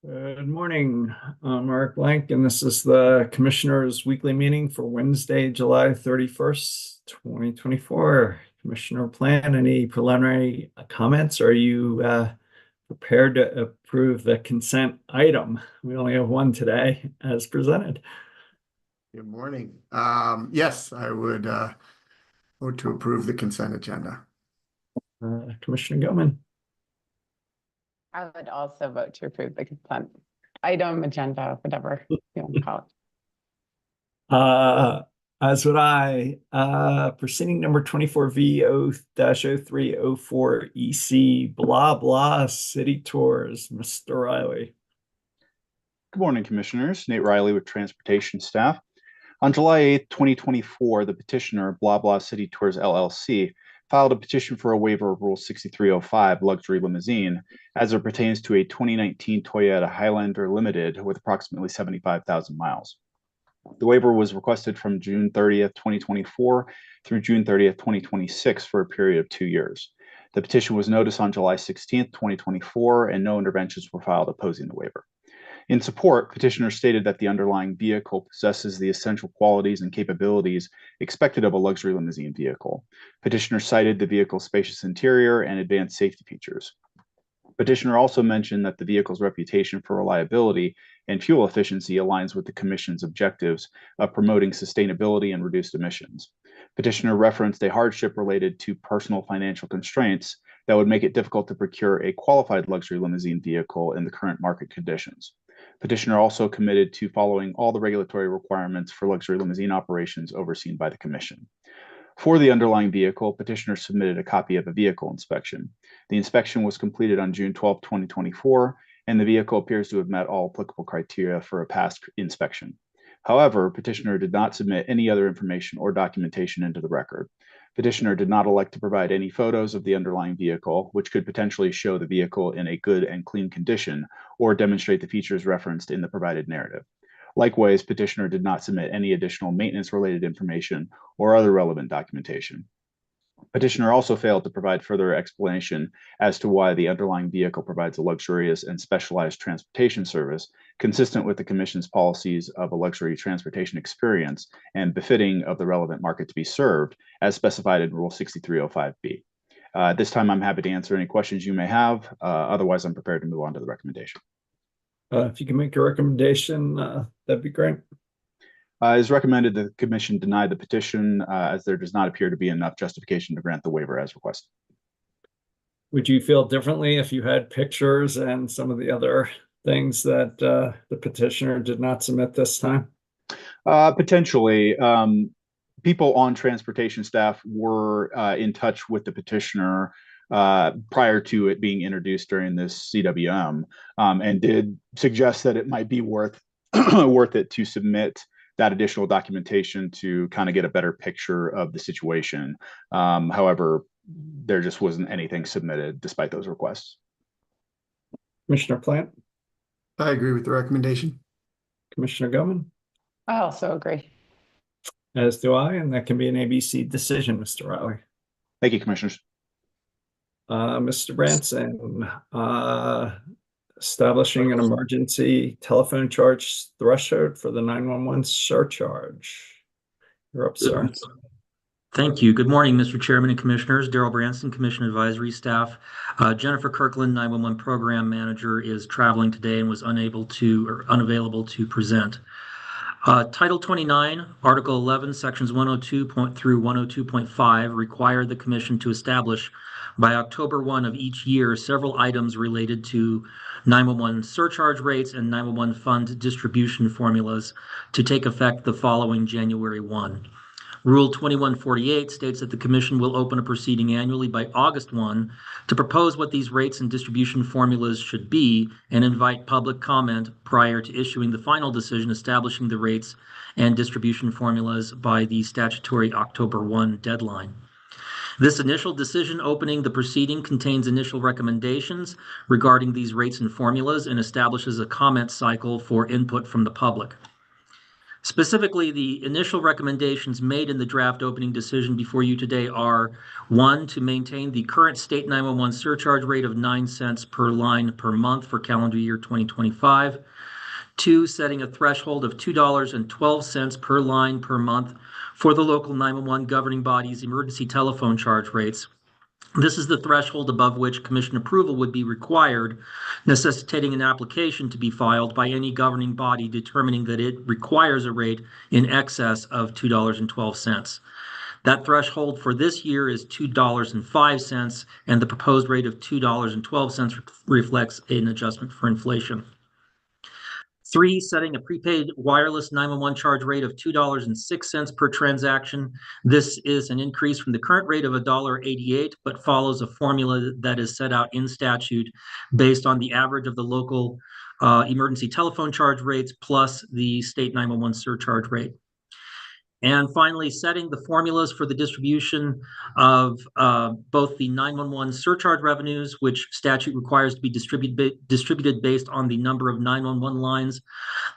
Good morning. I'm Mark Blank, and this is the Commissioner's Weekly Meeting for Wednesday, July 31st, 2024. Commissioner Plan, any preliminary comments? Are you prepared to approve the consent item? We only have one today as presented. Good morning. Yes, I would vote to approve the consent agenda. Commissioner Gilman. I would also vote to approve the consent item, agenda, whatever you want to call it. As would I. Proceeding number 24V-0304 EC blah blah city tours. Mr. Riley. Good morning, Commissioners. Nate Riley with Transportation Staff. On July 8th, 2024, the petitioner, Blah Blah City Tours LLC, filed a petition for a waiver of Rule 6305 luxury limousine as it pertains to a 2019 Toyota Highlander Limited with approximately 75,000 miles. The waiver was requested from June 30th, 2024 through June 30th, 2026 for a period of 2 years. The petition was noticed on July 16th, 2024, and no interventions were filed opposing the waiver. In support, petitioner stated that the underlying vehicle possesses the essential qualities and capabilities expected of a luxury limousine vehicle. Petitioner cited the vehicle's spacious interior and advanced safety features. Petitioner also mentioned that the vehicle's reputation for reliability and fuel efficiency aligns with the Commission's objectives of promoting sustainability and reduced emissions. Petitioner referenced a hardship related to personal financial constraints that would make it difficult to procure a qualified luxury limousine vehicle in the current market conditions. Petitioner also committed to following all the regulatory requirements for luxury limousine operations overseen by the Commission. For the underlying vehicle, petitioner submitted a copy of a vehicle inspection. The inspection was completed on June 12, 2024, and the vehicle appears to have met all applicable criteria for a past inspection. However, petitioner did not submit any other information or documentation into the record. Petitioner did not elect to provide any photos of the underlying vehicle, which could potentially show the vehicle in a good and clean condition or demonstrate the features referenced in the provided narrative. Likewise, petitioner did not submit any additional maintenance-related information or other relevant documentation. Petitioner also failed to provide further explanation as to why the underlying vehicle provides a luxurious and specialized transportation service consistent with the Commission's policies of a luxury transportation experience and befitting of the relevant market to be served, as specified in Rule 6305B. At this time, I'm happy to answer any questions you may have. Otherwise, I'm prepared to move on to the recommendation. If you can make a recommendation, that'd be great. It is recommended the Commission deny the petition as there does not appear to be enough justification to grant the waiver as requested. Would you feel differently if you had pictures and some of the other things that the petitioner did not submit this time? Potentially. People on transportation staff were in touch with the petitioner prior to it being introduced during this CWM and did suggest that it might be worth it to submit that additional documentation to kind of get a better picture of the situation. However, there just wasn't anything submitted despite those requests. Commissioner Plant? I agree with the recommendation. Commissioner Gilman? I also agree. As do I, and that can be an ABC decision, Mr. Riley. Thank you, Commissioners. Mr. Branson, establishing an emergency telephone charge threshold for the 911 surcharge. You're up, sir. Thank you. Good morning, Mr. Chairman and Commissioners. Daryl Branson, Commission Advisory Staff. Jennifer Kirkland, 911 Program Manager, is traveling today and was unavailable to present. Title 29, Article 11, Sections 102 through 102.5 require the Commission to establish by October 1 of each year several items related to 911 surcharge rates and 911 fund distribution formulas to take effect the following January 1. Rule 2148 states that the Commission will open a proceeding annually by August 1 to propose what these rates and distribution formulas should be and invite public comment prior to issuing the final decision establishing the rates and distribution formulas by the statutory October 1 deadline. This initial decision opening the proceeding contains initial recommendations regarding these rates and formulas and establishes a comment cycle for input from the public. Specifically, the initial recommendations made in the draft opening decision before you today are: 1, to maintain the current state 911 surcharge rate of 9 cents per line per month for calendar year 2025. 2, setting a threshold of $2.12 per line per month for the local 911 governing body's emergency telephone charge rates. This is the threshold above which commission approval would be required, necessitating an application to be filed by any governing body determining that it requires a rate in excess of $2.12. That threshold for this year is $2.05, and the proposed rate of $2.12 reflects an adjustment for inflation. 3, setting a prepaid wireless 911 charge rate of $2.06 per transaction. This is an increase from the current rate of $1.88, but follows a formula that is set out in statute based on the average of the local emergency telephone charge rates plus the state 911 surcharge rate. And finally, setting the formulas for the distribution of both the 911 surcharge revenues, which statute requires to be distributed based on the number of 911 lines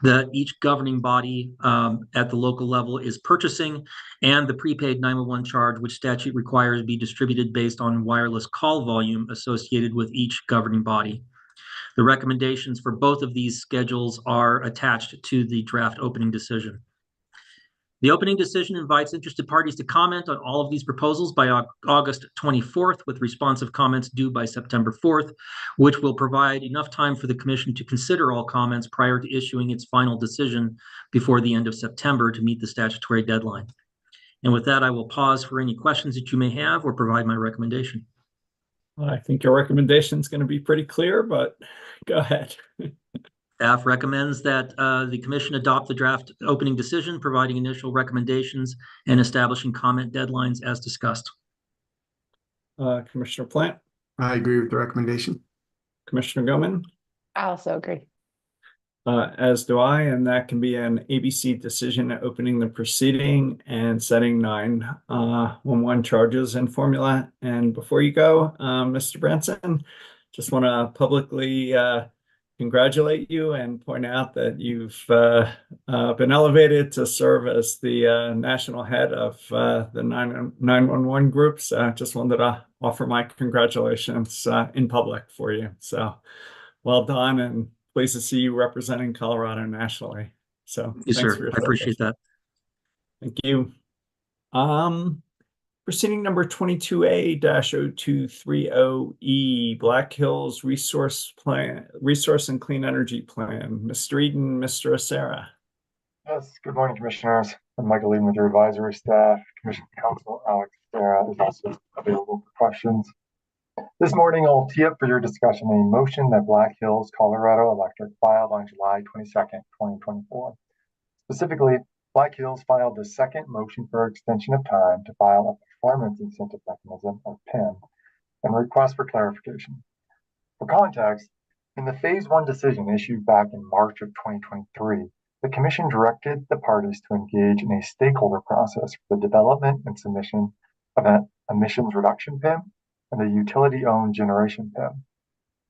that each governing body at the local level is purchasing, and the prepaid 911 charge, which statute requires be distributed based on wireless call volume associated with each governing body. The recommendations for both of these schedules are attached to the draft opening decision. The opening decision invites interested parties to comment on all of these proposals by August 24th, with responsive comments due by September 4th, which will provide enough time for the Commission to consider all comments prior to issuing its final decision before the end of September to meet the statutory deadline. And with that, I will pause for any questions that you may have or provide my recommendation. I think your recommendation is going to be pretty clear, but go ahead. Staff recommends that the Commission adopt the draft opening decision, providing initial recommendations and establishing comment deadlines as discussed. Commissioner Plant, I agree with the recommendation. Commissioner Goman, I also agree. as do I, and that can be an ABC decision opening the proceeding and setting 911 charges and formula. And before you go, Mr. Branson, just want to publicly congratulate you and point out that you've been elevated to serve as the national head of the 911 groups. Just wanted to offer my congratulations in public for you. So well done, and pleased to see you representing Colorado nationally. So Yes, thanks sir. for your I appreciate that. Thank you. Proceeding number 22A-0230E, Black Hills Resource and Clean Energy Plan. Mr. Eden, Mr. Acera. Yes, good morning, Commissioners. I'm Michael Eden with your advisory staff. Commission Counsel Alex Sarah is also available for questions. This morning, I'll tee up for your discussion a motion that Black Hills Colorado Electric filed on July 22nd, 2024. Specifically, Black Hills filed the second motion for extension of time to file a performance incentive mechanism, or PIM, and request for clarification. For context, in the Phase 1 decision issued back in March of 2023, the Commission directed the parties to engage in a stakeholder process for the development and submission of an emissions reduction PIM and a utility-owned generation PIM.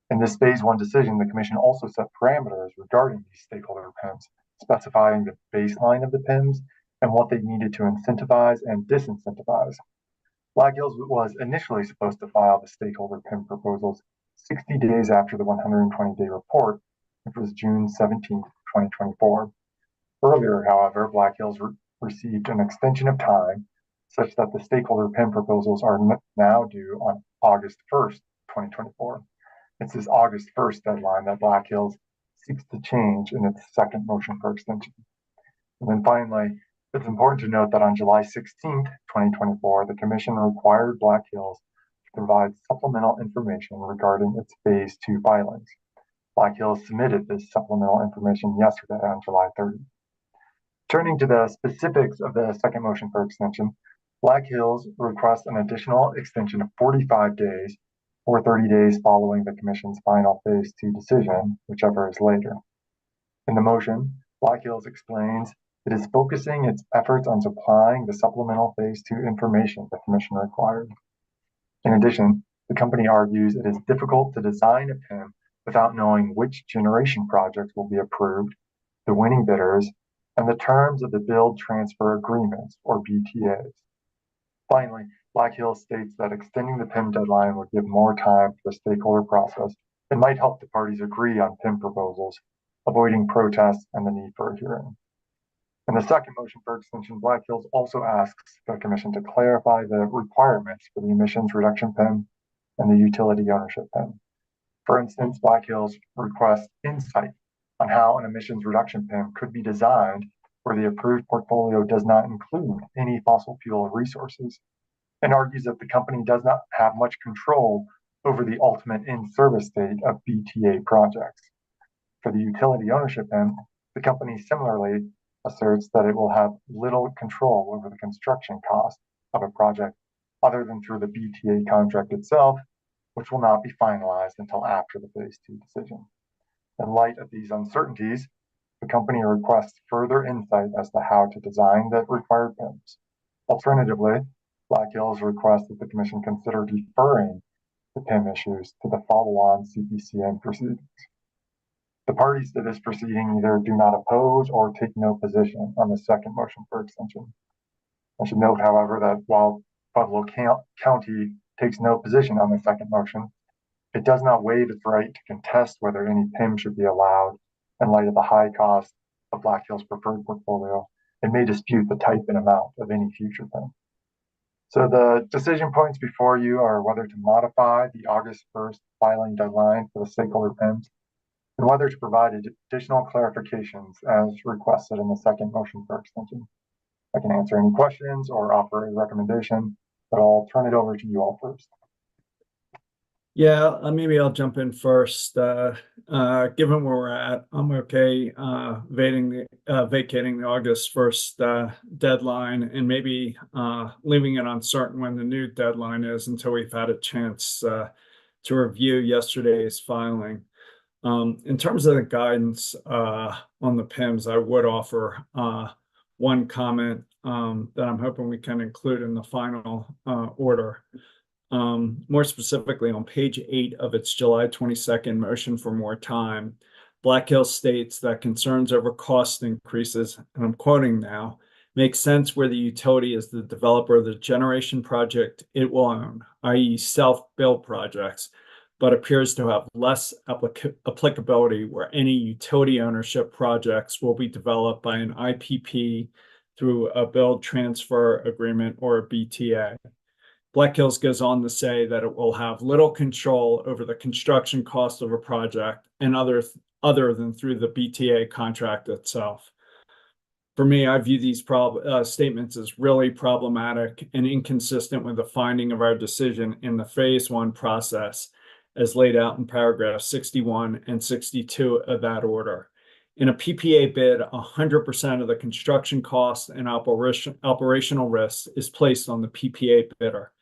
In this Phase 1 decision, the Commission also set parameters regarding these stakeholder PIMs, specifying the baseline of the PIMs and what they needed to incentivize and disincentivize. Black Hills was initially supposed to file the stakeholder PIM proposals 60 days after the 120-day report, which was June 17, 2024. Earlier, however, Black Hills received an extension of time such that the stakeholder PIM proposals are now due on August 1st, 2024. It's this August 1st deadline that Black Hills seeks to change in its second motion for extension. And then finally, it's important to note that on July 16th, 2024, the Commission required Black Hills to provide supplemental information regarding its Phase 2 filings. Black Hills submitted this supplemental information yesterday on July 30th. Turning to the specifics of the second motion for extension, Black Hills requests an additional extension of 45 days or 30 days following the Commission's final Phase 2 decision, whichever is later. In the motion, Black Hills explains it is focusing its efforts on supplying the supplemental Phase 2 information the Commission required. In addition, the company argues it is difficult to design a PIM without knowing which generation projects will be approved, the winning bidders, and the terms of the build transfer agreements, or BTAs. Finally, Black Hills states that extending the PIM deadline would give more time for the stakeholder process and might help the parties agree on PIM proposals, avoiding protests and the need for a hearing. In the second motion for extension, Black Hills also asks the Commission to clarify the requirements for the emissions reduction PIM and the utility ownership PIM. For instance, Black Hills requests insight on how an emissions reduction PIM could be designed where the approved portfolio does not include any fossil fuel resources, and argues that the company does not have much control over the ultimate in-service date of BTA projects. For the utility ownership PIM, the company similarly asserts that it will have little control over the construction cost of a project other than through the BTA contract itself, which will not be finalized until after the Phase 2 decision. In light of these uncertainties, the company requests further insight as to how to design the required PIMs. Alternatively, Black Hills requests that the Commission consider deferring the PIM issues to the follow-on CPCN proceedings. The parties to this proceeding either do not oppose or take no position on the second motion for extension. I should note, however, that while Pueblo County takes no position on the second motion, it does not waive its right to contest whether any PIM should be allowed in light of the high cost of Black Hills' preferred portfolio, and may dispute the type and amount of any future PIM. So the decision points before you are whether to modify the August 1st filing deadline for the stakeholder PIMs, and whether to provide additional clarifications as requested in the second motion for extension. I can answer any questions or offer a recommendation, but I'll turn it over to you all first. Yeah, maybe I'll jump in first. Given where we're at, I'm okay vacating the August 1st deadline, and maybe leaving it uncertain when the new deadline is until we've had a chance to review yesterday's filing. In terms of the guidance on the PIMs, I would offer one comment that I'm hoping we can include in the final order. More specifically, on page 8 of its July 22nd motion for more time, Black Hills states that concerns over cost increases, and I'm quoting now, make sense where the utility is the developer of the generation project it will own, i.e. self-build projects, but appears to have less applicability where any utility ownership projects will be developed by an IPP through a build transfer agreement or a BTA. Black Hills goes on to say that it will have little control over the construction cost of a project and other than through the BTA contract itself. For me, I view these statements as really problematic and inconsistent with the finding of our decision in the Phase 1 process as laid out in paragraphs 61 and 62 of that order. In a PPA bid, 100% of the construction costs and operational risks is placed on the PPA bidder.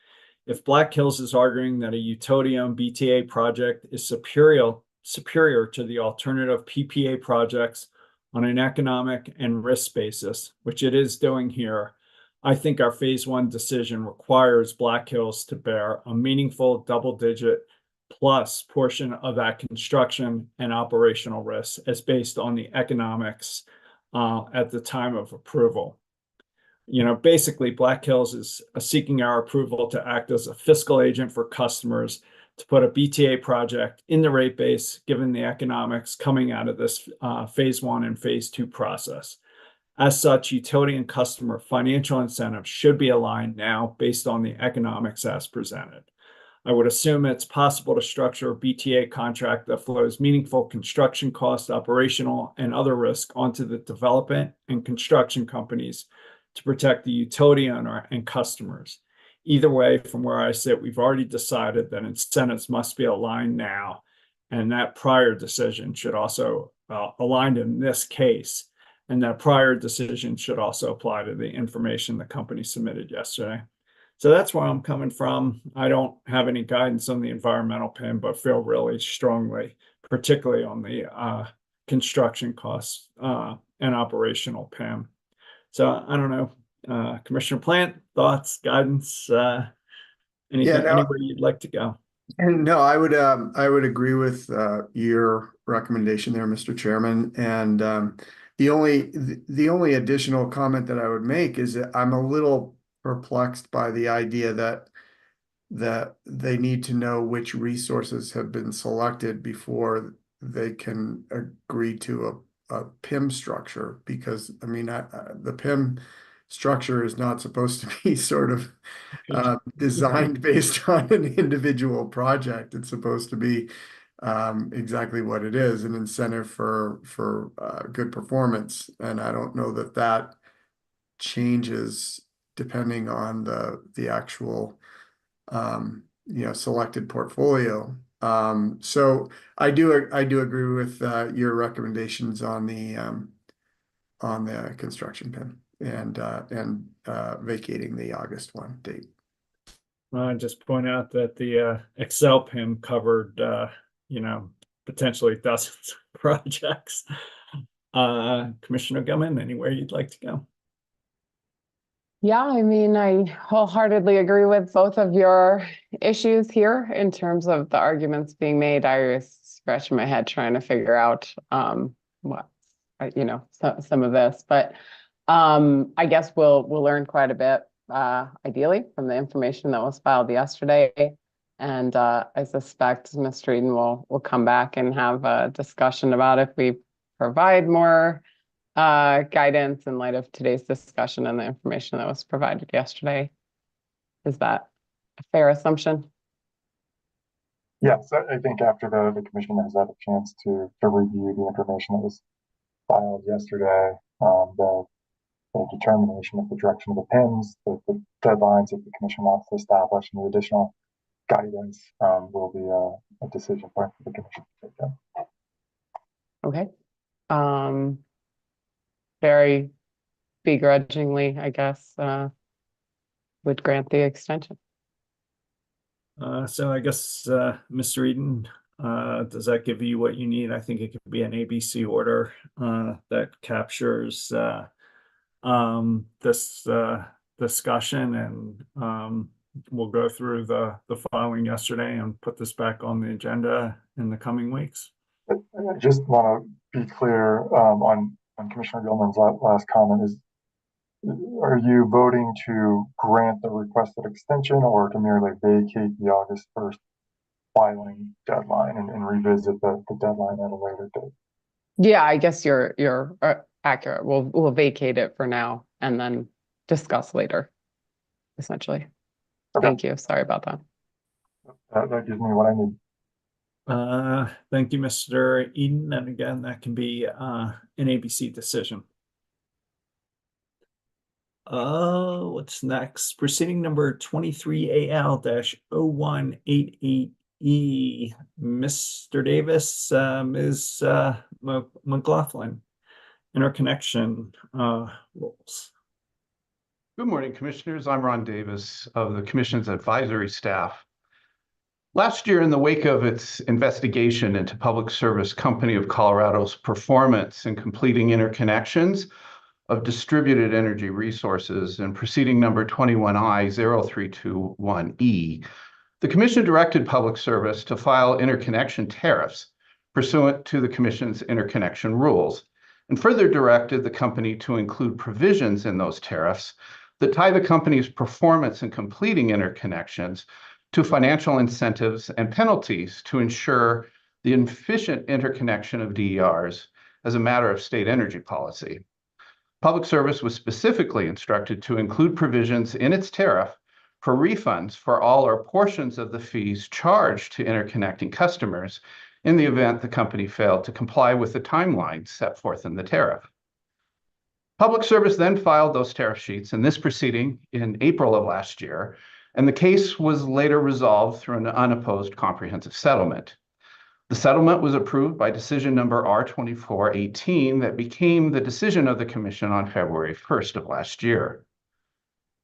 If Black Hills is arguing that a utility-owned BTA project is superior to the alternative PPA projects on an economic and risk basis, which it is doing here, I think our Phase 1 decision requires Black Hills to bear a meaningful double-digit plus portion of that construction and operational risk as based on the economics at the time of approval. Basically, Black Hills is seeking our approval to act as a fiscal agent for customers to put a BTA project in the rate base, given the economics coming out of this Phase 1 and Phase 2 process. As such, utility and customer financial incentives should be aligned now based on the economics as presented. I would assume it's possible to structure a BTA contract that flows meaningful construction cost, operational, and other risk onto the development and construction companies to protect the utility owner and customers. Either way, from where I sit, we've already decided that incentives must be aligned now, and that prior decision should also aligned in this case, and that prior decision should also apply to the information the company submitted yesterday. So that's where I'm coming from. I don't have any guidance on the environmental PIM, but feel really strongly, particularly on the construction costs and operational PIM. So I don't know, Commissioner Plant, thoughts, guidance, anywhere you'd like to go? No, I would agree with your recommendation there, Mr. Chairman. And the only additional comment that I would make is that I'm a little perplexed by the idea that they need to know which resources have been selected before they can agree to a PIM structure, because I mean, the PIM structure is not supposed to be sort of designed based on an individual project. It's supposed to be exactly what it is, an incentive for good performance. And I don't know that that changes depending on the actual selected portfolio. So I do agree with your recommendations on the construction PIM and vacating the August 1 date. Just point out that the Excel PIM covered potentially dozens of projects. Commissioner Gilman, anywhere you'd like to go? Yeah, I mean, I wholeheartedly agree with both of your issues here in terms of the arguments being made. I was scratching my head trying to figure out some of this, but I guess we'll learn quite a bit, ideally, from the information that was filed yesterday. And I suspect Mr. Eden will come back and have a discussion about if we provide more guidance in light of today's discussion and the information that was provided yesterday. Is that a fair assumption? Yes, I think after the commission has had a chance to review the information that was filed yesterday, the determination of the direction of the PIMs, the deadlines that the commission wants to establish, and the additional guidance will be a decision point for the commission to take. Okay. Very begrudgingly, I guess, would grant the extension. So I guess, Mr. Eden, does that give you what you need? I think it could be an ABC order that captures this discussion, and we'll go through the filing yesterday and put this back on the agenda in the coming weeks. I just want to be clear on Commissioner Gilman's last comment. Are you voting to grant the requested extension or to merely vacate the August 1st filing deadline and revisit the deadline at a later date? Yeah, I guess you're accurate. We'll vacate it for now and then discuss later, essentially. Okay. Thank you. Sorry about that. That gives me what I need. Thank you, Mr. Eden. And again, that can be an ABC decision. What's next? Proceeding number 23AL-0188E. Mr. Davis, Ms. McLaughlin, interconnection rules. Good morning, Commissioners. I'm Ron Davis of the Commission's advisory staff. Last year, in the wake of its investigation into Public Service Company of Colorado's performance in completing interconnections of distributed energy resources and proceeding number 21I-0321E, the Commission directed Public Service to file interconnection tariffs pursuant to the Commission's interconnection rules, and further directed the company to include provisions in those tariffs that tie the company's performance in completing interconnections to financial incentives and penalties to ensure the efficient interconnection of DERs as a matter of state energy policy. Public Service was specifically instructed to include provisions in its tariff for refunds for all or portions of the fees charged to interconnecting customers in the event the company failed to comply with the timelines set forth in the tariff. Public Service then filed those tariff sheets in this proceeding in April of last year, and the case was later resolved through an unopposed comprehensive settlement. The settlement was approved by decision number R2418 that became the decision of the Commission on February 1st of last year.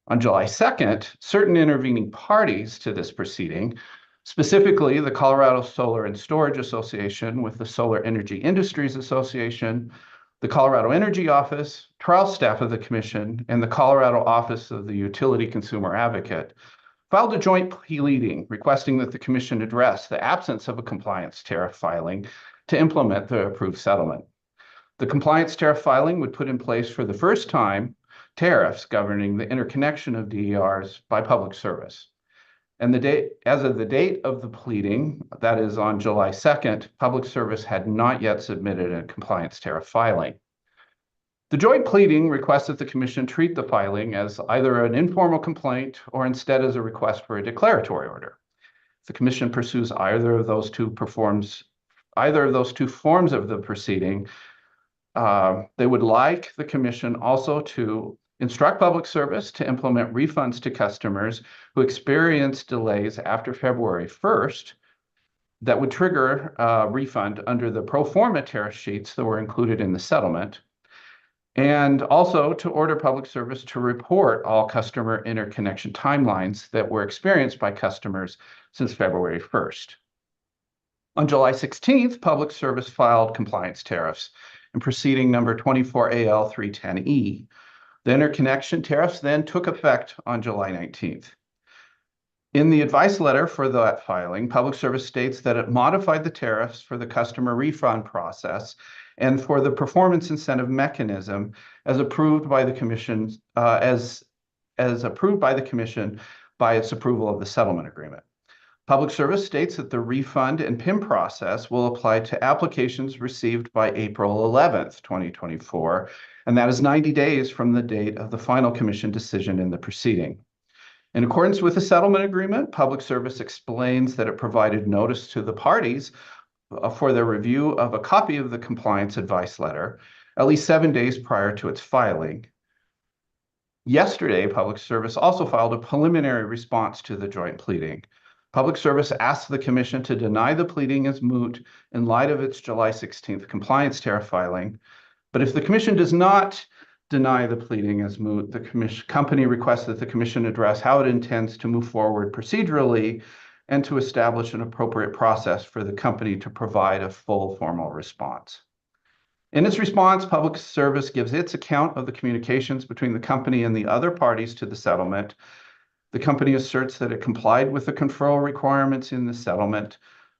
On July 2nd, certain intervening parties to this proceeding, specifically the Colorado Solar and Storage Association with the Solar Energy Industries Association, the Colorado Energy Office, trial staff of the Commission, and the Colorado Office of the Utility Consumer Advocate, filed a joint pleading requesting that the Commission address the absence of a compliance tariff filing to implement the approved settlement. The compliance tariff filing would put in place for the first time tariffs governing the interconnection of DERs by public service. And as of the date of the pleading, that is on July 2nd, public service had not yet submitted a compliance tariff filing. The joint pleading requests that the commission treat the filing as either an informal complaint or instead as a request for a declaratory order. If the commission pursues either of those two forms of the proceeding, they would like the commission also to instruct public service to implement refunds to customers who experience delays after February 1st that would trigger a refund under the pro forma tariff sheets that were included in the settlement, and also to order public service to report all customer interconnection timelines that were experienced by customers since February 1st. On July 16th, public service filed compliance tariffs in proceeding number 24AL 310E. The interconnection tariffs then took effect on July 19th. In the advice letter for that filing, public service states that it modified the tariffs for the customer refund process and for the performance incentive mechanism as approved by the commission, as approved by the commission by its approval of the settlement agreement. Public service states that the refund and PIM process will apply to applications received by April 11th, 2024, and that is 90 days from the date of the final commission decision in the proceeding. In accordance with the settlement agreement, public service explains that it provided notice to the parties for their review of a copy of the compliance advice letter at least 7 days prior to its filing. Yesterday, public service also filed a preliminary response to the joint pleading. Public service asked the commission to deny the pleading as moot in light of its July 16th compliance tariff filing. But if the commission does not deny the pleading as moot, the company requests that the commission address how it intends to move forward procedurally and to establish an appropriate process for the company to provide a full formal response. In its response, public service gives its account of the communications between the company and the other parties to the settlement. The company asserts that it complied with the control requirements in the settlement.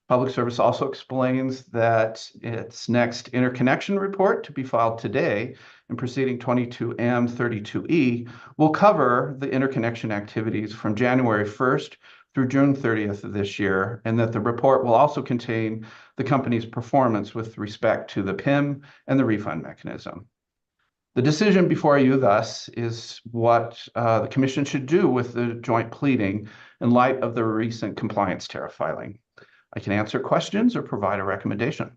Public service also explains that its next interconnection report, to be filed today in proceeding 22M 32E, will cover the interconnection activities from January 1st through June 30th of this year, and that the report will also contain the company's performance with respect to the PIM and the refund mechanism. The decision before you, thus, is what the commission should do with the joint pleading in light of the recent compliance tariff filing. I can answer questions or provide a recommendation.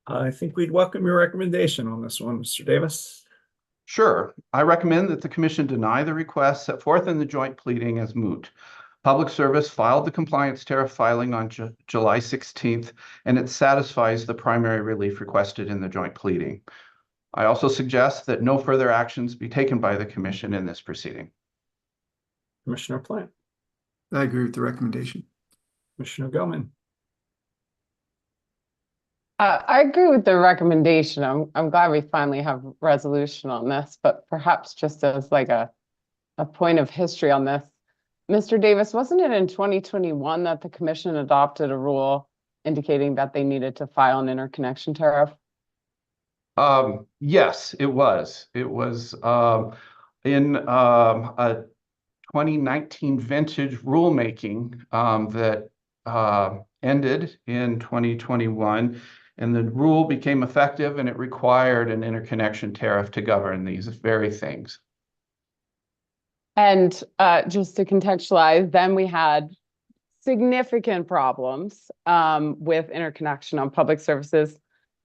I think we'd welcome your recommendation on this one, Mr. Davis. Sure. I recommend that the commission deny the request set forth in the joint pleading as moot. Public service filed the compliance tariff filing on July 16th, and it satisfies the primary relief requested in the joint pleading. I also suggest that no further actions be taken by the commission in this proceeding. Commissioner Plant. I agree with the recommendation. Commissioner Goman. I agree with the recommendation. I'm glad we finally have resolution on this, but perhaps just as like a point of history on this, Mr. Davis, wasn't it in 2021 that the commission adopted a rule indicating that they needed to file an interconnection tariff? Yes, it was. It was in a 2019 vintage rulemaking that ended in 2021, and the rule became effective, and it required an interconnection tariff to govern these very things. And just to contextualize, then we had significant problems with interconnection on public services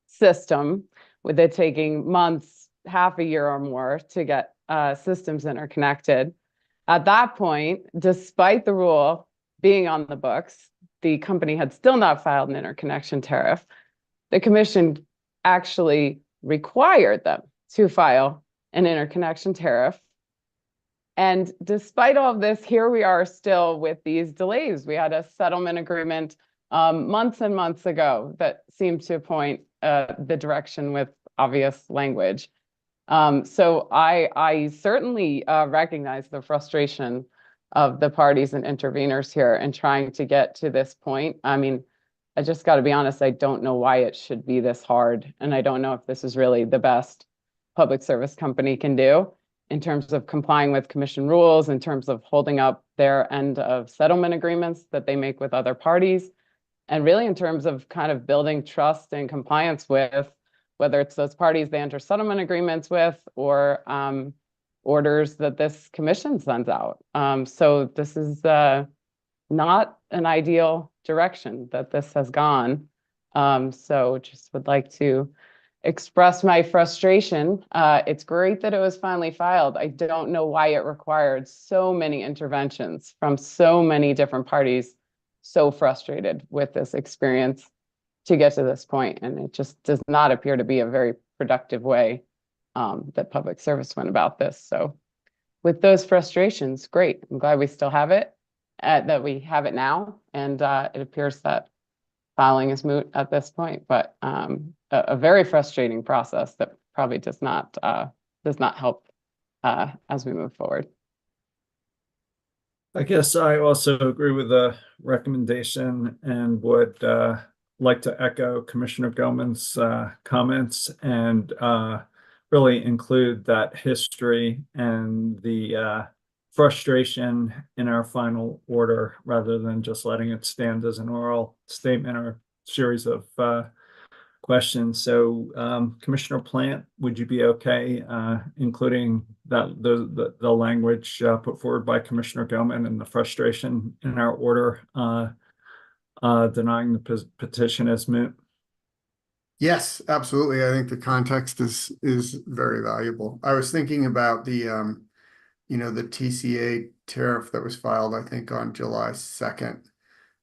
system, with it taking months, half a year or more to get systems interconnected. At that point, despite the rule being on the books, the company had still not filed an interconnection tariff. The commission actually required them to file an interconnection tariff. And despite all of this, here we are still with these delays. We had a settlement agreement months and months ago that seemed to point the direction with obvious language. So I certainly recognize the frustration of the parties and interveners here in trying to get to this point. I mean, I just got to be honest, I don't know why it should be this hard. And I don't know if this is really the best public service company can do in terms of complying with commission rules, in terms of holding up their end of settlement agreements that they make with other parties, and really in terms of kind of building trust and compliance with, whether it's those parties they enter settlement agreements with or orders that this commission sends out. So this is not an ideal direction that this has gone. So just would like to express my frustration. It's great that it was finally filed. I don't know why it required so many interventions from so many different parties, so frustrated with this experience to get to this point. And it just does not appear to be a very productive way that public service went about this. So with those frustrations, great. I'm glad we still have it, that we have it now. And it appears that filing is moot at this point, but a very frustrating process that probably does not help as we move forward. I guess I also agree with the recommendation and would like to echo Commissioner Goman's comments and really include that history and the frustration in our final order rather than just letting it stand as an oral statement or series of questions. So Commissioner Plant, would you be okay including that the language put forward by Commissioner Goman and the frustration in our order denying the petition as moot? Yes, absolutely. I think the context is very valuable. I was thinking about the the TCA tariff that was filed, I think, on July 2nd,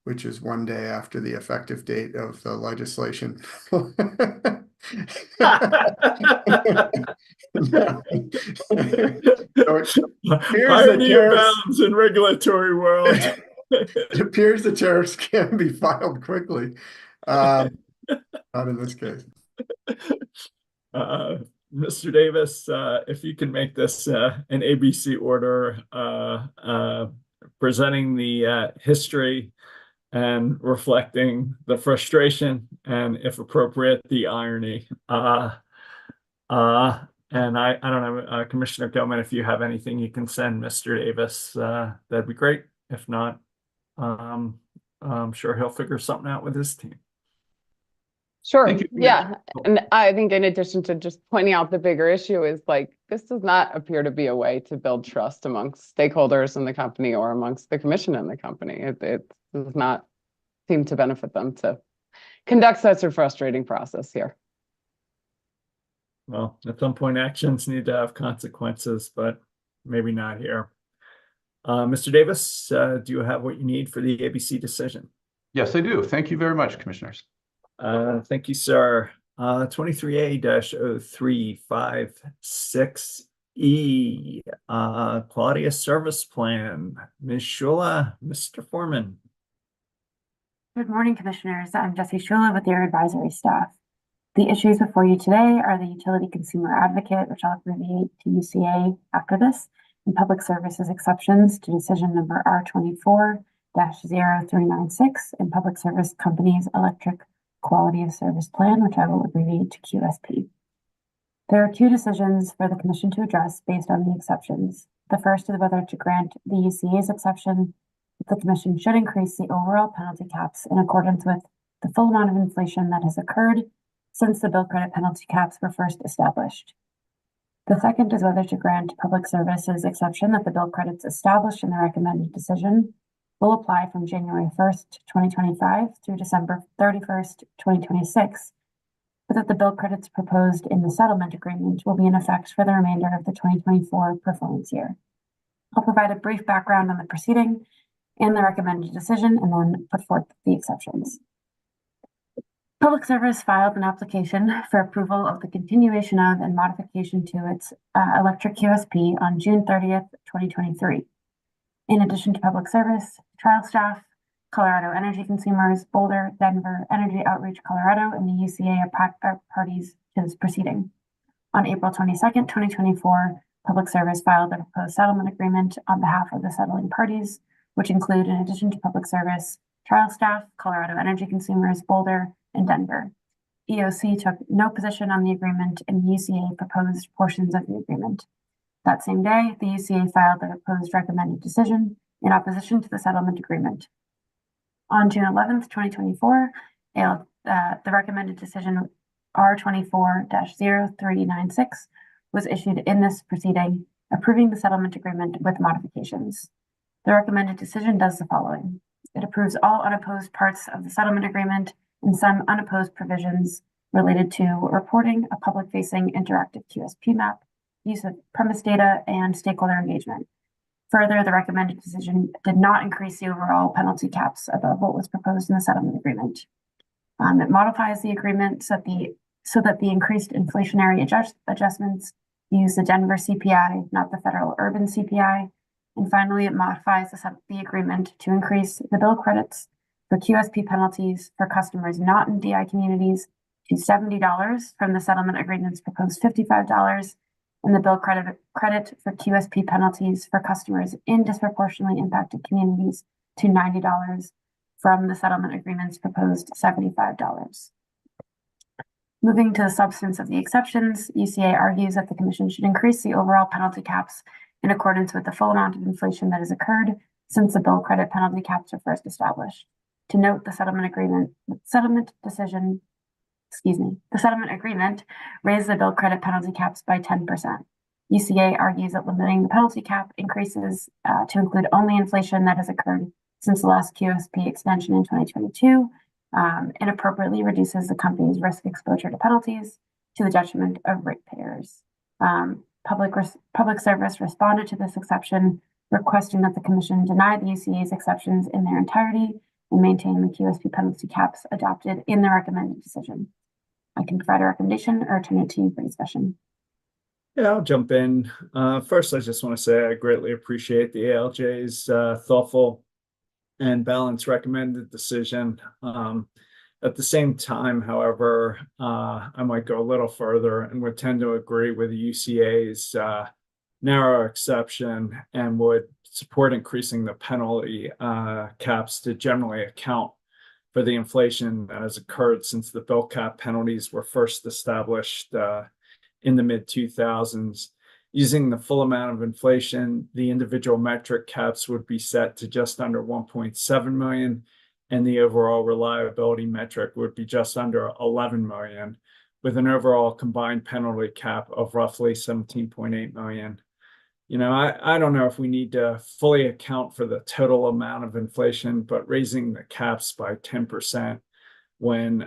which is one day after the effective date of the legislation. Irony abounds in regulatory world. It appears the tariffs can be filed quickly. Not in this case. Mr. Davis, if you can make this an ABC order presenting the history and reflecting the frustration and, if appropriate, the irony. And I don't know, Commissioner Goman, if you have anything you can send Mr. Davis, that'd be great. If not, I'm sure he'll figure something out with his team. Sure. Yeah. And I think in addition to just pointing out the bigger issue is like, this does not appear to be a way to build trust amongst stakeholders in the company or amongst the commission and the company. It does not seem to benefit them to conduct such a frustrating process here. Well, at some point, actions need to have consequences, but maybe not here. Mr. Davis, do you have what you need for the ABC decision? Yes, I do. Thank you very much, commissioners. Thank you, sir. 23A-0356E, Quality of Service Plan. Ms. Shula, Mr. Foreman. Good morning, commissioners. I'm Jessie Shula with your advisory staff. The issues before you today are the Utility Consumer Advocate, which I'll abbreviate to UCA after this, and Public Services Exceptions to Decision Number R24-0396 and Public Service Company's Electric Quality of Service Plan, which I will abbreviate to QSP. There are two decisions for the Commission to address based on the exceptions. The first is whether to grant the UCA's exception that the Commission should increase the overall penalty caps in accordance with the full amount of inflation that has occurred since the bill credit penalty caps were first established. The second is whether to grant Public Services exception that the bill credits established in the recommended decision will apply from January 1st, 2025 through December 31st, 2026, but that the bill credits proposed in the settlement agreement will be in effect for the remainder of the 2024 performance year. I'll provide a brief background on the proceeding and the recommended decision and then put forth the exceptions. Public Service filed an application for approval of the continuation of and modification to its electric QSP on June 30th, 2023. In addition to Public Service, trial staff, Colorado Energy Consumers, Boulder, Denver, Energy Outreach Colorado, and the UCA are parties to this proceeding. On April 22nd, 2024, Public Service filed a proposed settlement agreement on behalf of the settling parties, which include, in addition to Public Service, Trial Staff, Colorado Energy Consumers, Boulder, and Denver. EOC took no position on the agreement, and the UCA proposed portions of the agreement. That same day, the UCA filed the proposed recommended decision in opposition to the settlement agreement. On June 11th, 2024, the recommended decision R24-0396 was issued in this proceeding, approving the settlement agreement with modifications. The recommended decision does the following. It approves all unopposed parts of the settlement agreement and some unopposed provisions related to reporting, a public-facing interactive QSP map, use of premise data, and stakeholder engagement. Further, the recommended decision did not increase the overall penalty caps above what was proposed in the settlement agreement. It modifies the agreement so that the increased inflationary adjustments use the Denver CPI, not the federal urban CPI. And finally, it modifies the agreement to increase the bill credits for QSP penalties for customers not in DI communities to $70 from the settlement agreement's proposed $55, and the bill credit for QSP penalties for customers in disproportionately impacted communities to $90 from the settlement agreement's proposed $75. Moving to the substance of the exceptions, UCA argues that the Commission should increase the overall penalty caps in accordance with the full amount of inflation that has occurred since the bill credit penalty caps were first established. To note, the settlement agreement raised the bill credit penalty caps by 10%. UCA argues that limiting the penalty cap increases to include only inflation that has occurred since the last QSP extension in 2022 inappropriately reduces the company's risk exposure to penalties to the detriment of ratepayers. Public Service responded to this exception, requesting that the Commission deny the UCA's exceptions in their entirety and maintain the QSP penalty caps adopted in the recommended decision. I can provide a recommendation or turn it to you for discussion. Yeah, I'll jump in. First, I just want to say I greatly appreciate the ALJ's thoughtful and balanced recommended decision. At the same time, however, I might go a little further and would tend to agree with the UCA's narrow exception and would support increasing the penalty caps to generally account for the inflation that has occurred since the bill cap penalties were first established in the mid-2000s. Using the full amount of inflation, the individual metric caps would be set to just under 1.7 million, and the overall reliability metric would be just under 11 million, with an overall combined penalty cap of roughly 17.8 million. You know, I don't know if we need to fully account for the total amount of inflation, but raising the caps by 10% when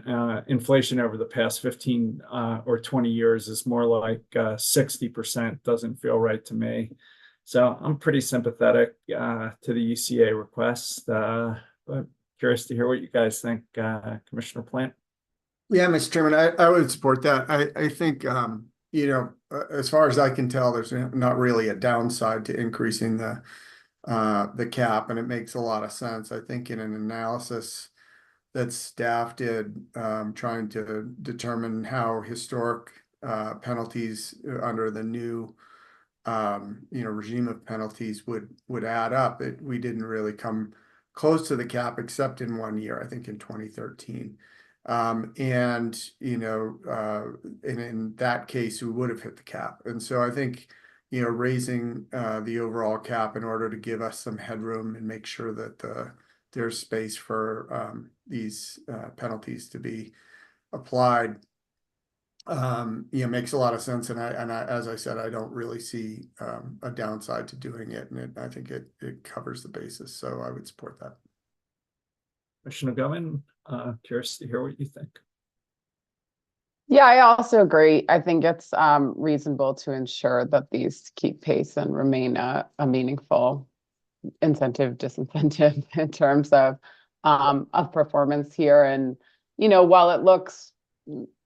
inflation over the past 15 or 20 years is more like 60% doesn't feel right to me. So I'm pretty sympathetic to the UCA request, but curious to hear what you guys think, Commissioner Plant. Yeah, Mr. Chairman, I would support that. I think, you know, as far as I can tell, there's not really a downside to increasing the cap, and it makes a lot of sense. I think in an analysis that staff did, trying to determine how historic penalties under the new regime of penalties would add up, we didn't really come close to the cap except in 1 year, I think in 2013. And in that case, we would have hit the cap. And so I think, raising the overall cap in order to give us some headroom and make sure that there's space for these penalties to be applied, makes a lot of sense. And I, as I said, I don't really see a downside to doing it, and I think it covers the basis. So I would support that. Commissioner Govan, curious to hear what you think. Yeah, I also agree. I think it's reasonable to ensure that these keep pace and remain a meaningful incentive, disincentive in terms of performance here. And, while it looks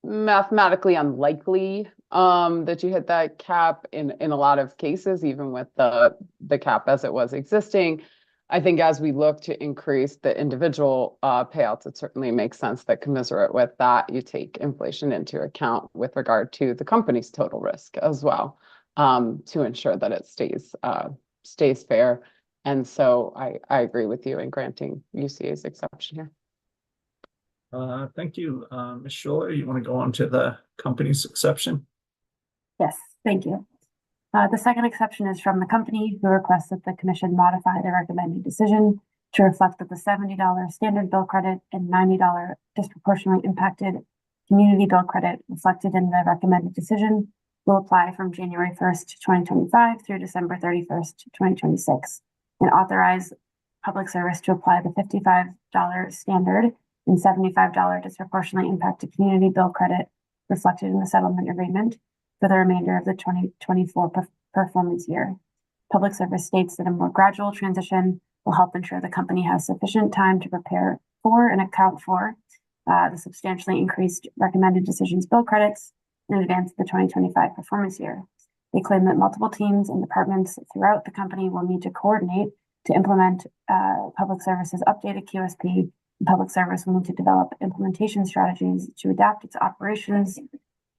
mathematically unlikely that you hit that cap in a lot of cases, even with the cap as it was existing, I think as we look to increase the individual payouts, it certainly makes sense that commensurate with that, you take inflation into account with regard to the company's total risk as well, to ensure that it stays fair. And so I agree with you in granting UCA's exception here. Thank you. Ms. Schuler, you want to go on to the company's exception? Yes, thank you. The second exception is from the company, who requests that the commission modify the recommended decision to reflect that the $70 standard bill credit and $90 disproportionately impacted community bill credit reflected in the recommended decision will apply from January 1st, 2025 through December 31st, 2026, and authorize public service to apply the $55 standard and $75 disproportionately impacted community bill credit reflected in the settlement agreement for the remainder of the 2024 performance year. Public service states that a more gradual transition will help ensure the company has sufficient time to prepare for and account for the substantially increased recommended decisions bill credits in advance of the 2025 performance year. They claim that multiple teams and departments throughout the company will need to coordinate to implement public service's updated QSP. Public service will need to develop implementation strategies to adapt its operations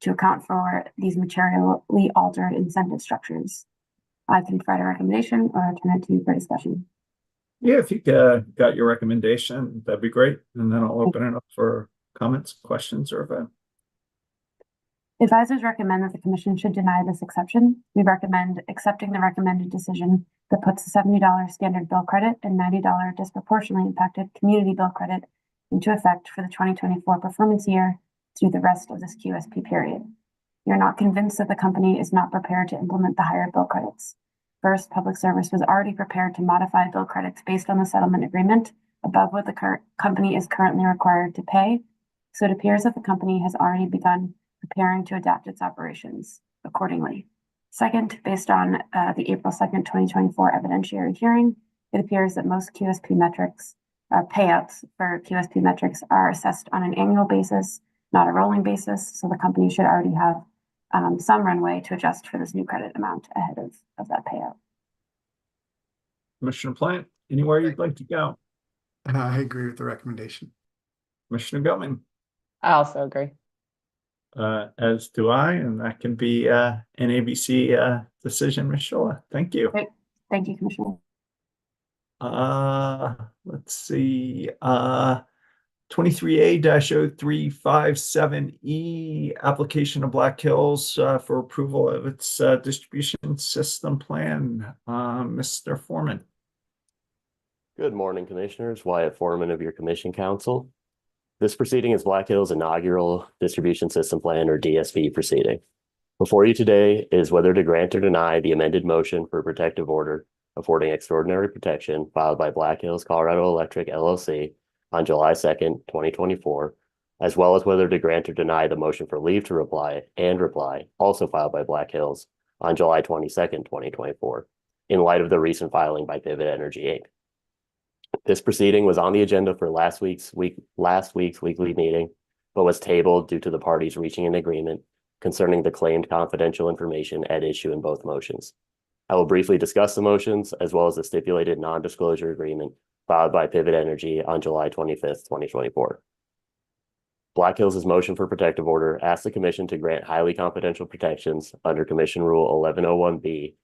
to account for these materially altered incentive structures. I can provide a recommendation or turn it to you for discussion. Yeah, if you got your recommendation, that'd be great. And then I'll open it up for comments, questions, or vote. Advisors recommend that the commission should deny this exception. We recommend accepting the recommended decision that puts the $70 standard bill credit and $90 disproportionately impacted community bill credit into effect for the 2024 performance year through the rest of this QSP period. We are not convinced that the company is not prepared to implement the higher bill credits. First, public service was already prepared to modify bill credits based on the settlement agreement above what the company is currently required to pay. So it appears that the company has already begun preparing to adapt its operations accordingly. Second, based on the April 2nd, 2024 evidentiary hearing, it appears that most QSP metrics, payouts for QSP metrics are assessed on an annual basis, not a rolling basis. So the company should already have some runway to adjust for this new credit amount ahead of that payout. Commissioner Plant, anywhere you'd like to go? I agree with the recommendation. Commissioner Gilman? I also agree. As do I, and that can be an ABC decision, Ms. Schuler. Thank you. Great. Thank you, Commissioner. Let's see. 23A-0357E, application of Black Hills for approval of its distribution system plan. Mr. Foreman. Good morning, Commissioners. Wyatt Foreman of your Commission Council. This proceeding is Black Hills' inaugural Distribution System Plan, or DSP, proceeding. Before you today is whether to grant or deny the amended motion for protective order affording extraordinary protection filed by Black Hills Colorado Electric LLC on July 2nd, 2024, as well as whether to grant or deny the motion for leave to reply, also filed by Black Hills on July 22nd, 2024, in light of the recent filing by Pivot Energy, Inc. This proceeding was on the agenda for last week's weekly meeting, but was tabled due to the parties reaching an agreement concerning the claimed confidential information at issue in both motions. I will briefly discuss the motions as well as the stipulated non-disclosure agreement filed by Pivot Energy on July 25th, 2024. Black Hills' motion for protective order asked the Commission to grant highly confidential protections under Commission Rule 1101B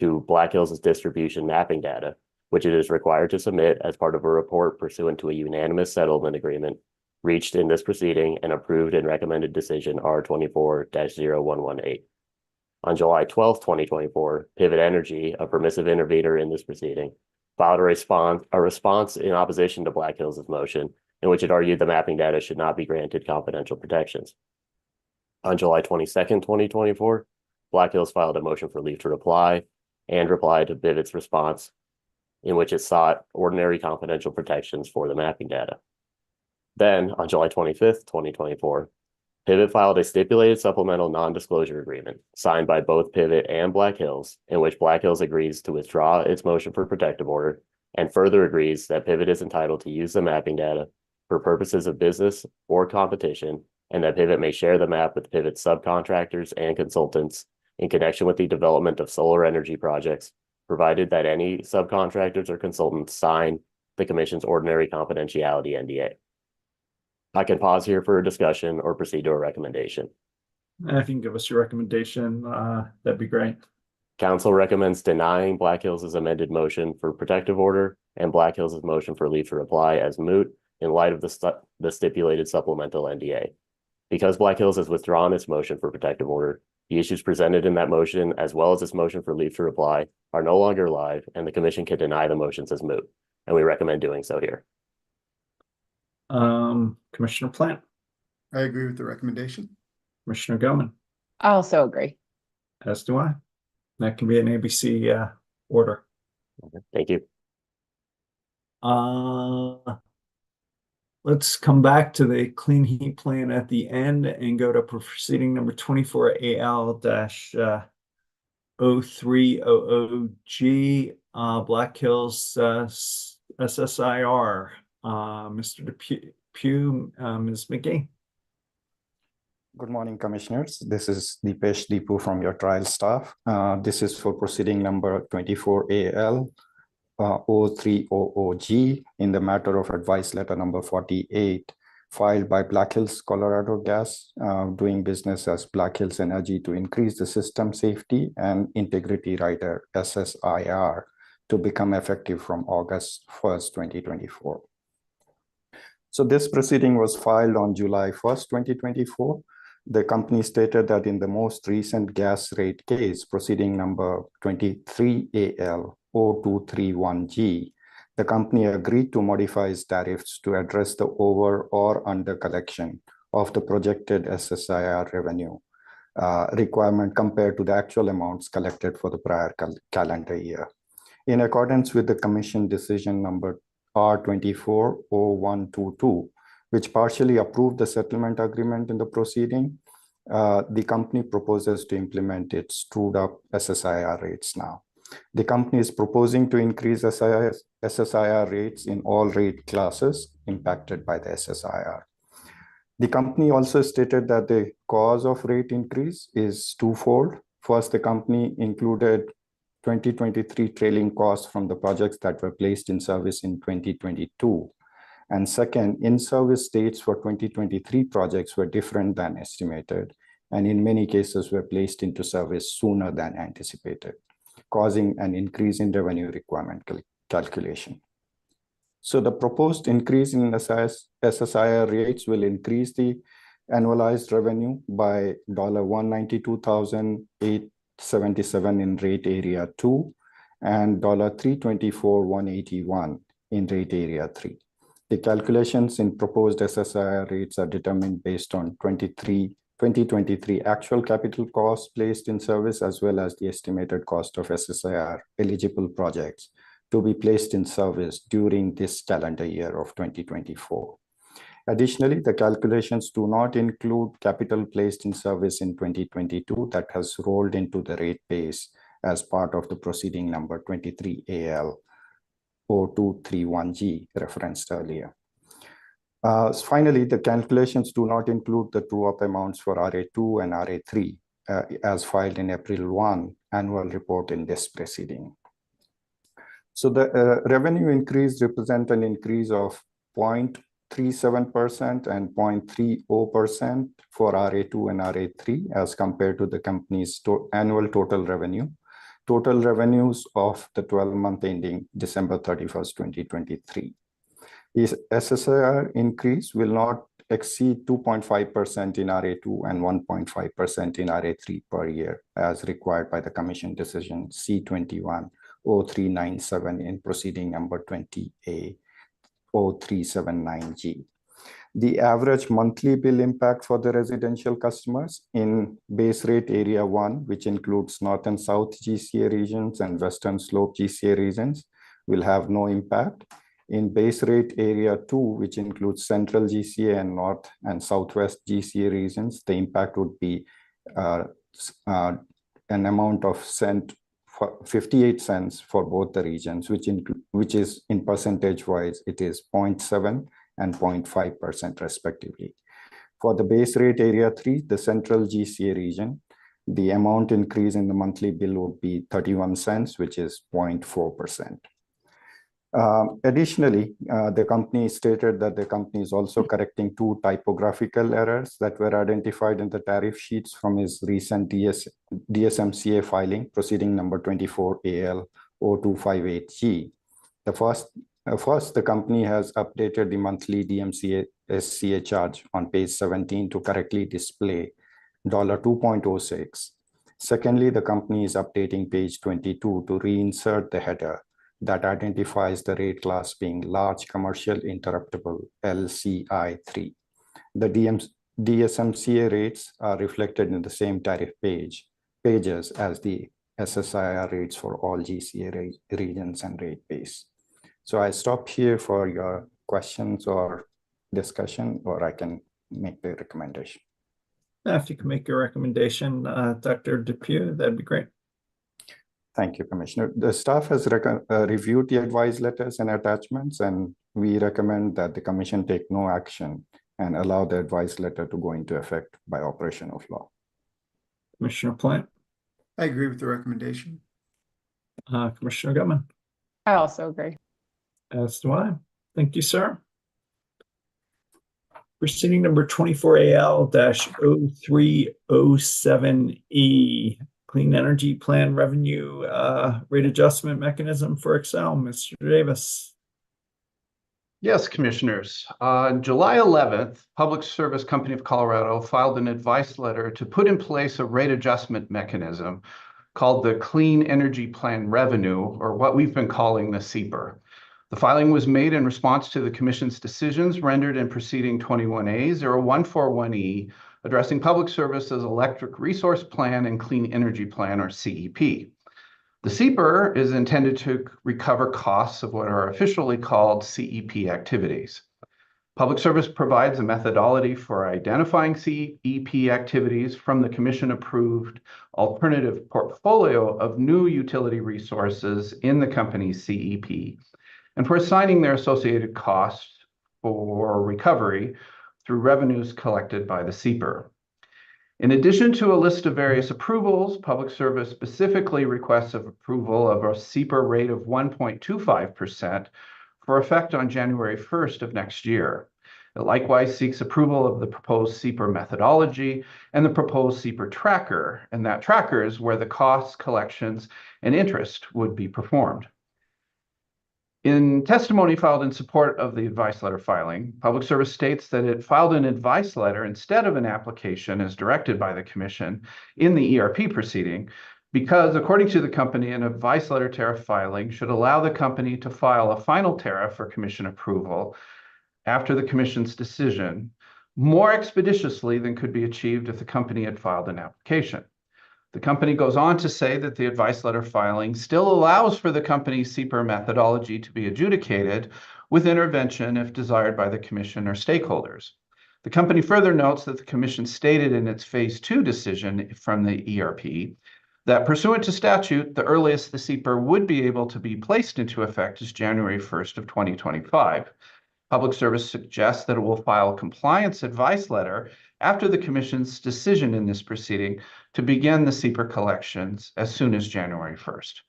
to Black Hills' distribution mapping data, which it is required to submit as part of a report pursuant to a unanimous settlement agreement reached in this proceeding and approved in recommended decision R24-0118. On July 12, 2024, Pivot Energy, a permissive intervener in this proceeding, filed a response in opposition to Black Hills' motion, in which it argued the mapping data should not be granted confidential protections. On July 22nd, 2024, Black Hills filed a motion for leave to reply and replied to Pivot's response, in which it sought ordinary confidential protections for the mapping data. Then, on July 25th, 2024, Pivot filed a stipulated supplemental non-disclosure agreement signed by both Pivot and Black Hills, in which Black Hills agrees to withdraw its motion for protective order and further agrees that Pivot is entitled to use the mapping data for purposes of business or competition, and that Pivot may share the map with Pivot's subcontractors and consultants in connection with the development of solar energy projects, provided that any subcontractors or consultants sign the Commission's ordinary confidentiality NDA. I can pause here for a discussion or proceed to a recommendation. If you can give us your recommendation, that'd be great. Council recommends denying Black Hills' amended motion for protective order and Black Hills' motion for leave to reply as moot in light of the stipulated supplemental NDA. Because Black Hills has withdrawn its motion for protective order, the issues presented in that motion, as well as its motion for leave to reply, are no longer live, and the commission can deny the motions as moot, and we recommend doing so here. Commissioner Plant, I agree with the recommendation. Commissioner Goman, I also agree. as do I. That can be an ABC order. Thank you. Let's come back to the clean heat plan at the end and go to proceeding number 24 AL-0300G, Black Hills SSIR. Mr. Depew, Ms. McGee. Good morning, Commissioners. This is Deepesh Deepu from your trial staff. This is for proceeding number 24 AL-0300G in the matter of advice letter number 48, filed by Black Hills Colorado Gas, doing business as Black Hills Energy, to increase the system safety and integrity rider SSIR to become effective from August 1st, 2024. So this proceeding was filed on July 1st, 2024. The company stated that in the most recent gas rate case, proceeding number 23 AL-0231G, the company agreed to modify its tariffs to address the over or under collection of the projected SSIR revenue requirement compared to the actual amounts collected for the prior calendar year. In accordance with the Commission decision number R240122, which partially approved the settlement agreement in the proceeding, the company proposes to implement its trued up SSIR rates now. The company is proposing to increase SSIR rates in all rate classes impacted by the SSIR. The company also stated that the cause of rate increase is twofold. First, the company included 2023 trailing costs from the projects that were placed in service in 2022. And second, in-service dates for 2023 projects were different than estimated, and in many cases were placed into service sooner than anticipated, causing an increase in revenue requirement calculation. So the proposed increase in SSIR rates will increase the annualized revenue by $192,877 in rate area 2 and $324,181 in rate area 3. The calculations in proposed SSIR rates are determined based on 2023 actual capital costs placed in service, as well as the estimated cost of SSIR eligible projects to be placed in service during this calendar year of 2024. Additionally, the calculations do not include capital placed in service in 2022 that has rolled into the rate base as part of the proceeding number 23 AL-0231G referenced earlier. Finally, the calculations do not include the true-up amounts for RA2 and RA3 as filed in April 1 annual report in this proceeding. So the revenue increase represent an increase of 0.37% and 0.30% for RA2 and RA3 as compared to the company's annual total revenue. Total revenues of the 12-month ending December 31st, 2023. This SSIR increase will not exceed 2.5% in RA2 and 1.5% in RA3 per year, as required by the Commission decision C21-0397 in proceeding number 20A-0379G. The average monthly bill impact for the residential customers in base rate area 1, which includes North and South GCA regions and Western Slope GCA regions, will have no impact. In base rate area 2, which includes Central GCA and North and Southwest GCA regions, the impact would be an amount of 58 cents for both the regions, which is in percentage wise, it is 0.7 and 0.5% respectively. For the base rate area 3, the Central GCA region, the amount increase in the monthly bill would be 31 cents, which is 0.4%. Additionally, the company stated that the company is also correcting 2 typographical errors that were identified in the tariff sheets from its recent DSMCA filing, proceeding number 24 AL 0258G. First, the company has updated the monthly DMCA SCA charge on page 17 to correctly display $2.06. Secondly, the company is updating page 22 to reinsert the header that identifies the rate class being large commercial interruptible LCI3. The DSMCA rates are reflected in the same tariff pages as the SSIR rates for all GCA regions and rate base. So I stop here for your questions or discussion, or I can make the recommendation. If you can make your recommendation, Dr. Depew, that'd be great. Thank you, Commissioner. The staff has reviewed the advice letters and attachments, and we recommend that the Commission take no action and allow the advice letter to go into effect by operation of law. Commissioner Plant. I agree with the recommendation. Commissioner Gutman. I also agree. As do I. Thank you, sir. Proceeding number 24AL-0307E, Clean Energy Plan Revenue Rate Adjustment Mechanism for Excel. Mr. Davis. Yes, Commissioners. On July 11th, Public Service Company of Colorado filed an advice letter to put in place a rate adjustment mechanism called the Clean Energy Plan Revenue, or what we've been calling the CEPR. The filing was made in response to the Commission's decisions rendered in Proceeding 21A-0141E, addressing Public Service's Electric Resource Plan and Clean Energy Plan, or CEP. The CEPR is intended to recover costs of what are officially called CEP activities. Public Service provides a methodology for identifying CEP activities from the Commission-approved alternative portfolio of new utility resources in the company's CEP, and for assigning their associated costs for recovery through revenues collected by the CEPR. In addition to a list of various approvals, Public Service specifically requests approval of a CEPR rate of 1.25% for effect on January 1st of next year. It likewise seeks approval of the proposed CEPR methodology and the proposed CEPR tracker, and that tracker is where the costs, collections, and interest would be performed. In testimony filed in support of the advice letter filing, Public Service states that it filed an advice letter instead of an application as directed by the Commission in the ERP proceeding, because according to the company, an advice letter tariff filing should allow the company to file a final tariff for Commission approval after the Commission's decision more expeditiously than could be achieved if the company had filed an application. The company goes on to say that the advice letter filing still allows for the company's CEPR methodology to be adjudicated with intervention if desired by the Commission or stakeholders. The company further notes that the Commission stated in its Phase 2 decision from the ERP that pursuant to statute, the earliest the CEPR would be able to be placed into effect is January 1st of 2025. Public Service suggests that it will file a compliance advice letter after the Commission's decision in this proceeding to begin the CEPR collections as soon as January 1st.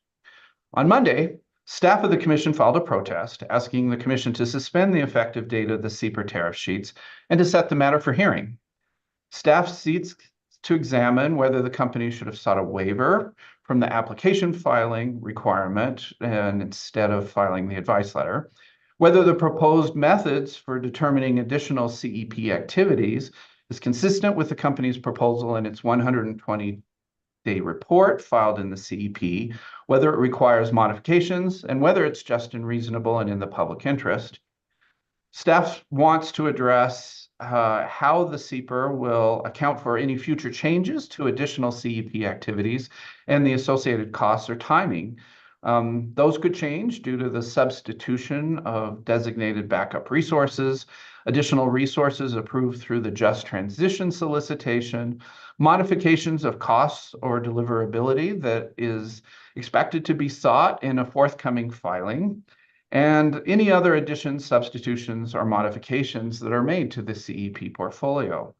On Monday, staff of the Commission filed a protest asking the Commission to suspend the effective date of the CEPR tariff sheets and to set the matter for hearing. Staff seeks to examine whether the company should have sought a waiver from the application filing requirement and instead of filing the advice letter, whether the proposed methods for determining additional CEP activities is consistent with the company's proposal in its 120-day report filed in the CEP, whether it requires modifications, and whether it's just and reasonable and in the public interest. Staff wants to address how the CEPR will account for any future changes to additional CEP activities and the associated costs or timing. Those could change due to the substitution of designated backup resources, additional resources approved through the Just Transition solicitation, modifications of costs or deliverability that is expected to be sought in a forthcoming filing, and any other additions, substitutions, or modifications that are made to the CEP portfolio.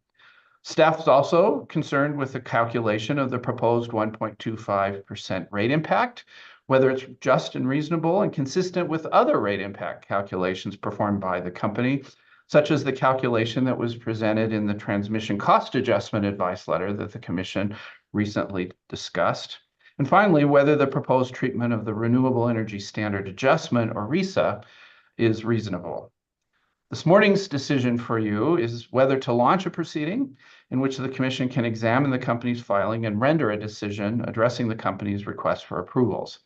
Staff is also concerned with the calculation of the proposed 1.25% rate impact, whether it's just and reasonable and consistent with other rate impact calculations performed by the company, such as the calculation that was presented in the transmission cost adjustment advice letter that the Commission recently discussed. And finally, whether the proposed treatment of the Renewable Energy Standard Adjustment, or RESA, is reasonable. This morning's decision for you is whether to launch a proceeding in which the Commission can examine the company's filing and render a decision addressing the company's request for approvals.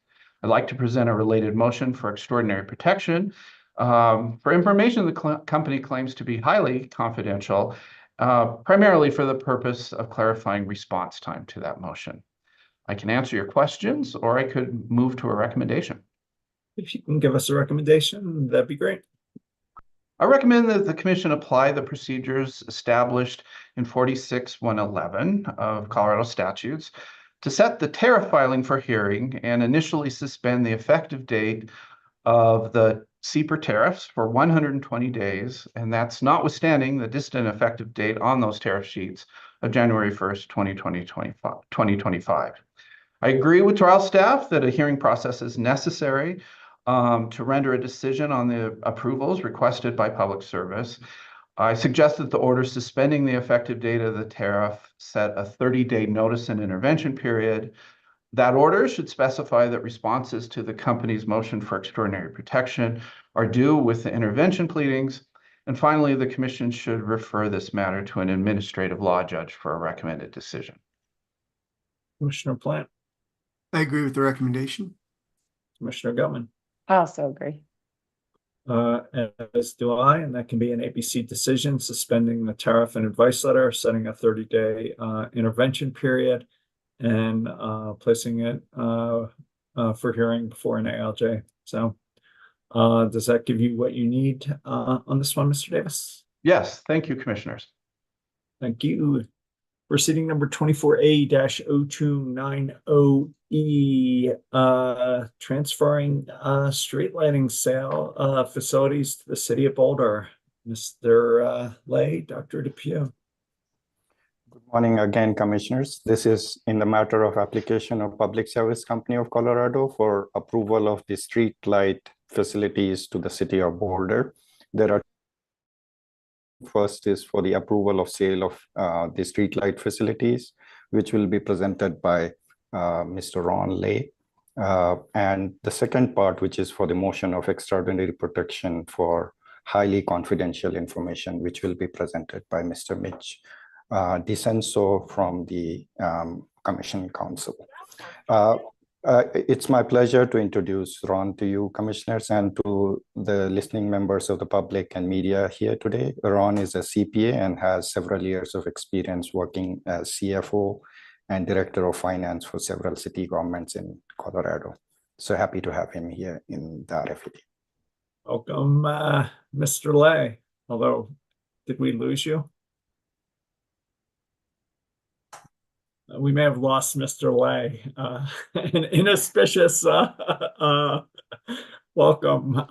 I'd like to present a related motion for extraordinary protection for information the company claims to be highly confidential, primarily for the purpose of clarifying response time to that motion. I can answer your questions, or I could move to a recommendation. If you can give us a recommendation, that'd be great. I recommend that the Commission apply the procedures established in 46-111 of Colorado statutes to set the tariff filing for hearing and initially suspend the effective date of the CPR tariffs for 120 days, and that's notwithstanding the distant effective date on those tariff sheets of January 1st, 2025. I agree with trial staff that a hearing process is necessary to render a decision on the approvals requested by Public Service. I suggest that the order suspending the effective date of the tariff set a 30-day notice and intervention period. That order should specify that responses to the company's motion for extraordinary protection are due with the intervention pleadings. And finally, the Commission should refer this matter to an administrative law judge for a recommended decision. Commissioner Plant, I agree with the recommendation. Commissioner Gutman, I also agree. as do I, and that can be an ABC decision, suspending the tariff and advice letter, setting a 30-day intervention period, and placing it for hearing before an ALJ. So does that give you what you need on this one, Mr. Davis? Yes, thank you, Commissioners. Thank you. Proceeding number 24A-0290E, transferring street lighting sale facilities to the city of Boulder. Mr. Lay, Dr. DePue. Good morning again, Commissioners. This is in the matter of application of Public Service Company of Colorado for approval of the street light facilities to the city of Boulder. There are first is for the approval of sale of the streetlight facilities, which will be presented by Mr. Ron Lay. And the second part, which is for the motion of extraordinary protection for highly confidential information, which will be presented by Mr. Mitch DeCenso from the Commission Council. It's my pleasure to introduce Ron to you, Commissioners, and to the listening members of the public and media here today. Ron is a CPA and has several years of experience working as CFO and Director of Finance for several city governments in Colorado. So happy to have him here in the RFED. Welcome, Mr. Lay. Although, did we lose you? We may have lost Mr. Lay. An inauspicious welcome.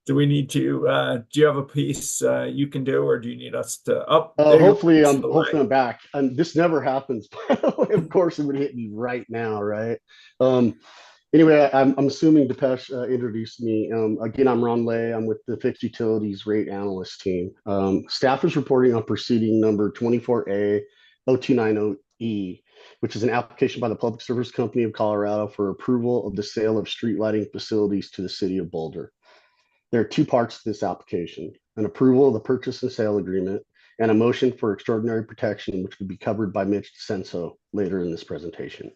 Do we need to? Do you have a piece you can do, or do you need us to up? Hopefully I'm back. This never happens. Of course, it would hit me right now, right? Anyway, I'm assuming Depeche introduced me. Again, I'm Ron Lay. I'm with the Fixed Utilities Rate Analyst team. Staff is reporting on proceeding number 24A-0290E, which is an application by the Public Service Company of Colorado for approval of the sale of street lighting facilities to the city of Boulder. There are two parts to this application: an approval of the purchase and sale agreement, and a motion for extraordinary protection, which would be covered by Mitch DeCenso later in this presentation.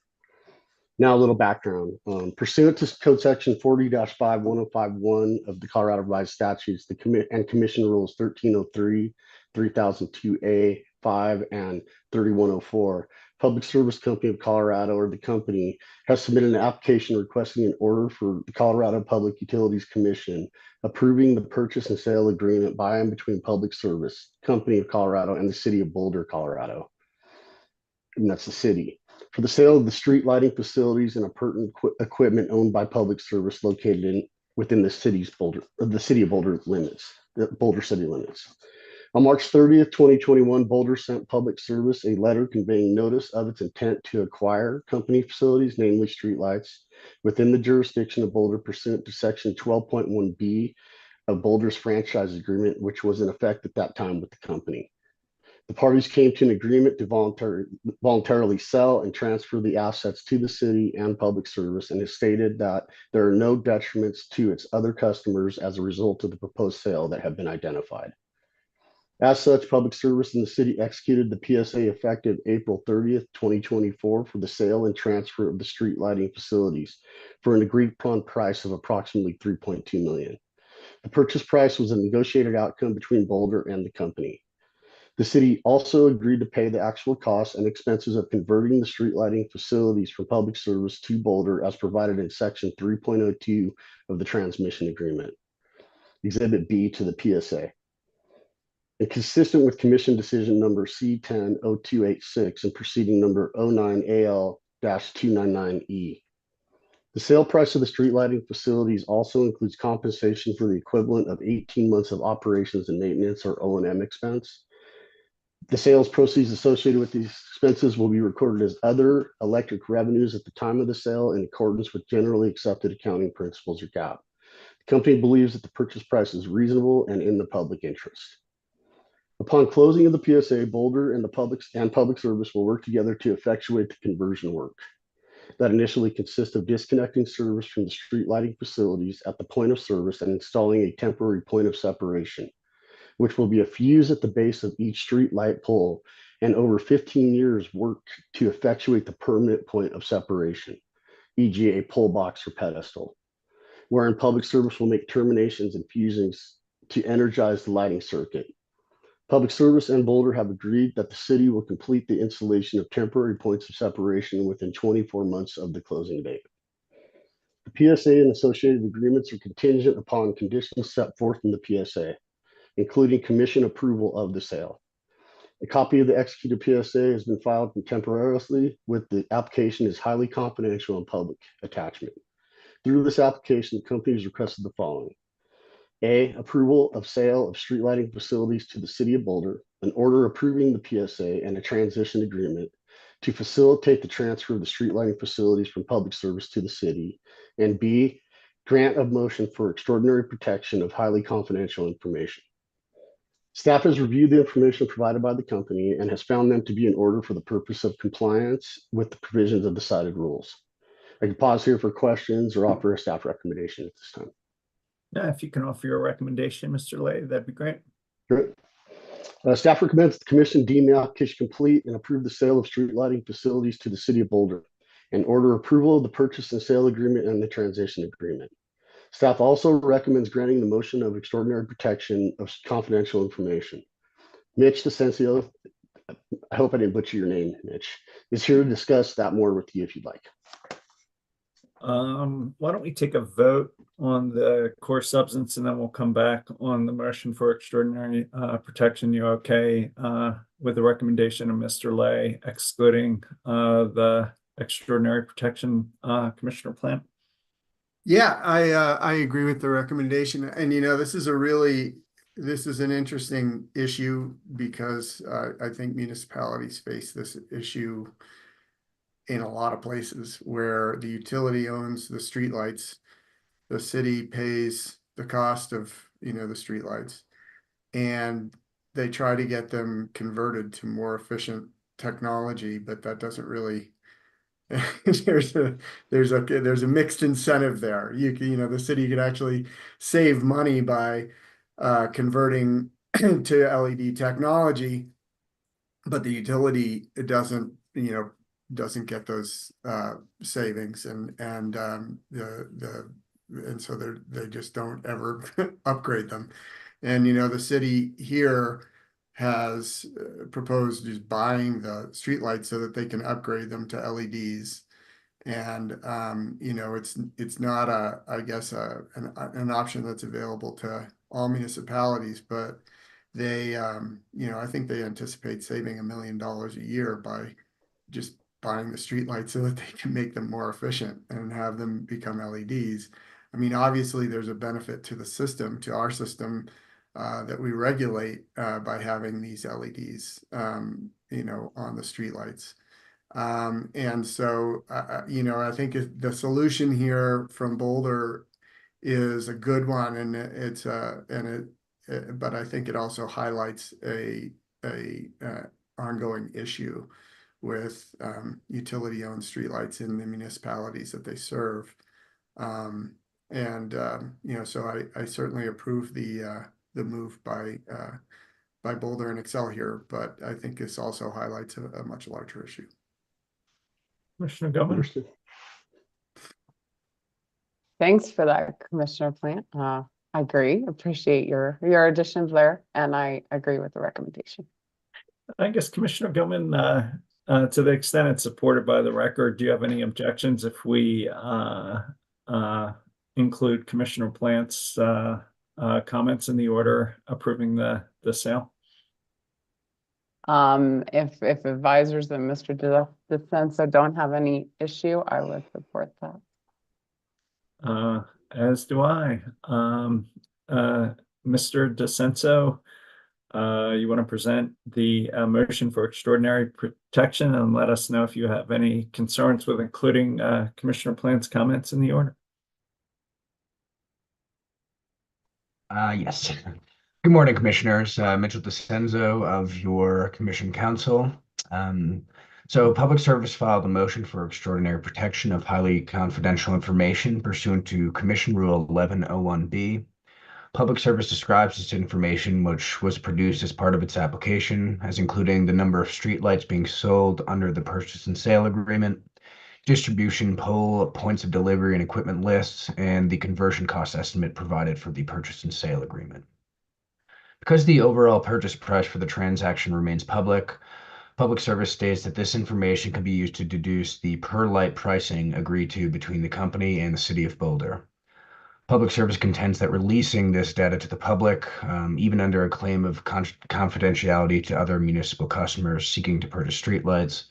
Now, a little background. Pursuant to Code Section 40-51051 of the Colorado Revised Statutes, the Commission Rules 1303, 3002A, 5, and 3104, Public Service Company of Colorado, or the company, has submitted an application requesting an order for the Colorado Public Utilities Commission approving the purchase and sale agreement by and between Public Service Company of Colorado and the city of Boulder, Colorado. And that's the city, for the sale of the street lighting facilities and appurtenant equipment owned by Public Service located within the city of Boulder limits, the Boulder city limits. On March 30th, 2021, Boulder sent Public Service a letter conveying notice of its intent to acquire company facilities, namely streetlights, within the jurisdiction of Boulder pursuant to Section 12.1B of Boulder's franchise agreement, which was in effect at that time with the company. The parties came to an agreement to voluntarily sell and transfer the assets to the city and Public Service, and has stated that there are no detriments to its other customers as a result of the proposed sale that have been identified. As such, Public Service and the city executed the PSA effective April 30th, 2024 for the sale and transfer of the street lighting facilities for an agreed upon price of approximately $3.2 million. The purchase price was a negotiated outcome between Boulder and the company. The city also agreed to pay the actual costs and expenses of converting the street lighting facilities from Public Service to Boulder as provided in Section 3.02 of the transmission agreement, Exhibit B to the PSA. And consistent with Commission Decision Number C10-0286 and Proceeding Number 09AL-299E. The sale price of the street lighting facilities also includes compensation for the equivalent of 18 months of operations and maintenance, or O&M expense. The sales proceeds associated with these expenses will be recorded as other electric revenues at the time of the sale in accordance with generally accepted accounting principles, or GAAP. The company believes that the purchase price is reasonable and in the public interest. Upon closing of the PSA, Boulder and Public Service will work together to effectuate the conversion work that initially consists of disconnecting service from the street lighting facilities at the point of service and installing a temporary point of separation, which will be a fuse at the base of each street light pole, and over 15 years work to effectuate the permanent point of separation, e.g. a pole box or pedestal, wherein Public Service will make terminations and fusings to energize the lighting circuit. Public Service and Boulder have agreed that the city will complete the installation of temporary points of separation within 24 months of the closing date. The PSA and associated agreements are contingent upon conditions set forth in the PSA, including commission approval of the sale. A copy of the executed PSA has been filed contemporaneously with the application is highly confidential and public attachment. Through this application, the company has requested the following. A, approval of sale of street lighting facilities to the city of Boulder, an order approving the PSA and a transition agreement to facilitate the transfer of the street lighting facilities from Public Service to the city, and B, grant of motion for extraordinary protection of highly confidential information. Staff has reviewed the information provided by the company and has found them to be in order for the purpose of compliance with the provisions of the cited rules. I can pause here for questions or offer a staff recommendation at this time. Yeah, if you can offer your recommendation, Mr. Lay, that'd be great. Great. Staff recommends the commission deem the application complete and approve the sale of street lighting facilities to the city of Boulder, and order approval of the purchase and sale agreement and the transition agreement. Staff also recommends granting the motion of extraordinary protection of confidential information. Mitch DeCencio, I hope I didn't butcher your name, Mitch, is here to discuss that more with you if you'd like. Why don't we take a vote on the core substance, and then we'll come back on the motion for extraordinary protection. You okay with the recommendation of Mr. Lay excluding the extraordinary protection Commissioner Plant? Yeah, I agree with the recommendation. And this is an interesting issue because I think municipalities face this issue in a lot of places where the utility owns the streetlights, the city pays the cost of the streetlights, and they try to get them converted to more efficient technology, but that doesn't really. there's a mixed incentive there. The city could actually save money by converting to LED technology, but the utility doesn't get those savings, and so they just don't ever upgrade them. And the city here has proposed just buying the streetlights so that they can upgrade them to LEDs. And it's not an option that's available to all municipalities, but they I think they anticipate saving $1 million a year by just buying the streetlights so that they can make them more efficient and have them become LEDs. I mean, obviously there's a benefit to the system, to our system, that we regulate by having these LEDs, on the streetlights. And so, I think the solution here from Boulder is a good one, and but I think it also highlights a ongoing issue with utility-owned streetlights in the municipalities that they serve. So I certainly approve the move by Boulder and Excel here, but I think this also highlights a much larger issue. Commissioner Gilman. Understood. Thanks for that, Commissioner Plant. I agree. Appreciate your additions there, and I agree with the recommendation. I guess Commissioner Gilman, to the extent it's supported by the record, do you have any objections if we include Commissioner Plant's comments in the order approving the sale? If advisors and Mr. DeCenso don't have any issue, I would support that. As do I. Mr. DeCenso, you want to present the motion for extraordinary protection and let us know if you have any concerns with including Commissioner Plant's comments in the order? Yes. Good morning, Commissioners. Mitchell DeCenso of your Commission Council. So Public Service filed a motion for extraordinary protection of highly confidential information pursuant to Commission Rule 1101B. Public Service describes this information, which was produced as part of its application, as including the number of streetlights being sold under the purchase and sale agreement, distribution pole, points of delivery and equipment lists, and the conversion cost estimate provided for the purchase and sale agreement. Because the overall purchase price for the transaction remains public, Public Service states that this information can be used to deduce the per light pricing agreed to between the company and the City of Boulder. Public Service contends that releasing this data to the public, even under a claim of confidentiality to other municipal customers seeking to purchase streetlights,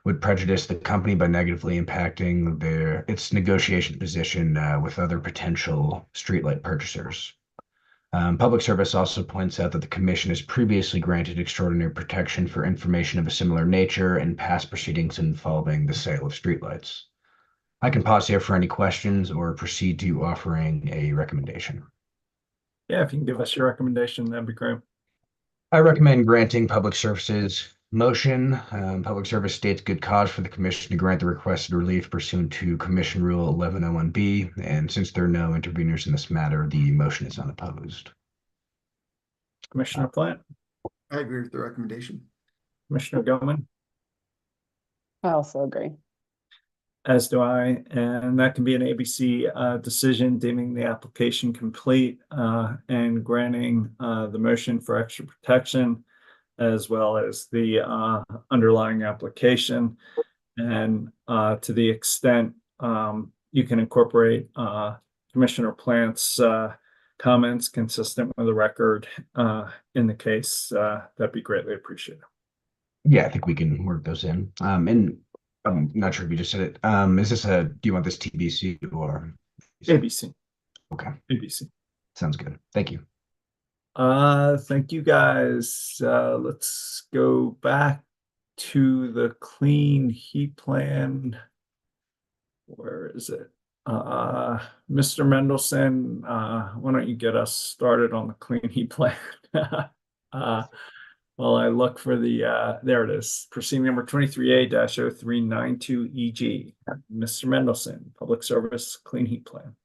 would prejudice the company by negatively impacting its negotiation position with other potential streetlight purchasers. Public Service also points out that the Commission has previously granted extraordinary protection for information of a similar nature in past proceedings involving the sale of streetlights. I can pause here for any questions or proceed to offering a recommendation. Yeah, if you can give us your recommendation, that'd be great. I recommend granting Public Service's motion. Public Service states good cause for the Commission to grant the requested relief pursuant to Commission Rule 1101B, and since there are no interveners in this matter, the motion is unopposed. Commissioner Plant. I agree with the recommendation. Commissioner Gilman. I also agree. As do I, and that can be an ABC decision deeming the application complete and granting the motion for extra protection, as well as the underlying application. And to the extent you can incorporate Commissioner Plant's comments consistent with the record in the case, that'd be greatly appreciated. Yeah, I think we can work those in. And I'm not sure if you just said it. Is this do you want this TBC or? ABC. Okay. ABC. Sounds good. Thank you. Thank you guys. Let's go back to the clean heat plan. Where is it? Mr. Mendelson, why don't you get us started on the clean heat plan? While I look for the, there it is, proceeding number 23A-0392EG. Mr. Mendelson, Public Service Clean Heat Plan.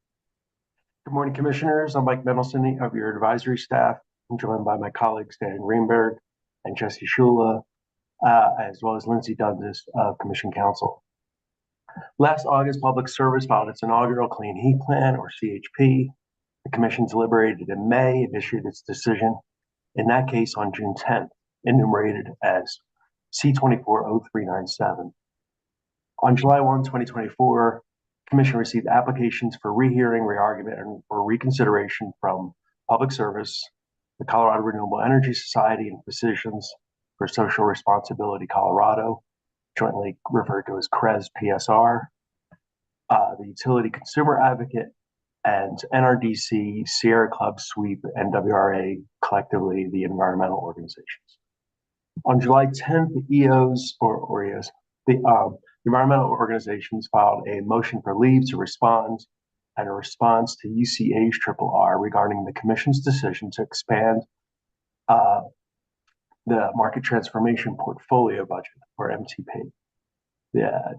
Good morning, Commissioners. I'm Mike Mendelson of your advisory staff. I'm joined by my colleagues Dan Greenberg and Jesse Shula, as well as Lindsay Douglas of Commission Council. Last August, Public Service filed its inaugural Clean Heat Plan, or CHP. The Commission deliberated in May and issued its decision, in that case on June 10th, enumerated as C-240397. On July 1, 2024, Commission received applications for rehearing, re-argument, and or reconsideration from Public Service, the Colorado Renewable Energy Society, and Physicians for Social Responsibility Colorado, jointly referred to as CRES PSR, the Utility Consumer Advocate, and NRDC, Sierra Club, SWEEP, and WRA, collectively the environmental organizations. On July 10th, the EOs, the environmental organizations filed a motion for leave to respond and a response to UCA's RRR regarding the Commission's decision to expand the Market Transformation Portfolio Budget, or MTP.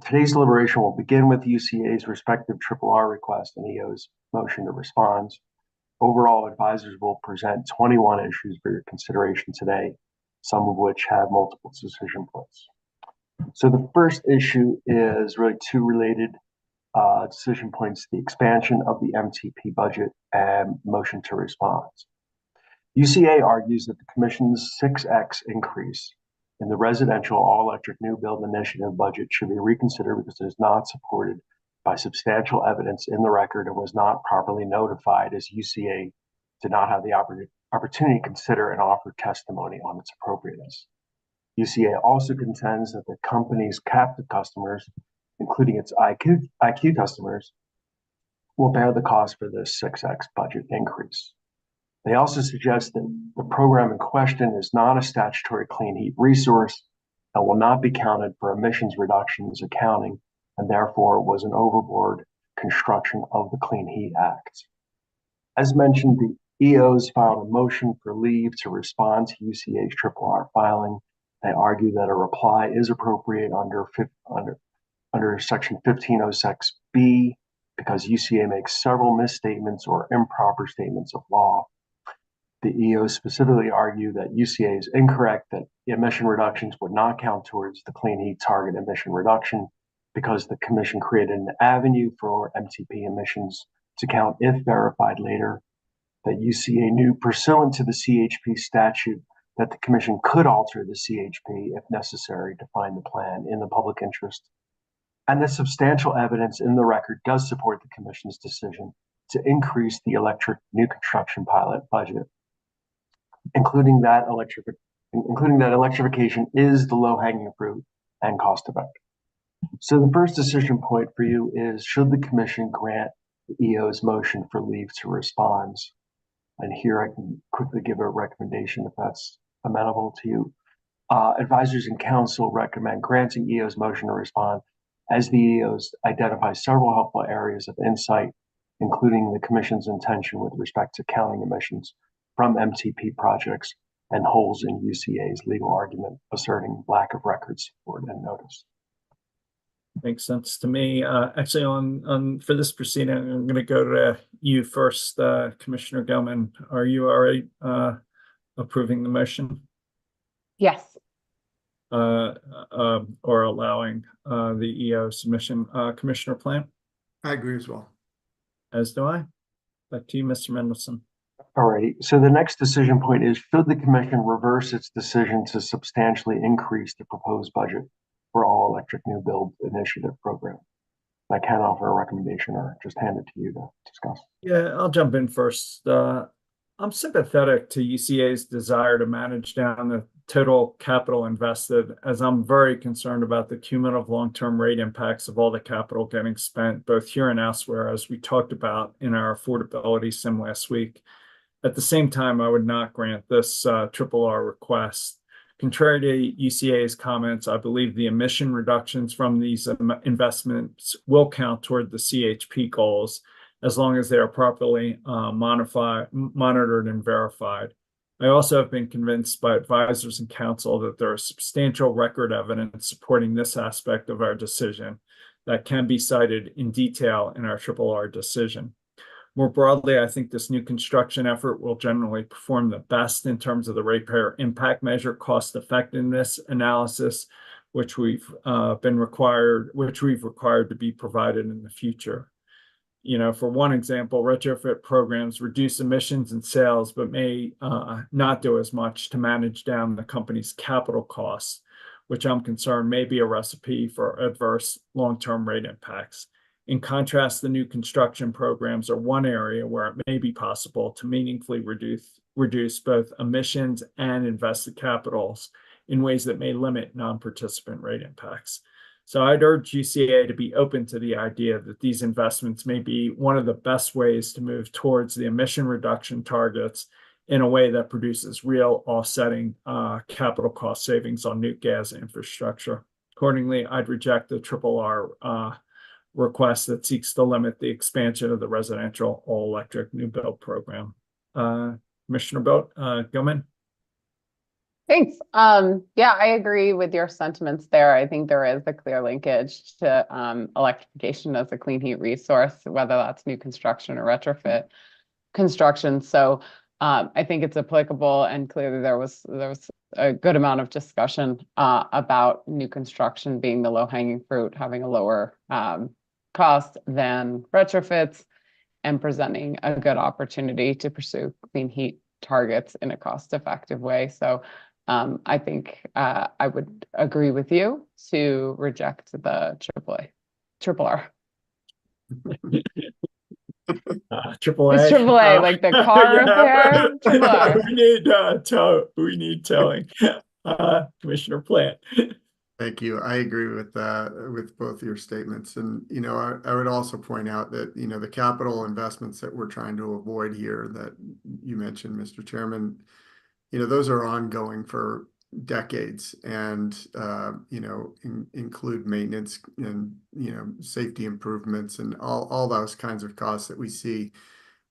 Today's deliberation will begin with UCA's respective RRR request and EO's motion to respond. Overall, advisors will present 21 issues for your consideration today, some of which have multiple decision points. So the first issue is really two related decision points: the expansion of the MTP budget and motion to respond. UCA argues that the Commission's 6x increase in the residential all-electric new build initiative budget should be reconsidered because it is not supported by substantial evidence in the record and was not properly notified, as UCA did not have the opportunity to consider and offer testimony on its appropriateness. UCA also contends that the company's captive customers, including its IQ customers, will bear the cost for this 6x budget increase. They also suggest that the program in question is not a statutory clean heat resource and will not be counted for emissions reductions accounting, and therefore was an overboard construction of the Clean Heat Act. As mentioned, the EOs filed a motion for leave to respond to UCA's RRR filing. They argue that a reply is appropriate under Section 1506B because UCA makes several misstatements or improper statements of law. The EOs specifically argue that UCA is incorrect that emission reductions would not count towards the clean heat target emission reduction because the Commission created an avenue for MTP emissions to count if verified later, that UCA knew pursuant to the CHP statute that the Commission could alter the CHP if necessary to find the plan in the public interest, and that substantial evidence in the record does support the Commission's decision to increase the electric new construction pilot budget, including that electrification is the low-hanging fruit and cost-effective. So the first decision point for you is, should the Commission grant the EO's motion for leave to respond? And here I can quickly give a recommendation if that's amenable to you. Advisors and counsel recommend granting EO's motion to respond, as the EOs identify several helpful areas of insight, including the Commission's intention with respect to counting emissions from MTP projects and holes in UCA's legal argument asserting lack of record support and notice. Makes sense to me. Actually, on for this proceeding, I'm going to go to you first, Commissioner Gelman. Are you all right approving the motion? Yes. Or allowing the EO submission? Commissioner Plant? I agree as well. As do I. Back to you, Mr. Mendelson. All right. So the next decision point is, should the Commission reverse its decision to substantially increase the proposed budget for all electric new build initiative program? I can offer a recommendation or just hand it to you to discuss. Yeah, I'll jump in first. I'm sympathetic to UCA's desire to manage down the total capital invested, as I'm very concerned about the cumulative long-term rate impacts of all the capital getting spent, both here and elsewhere, as we talked about in our affordability sim last week. At the same time, I would not grant this RRR request. Contrary to UCA's comments, I believe the emission reductions from these investments will count toward the CHP goals, as long as they are properly monitored and verified. I also have been convinced by advisors and counsel that there is substantial record evidence supporting this aspect of our decision that can be cited in detail in our RRR decision. More broadly, I think this new construction effort will generally perform the best in terms of the ratepayer impact measure cost effectiveness analysis, which we've required to be provided in the future. You know, for one example, retrofit programs reduce emissions and sales, but may not do as much to manage down the company's capital costs, which I'm concerned may be a recipe for adverse long-term rate impacts. In contrast, the new construction programs are one area where it may be possible to meaningfully reduce both emissions and invested capitals in ways that may limit non-participant rate impacts. So I'd urge UCA to be open to the idea that these investments may be one of the best ways to move towards the emission reduction targets in a way that produces real offsetting capital cost savings on new gas infrastructure. Accordingly, I'd reject the RRR request that seeks to limit the expansion of the residential all-electric new build program. Commissioner Gilman? Thanks. Yeah, I agree with your sentiments there. I think there is a clear linkage to electrification as a clean heat resource, whether that's new construction or retrofit construction. So I think it's applicable, and clearly there was a good amount of discussion about new construction being the low-hanging fruit, having a lower cost than retrofits, and presenting a good opportunity to pursue clean heat targets in a cost-effective way. So I think I would agree with you to reject the RRR. Triple It's A. AAA, like the car repair. We need towing. Commissioner Plant. Thank you. I agree with both your statements. And, I would also point out that, the capital investments that we're trying to avoid here that you mentioned, Mr. Chairman, those are ongoing for decades and, include maintenance and, safety improvements and all those kinds of costs that we see,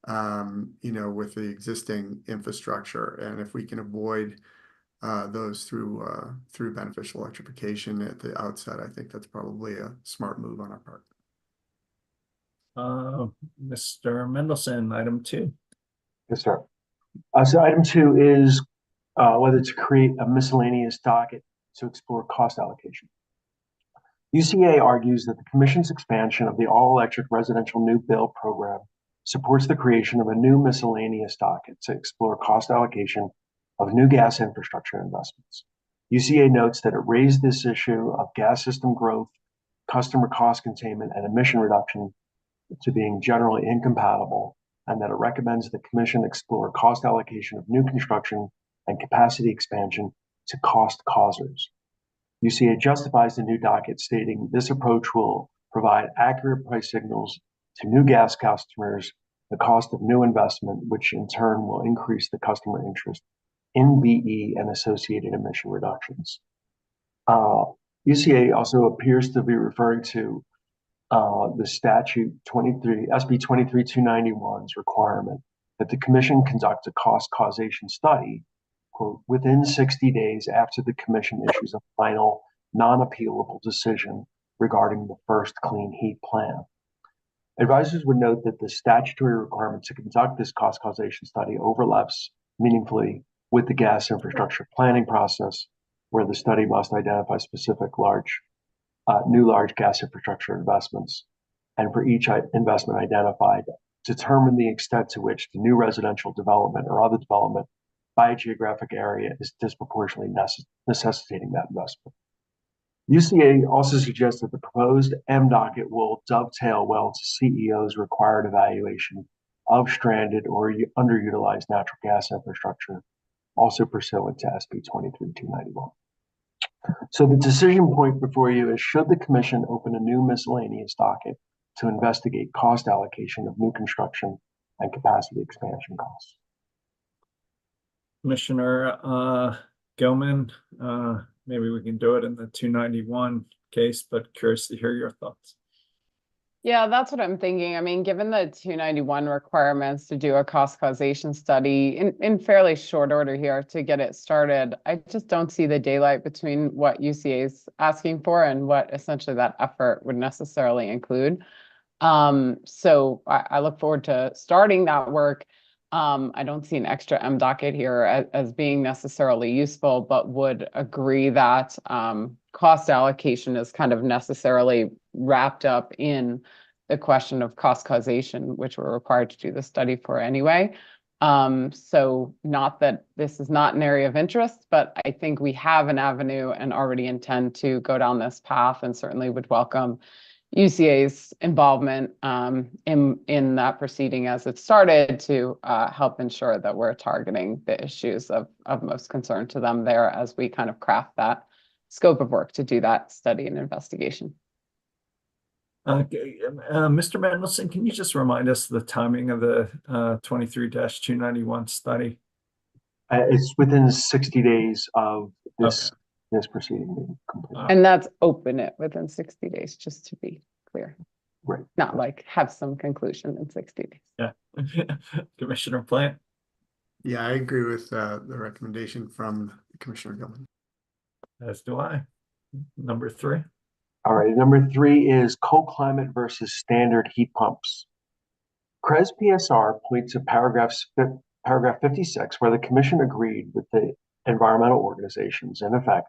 with the existing infrastructure. And if we can avoid those through beneficial electrification at the outset, I think that's probably a smart move on our part. Mr. Mendelson, item 2. Yes, sir. So item 2 is whether to create a miscellaneous docket to explore cost allocation. UCA argues that the Commission's expansion of the all-electric residential new build program supports the creation of a new miscellaneous docket to explore cost allocation of new gas infrastructure investments. UCA notes that it raised this issue of gas system growth, customer cost containment, and emission reduction to being generally incompatible, and that it recommends the Commission explore cost allocation of new construction and capacity expansion to cost causers. UCA justifies the new docket, stating this approach will provide accurate price signals to new gas customers, the cost of new investment, which in turn will increase the customer interest in BE and associated emission reductions. UCA also appears to be referring to the statute SB 23291's requirement that the Commission conduct a cost causation study, quote, within 60 days after the Commission issues a final non-appealable decision regarding the first clean heat plan. Advisors would note that the statutory requirement to conduct this cost causation study overlaps meaningfully with the gas infrastructure planning process, where the study must identify specific new large gas infrastructure investments, and for each investment identified, determine the extent to which the new residential development or other development by a geographic area is disproportionately necessitating that investment. UCA also suggests that the proposed M docket will dovetail well to CEO's required evaluation of stranded or underutilized natural gas infrastructure, also pursuant to SB 23291. So the decision point before you is, should the Commission open a new miscellaneous docket to investigate cost allocation of new construction and capacity expansion costs? Commissioner Gilman, maybe we can do it in the 291 case, but curious to hear your thoughts. Yeah, that's what I'm thinking. I mean, given the 291 requirements to do a cost causation study in fairly short order here to get it started, I just don't see the daylight between what UCA is asking for and what essentially that effort would necessarily include. So I look forward to starting that work. I don't see an extra M docket here as being necessarily useful, but would agree that cost allocation is kind of necessarily wrapped up in the question of cost causation, which we're required to do the study for anyway. So not that this is not an area of interest, but I think we have an avenue and already intend to go down this path, and certainly would welcome UCA's involvement in that proceeding as it started to help ensure that we're targeting the issues of most concern to them there as we kind of craft that scope of work to do that study and investigation. Mr. Mendelson, can you just remind us the timing of the 23-291 study? It's within 60 days of this proceeding being completed. And that's open it within 60 days, just to be clear. Right. Not like have some conclusion in 60 days. Yeah. Commissioner Plant? Yeah, I agree with the recommendation from Commissioner Gilman. As do I. Number 3. All right, number 3 is cold climate versus standard heat pumps. CREZ PSR points to paragraph 56, where the commission agreed with the environmental organizations, in effect,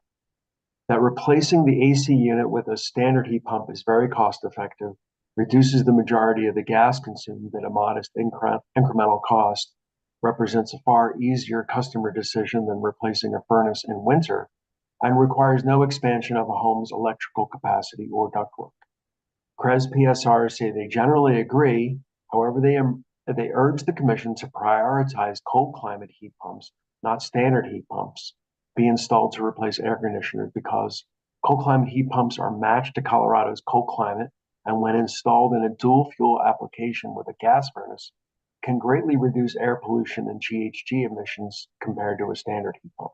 that replacing the AC unit with a standard heat pump is very cost effective, reduces the majority of the gas consumed at a modest incremental cost, represents a far easier customer decision than replacing a furnace in winter, and requires no expansion of a home's electrical capacity or ductwork. CREZ PSRs say they generally agree. However, they urge the commission to prioritize cold climate heat pumps, not standard heat pumps, be installed to replace air conditioners, because cold climate heat pumps are matched to Colorado's cold climate, and when installed in a dual fuel application with a gas furnace, can greatly reduce air pollution and GHG emissions compared to a standard heat pump.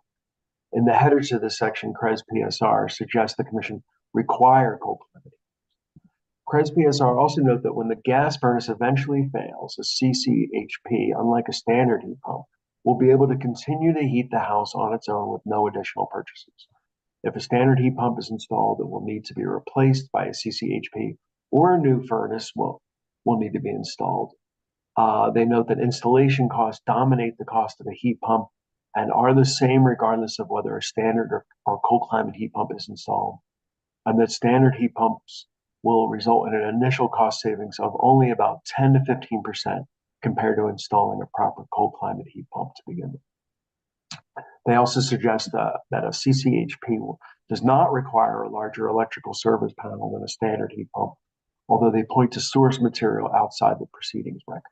In the header to this section, CREZ PSR suggests the commission require cold climate. CREZ PSR also note that when the gas furnace eventually fails, a CCHP, unlike a standard heat pump, will be able to continue to heat the house on its own with no additional purchases. If a standard heat pump is installed, it will need to be replaced by a CCHP, or a new furnace will need to be installed. They note that installation costs dominate the cost of a heat pump and are the same regardless of whether a standard or cold climate heat pump is installed, and that standard heat pumps will result in an initial cost savings of only about 10 to 15% compared to installing a proper cold climate heat pump to begin with. They also suggest that a CCHP does not require a larger electrical service panel than a standard heat pump, although they point to source material outside the proceedings record.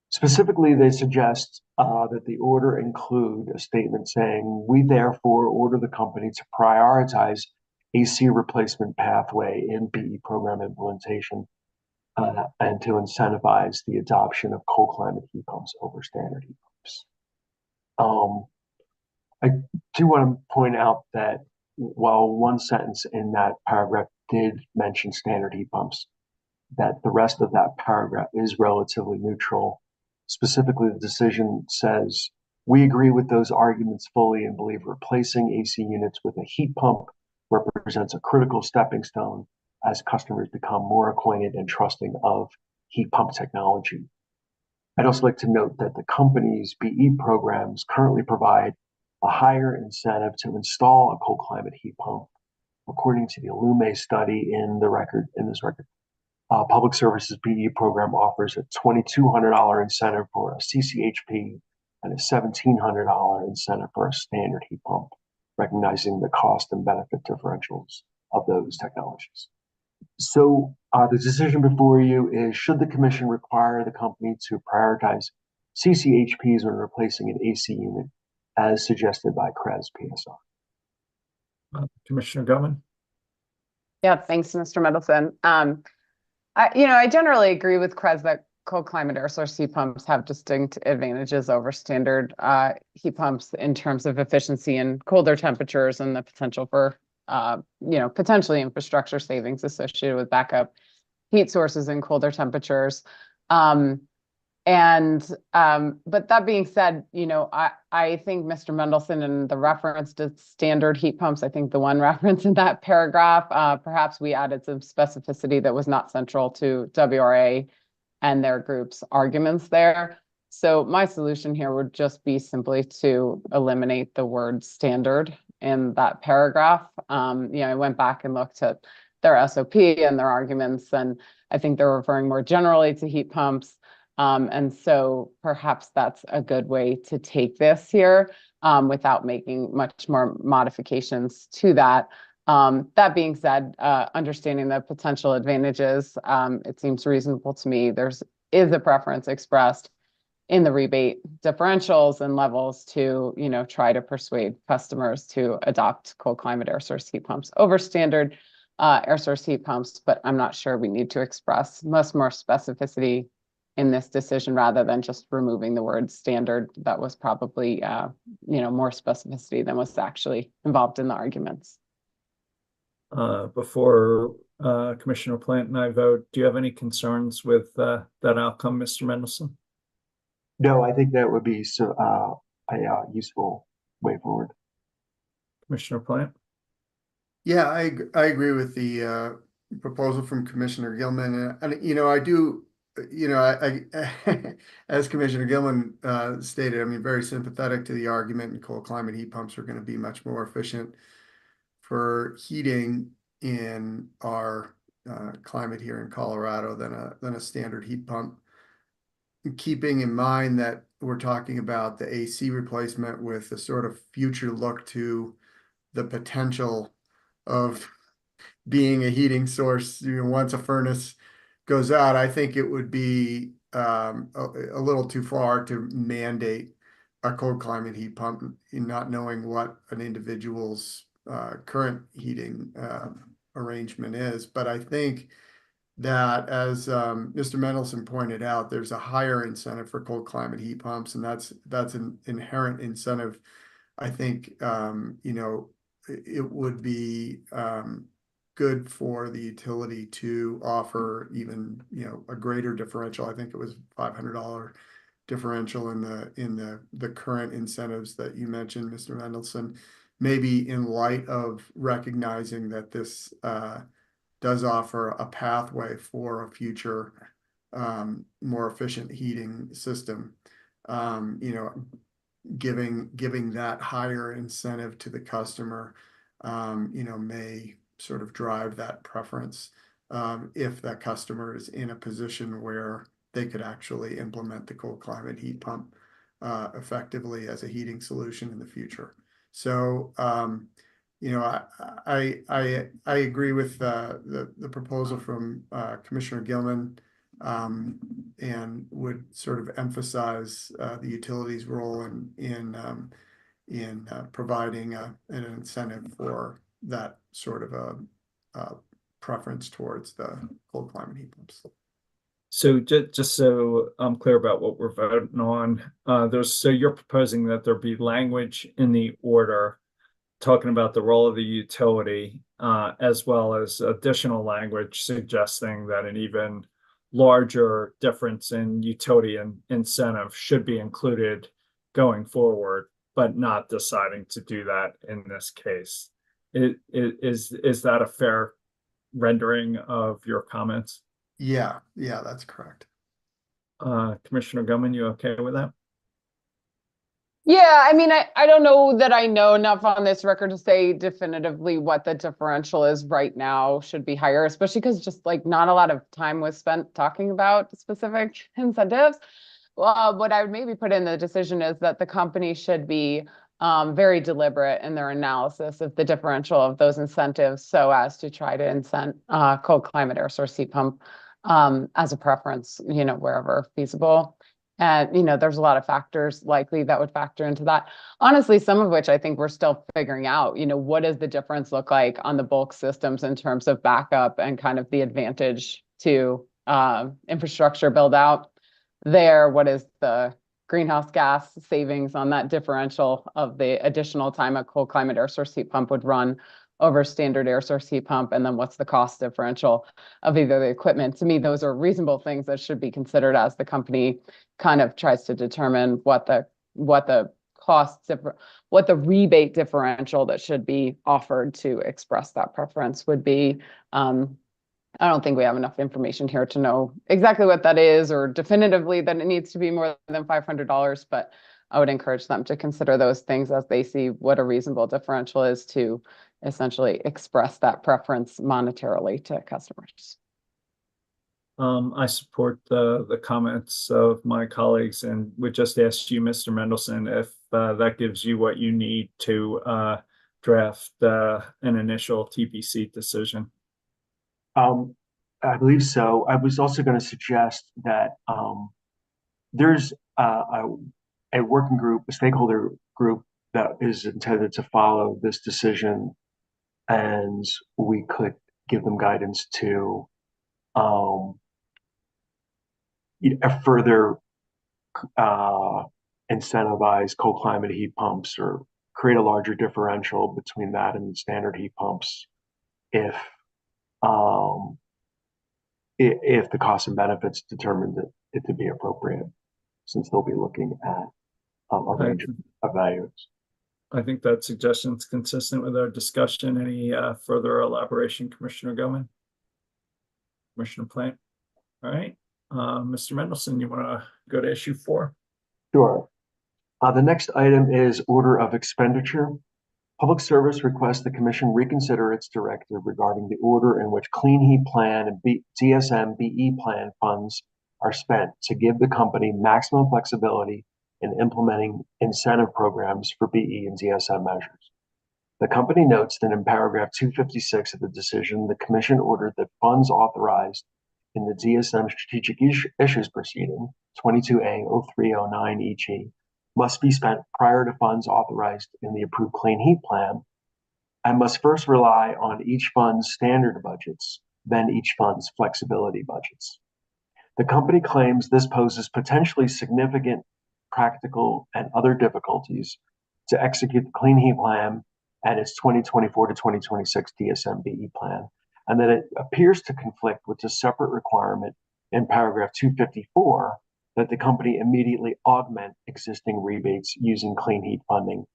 Specifically, they suggest that the order include a statement saying, "We therefore order the company to prioritize AC replacement pathway in BE program implementation and to incentivize the adoption of cold climate heat pumps over standard heat pumps." I do want to point out that while one sentence in that paragraph did mention standard heat pumps, that the rest of that paragraph is relatively neutral. Specifically, the decision says, "We agree with those arguments fully and believe replacing AC units with a heat pump represents a critical stepping stone as customers become more acquainted and trusting of heat pump technology." I'd also like to note that the company's BE programs currently provide a higher incentive to install a cold climate heat pump. According to the Illume study in this record, Public Services BE program offers a $2,200 incentive for a CCHP and a $1,700 incentive for a standard heat pump, recognizing the cost and benefit differentials of those technologies. So the decision before you is, should the commission require the company to prioritize CCHPs when replacing an AC unit as suggested by CREZ PSR? Commissioner Gilman? Yeah, thanks, Mr. Mendelson. I generally agree with CREZ that cold climate air source heat pumps have distinct advantages over standard heat pumps in terms of efficiency in colder temperatures and the potential for, potentially infrastructure savings associated with backup heat sources in colder temperatures. But that being said, I think Mr. Mendelson and the reference to standard heat pumps, I think the one reference in that paragraph, perhaps we added some specificity that was not central to WRA and their group's arguments there. So my solution here would just be simply to eliminate the word standard in that paragraph. I went back and looked at their SOP and their arguments, and I think they're referring more generally to heat pumps. And so perhaps that's a good way to take this here without making much more modifications to that. That being said, understanding the potential advantages, it seems reasonable to me. Is a preference expressed in the rebate differentials and levels to, try to persuade customers to adopt cold climate air source heat pumps over standard air source heat pumps. But I'm not sure we need to express much more specificity in this decision rather than just removing the word standard. That was probably, more specificity than was actually involved in the arguments. Before Commissioner Plant and I vote, do you have any concerns with that outcome, Mr. Mendelson? No, I think that would be a useful way forward. Commissioner Plant? Yeah, I agree with the proposal from Commissioner Gilman, and I do, I as Commissioner Gilman stated, I'm very sympathetic to the argument, and cold climate heat pumps are going to be much more efficient for heating in our climate here in Colorado than a standard heat pump. Keeping in mind that we're talking about the AC replacement with a sort of future look to the potential of being a heating source, once a furnace goes out, I think it would be a little too far to mandate a cold climate heat pump, not knowing what an individual's current heating arrangement is. But I think that, as Mr. Mendelson pointed out, there's a higher incentive for cold climate heat pumps, and that's an inherent incentive. I think it would be good for the utility to offer even a greater differential. I think it was $500 differential in the current incentives that you mentioned, Mr. Mendelson. Maybe in light of recognizing that this does offer a pathway for a future more efficient heating system, giving that higher incentive to the customer, may sort of drive that preference if that customer is in a position where they could actually implement the cold climate heat pump effectively as a heating solution in the future. So, I agree with the proposal from Commissioner Gilman, and would sort of emphasize the utility's role in providing an incentive for that sort of a preference towards the cold climate heat pumps. So just so I'm clear about what we're voting on, so you're proposing that there be language in the order talking about the role of the utility, as well as additional language suggesting that an even larger difference in utility and incentive should be included going forward, but not deciding to do that in this case. Is that a fair rendering of your comments? Yeah, that's correct. Commissioner Gilman, you okay with that? Yeah, I mean, I don't know that I know enough on this record to say definitively what the differential is right now should be higher, especially because just like not a lot of time was spent talking about specific incentives. What I would maybe put in the decision is that the company should be very deliberate in their analysis of the differential of those incentives so as to try to incent cold climate air source heat pump as a preference, wherever feasible. And, there's a lot of factors likely that would factor into that. Honestly, some of which I think we're still figuring out, what does the difference look like on the bulk systems in terms of backup and kind of the advantage to infrastructure build out there? What is the greenhouse gas savings on that differential of the additional time a cold climate air source heat pump would run over standard air source heat pump? And then what's the cost differential of either the equipment? To me, those are reasonable things that should be considered as the company kind of tries to determine what the rebate differential that should be offered to express that preference would be. I don't think we have enough information here to know exactly what that is or definitively that it needs to be more than $500, but I would encourage them to consider those things as they see what a reasonable differential is to essentially express that preference monetarily to customers. I support the comments of my colleagues and would just ask you, Mr. Mendelson, if that gives you what you need to draft an initial TPC decision. I believe so. I was also going to suggest that there's a working group, a stakeholder group that is intended to follow this decision, and we could give them guidance to further incentivize cold climate heat pumps or create a larger differential between that and standard heat pumps if the costs and benefits determined it to be appropriate, since they'll be looking at a range of values. I think that suggestion is consistent with our discussion. Any further elaboration, Commissioner Gilman? Commissioner Plant? All right. Mr. Mendelson, you want to go to issue 4? Sure. The next item is order of expenditure. Public Service requests the Commission reconsider its directive regarding the order in which Clean Heat Plan and DSM BE Plan funds are spent to give the company maximum flexibility in implementing incentive programs for BE and DSM measures. The company notes that in paragraph 256 of the decision, the Commission ordered that funds authorized in the DSM Strategic Issues Proceeding, 22A0309 EG, must be spent prior to funds authorized in the approved Clean Heat Plan, and must first rely on each fund's standard budgets, then each fund's flexibility budgets. The company claims this poses potentially significant practical and other difficulties to execute the Clean Heat Plan and its 2024 to 2026 DSM BE Plan, and that it appears to conflict with a separate requirement in paragraph 254 that the company immediately augment existing rebates using clean heat funding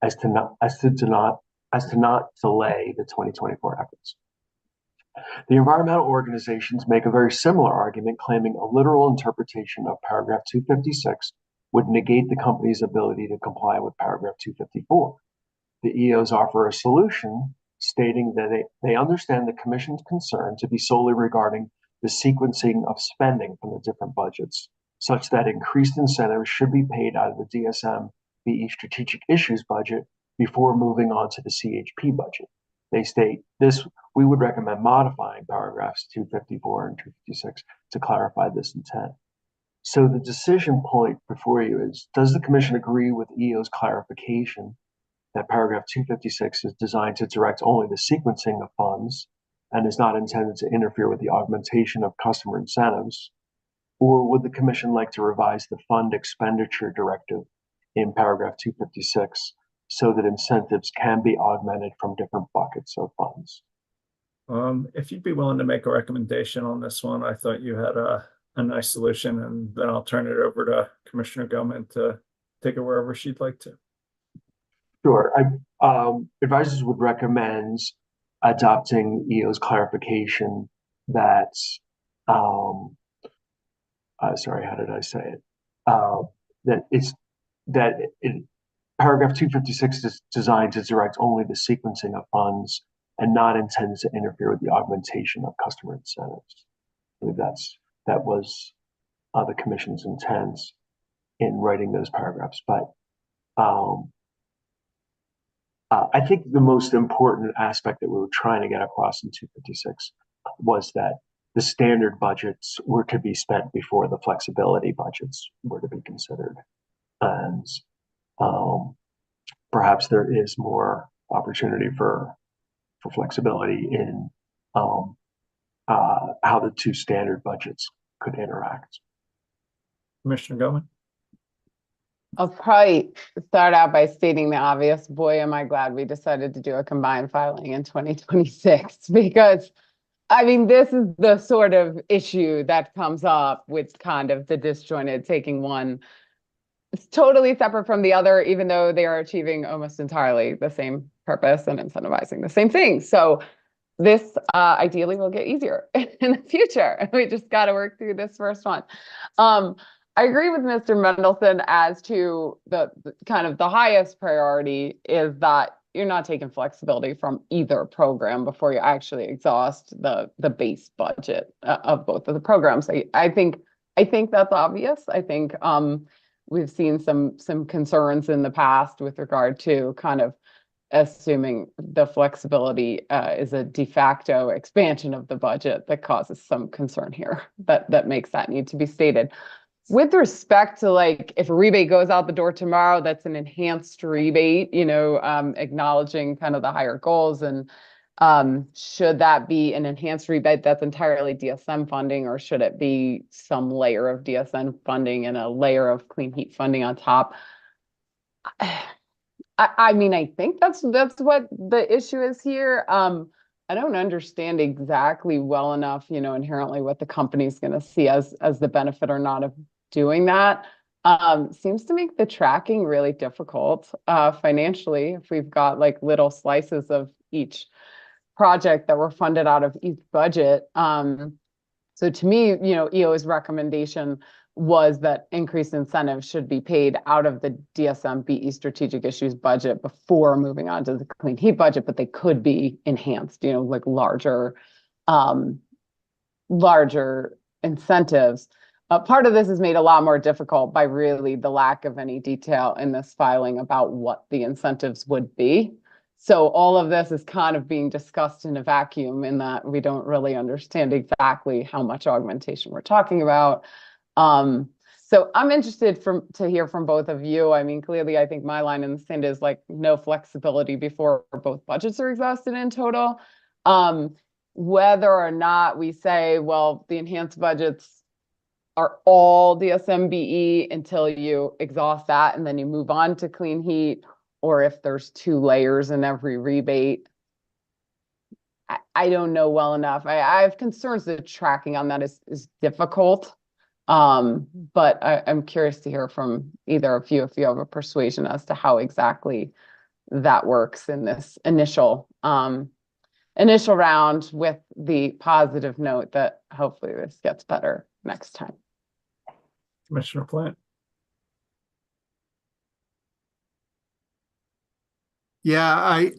as to not delay the 2024 efforts. The environmental organizations make a very similar argument, claiming a literal interpretation of paragraph 256 would negate the company's ability to comply with paragraph 254. The EOs offer a solution, stating that they understand the Commission's concern to be solely regarding the sequencing of spending from the different budgets, such that increased incentives should be paid out of the DSM BE Strategic Issues budget before moving on to the CHP budget. They state this, we would recommend modifying paragraphs 254 and 256 to clarify this intent. So the decision point before you is, does the Commission agree with EO's clarification that paragraph 256 is designed to direct only the sequencing of funds and is not intended to interfere with the augmentation of customer incentives? Or would the Commission like to revise the fund expenditure directive in paragraph 256 so that incentives can be augmented from different buckets of funds? If you'd be willing to make a recommendation on this one, I thought you had a nice solution, and then I'll turn it over to Commissioner Gilman to take it wherever she'd like to. Sure. Advisors would recommend adopting EO's clarification that sorry, how did I say it? Paragraph 256 is designed to direct only the sequencing of funds and not intended to interfere with the augmentation of customer incentives. I believe that was the Commission's intent in writing those paragraphs. But I think the most important aspect that we were trying to get across in 256 was that the standard budgets were to be spent before the flexibility budgets were to be considered. And perhaps there is more opportunity for flexibility in how the two standard budgets could interact. Commissioner Gilman? I'll probably start out by stating the obvious. Boy, am I glad we decided to do a combined filing in 2026, because I mean, this is the sort of issue that comes up with kind of the disjointed, taking one. It's totally separate from the other, even though they are achieving almost entirely the same purpose and incentivizing the same thing. So this ideally will get easier in the future. We just got to work through this first one. I agree with Mr. Mendelson as to the kind of the highest priority is that you're not taking flexibility from either program before you actually exhaust the base budget of both of the programs. I think that's obvious. I think we've seen some concerns in the past with regard to kind of assuming the flexibility is a de facto expansion of the budget that causes some concern here. That makes that need to be stated. With respect to like, if a rebate goes out the door tomorrow, that's an enhanced rebate, acknowledging kind of the higher goals. And should that be an enhanced rebate that's entirely DSM funding, or should it be some layer of DSM funding and a layer of clean heat funding on top? I mean, I think that's what the issue is here. I don't understand exactly well enough, inherently what the company's going to see as the benefit or not of doing that. Seems to make the tracking really difficult financially if we've got like little slices of each project that were funded out of each budget. So to me, EO's recommendation was that increased incentives should be paid out of the DSM BE strategic issues budget before moving on to the clean heat budget, but they could be enhanced, like larger incentives. Part of this is made a lot more difficult by really the lack of any detail in this filing about what the incentives would be. So all of this is kind of being discussed in a vacuum in that we don't really understand exactly how much augmentation we're talking about. So I'm interested to hear from both of you. I mean, clearly, I think my line in the sand is like no flexibility before both budgets are exhausted in total. Whether or not we say, well, the enhanced budgets are all DSM-BE until you exhaust that and then you move on to clean heat, or if there's 2 layers in every rebate. I don't know well enough. I have concerns that tracking on that is difficult. But I'm curious to hear from either of you if you have a persuasion as to how exactly that works in this initial round, with the positive note that hopefully this gets better next time. Commissioner Plant. Yeah, I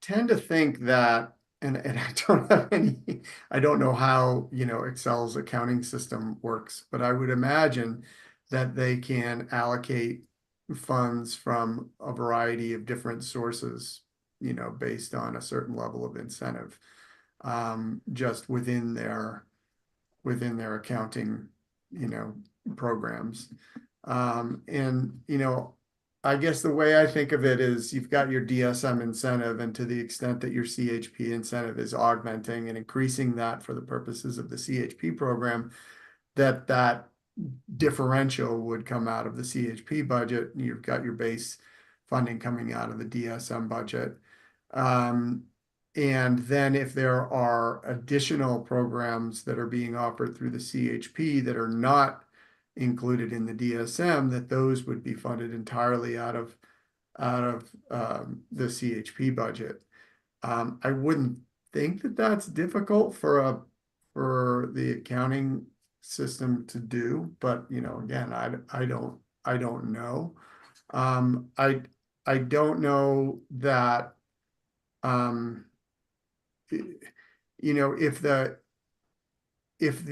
tend to think that, and I don't have any, I don't know how, Excel's accounting system works, but I would imagine that they can allocate funds from a variety of different sources, based on a certain level of incentive, just within their accounting, programs. And, I guess the way I think of it is you've got your DSM incentive, and to the extent that your CHP incentive is augmenting and increasing that for the purposes of the CHP program, that differential would come out of the CHP budget. You've got your base funding coming out of the DSM budget. And then if there are additional programs that are being offered through the CHP that are not included in the DSM, that those would be funded entirely out of the CHP budget. I wouldn't think that that's difficult for the accounting system to do, but again, I don't know. I don't know that if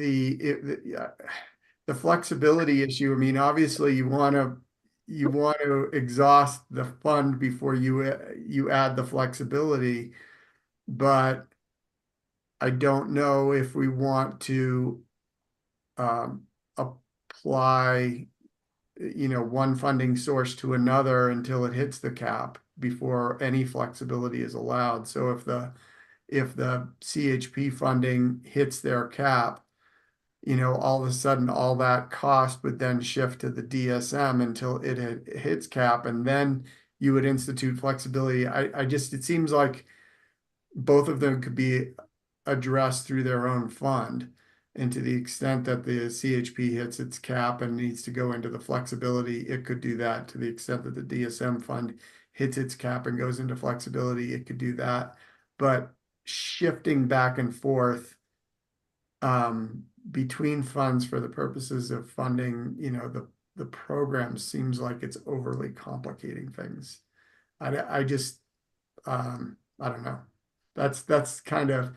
the flexibility issue, I mean, obviously you want to exhaust the fund before you add the flexibility, but I don't know if we want to apply one funding source to another until it hits the cap before any flexibility is allowed. So if the CHP funding hits their cap, all of a sudden all that cost would then shift to the DSM until it hits cap, and then you would institute flexibility. It seems like both of them could be addressed through their own fund. And to the extent that the CHP hits its cap and needs to go into the flexibility, it could do that. To the extent that the DSM fund hits its cap and goes into flexibility, it could do that. But shifting back and forth between funds for the purposes of funding, the program seems like it's overly complicating things. I don't know. That's kind of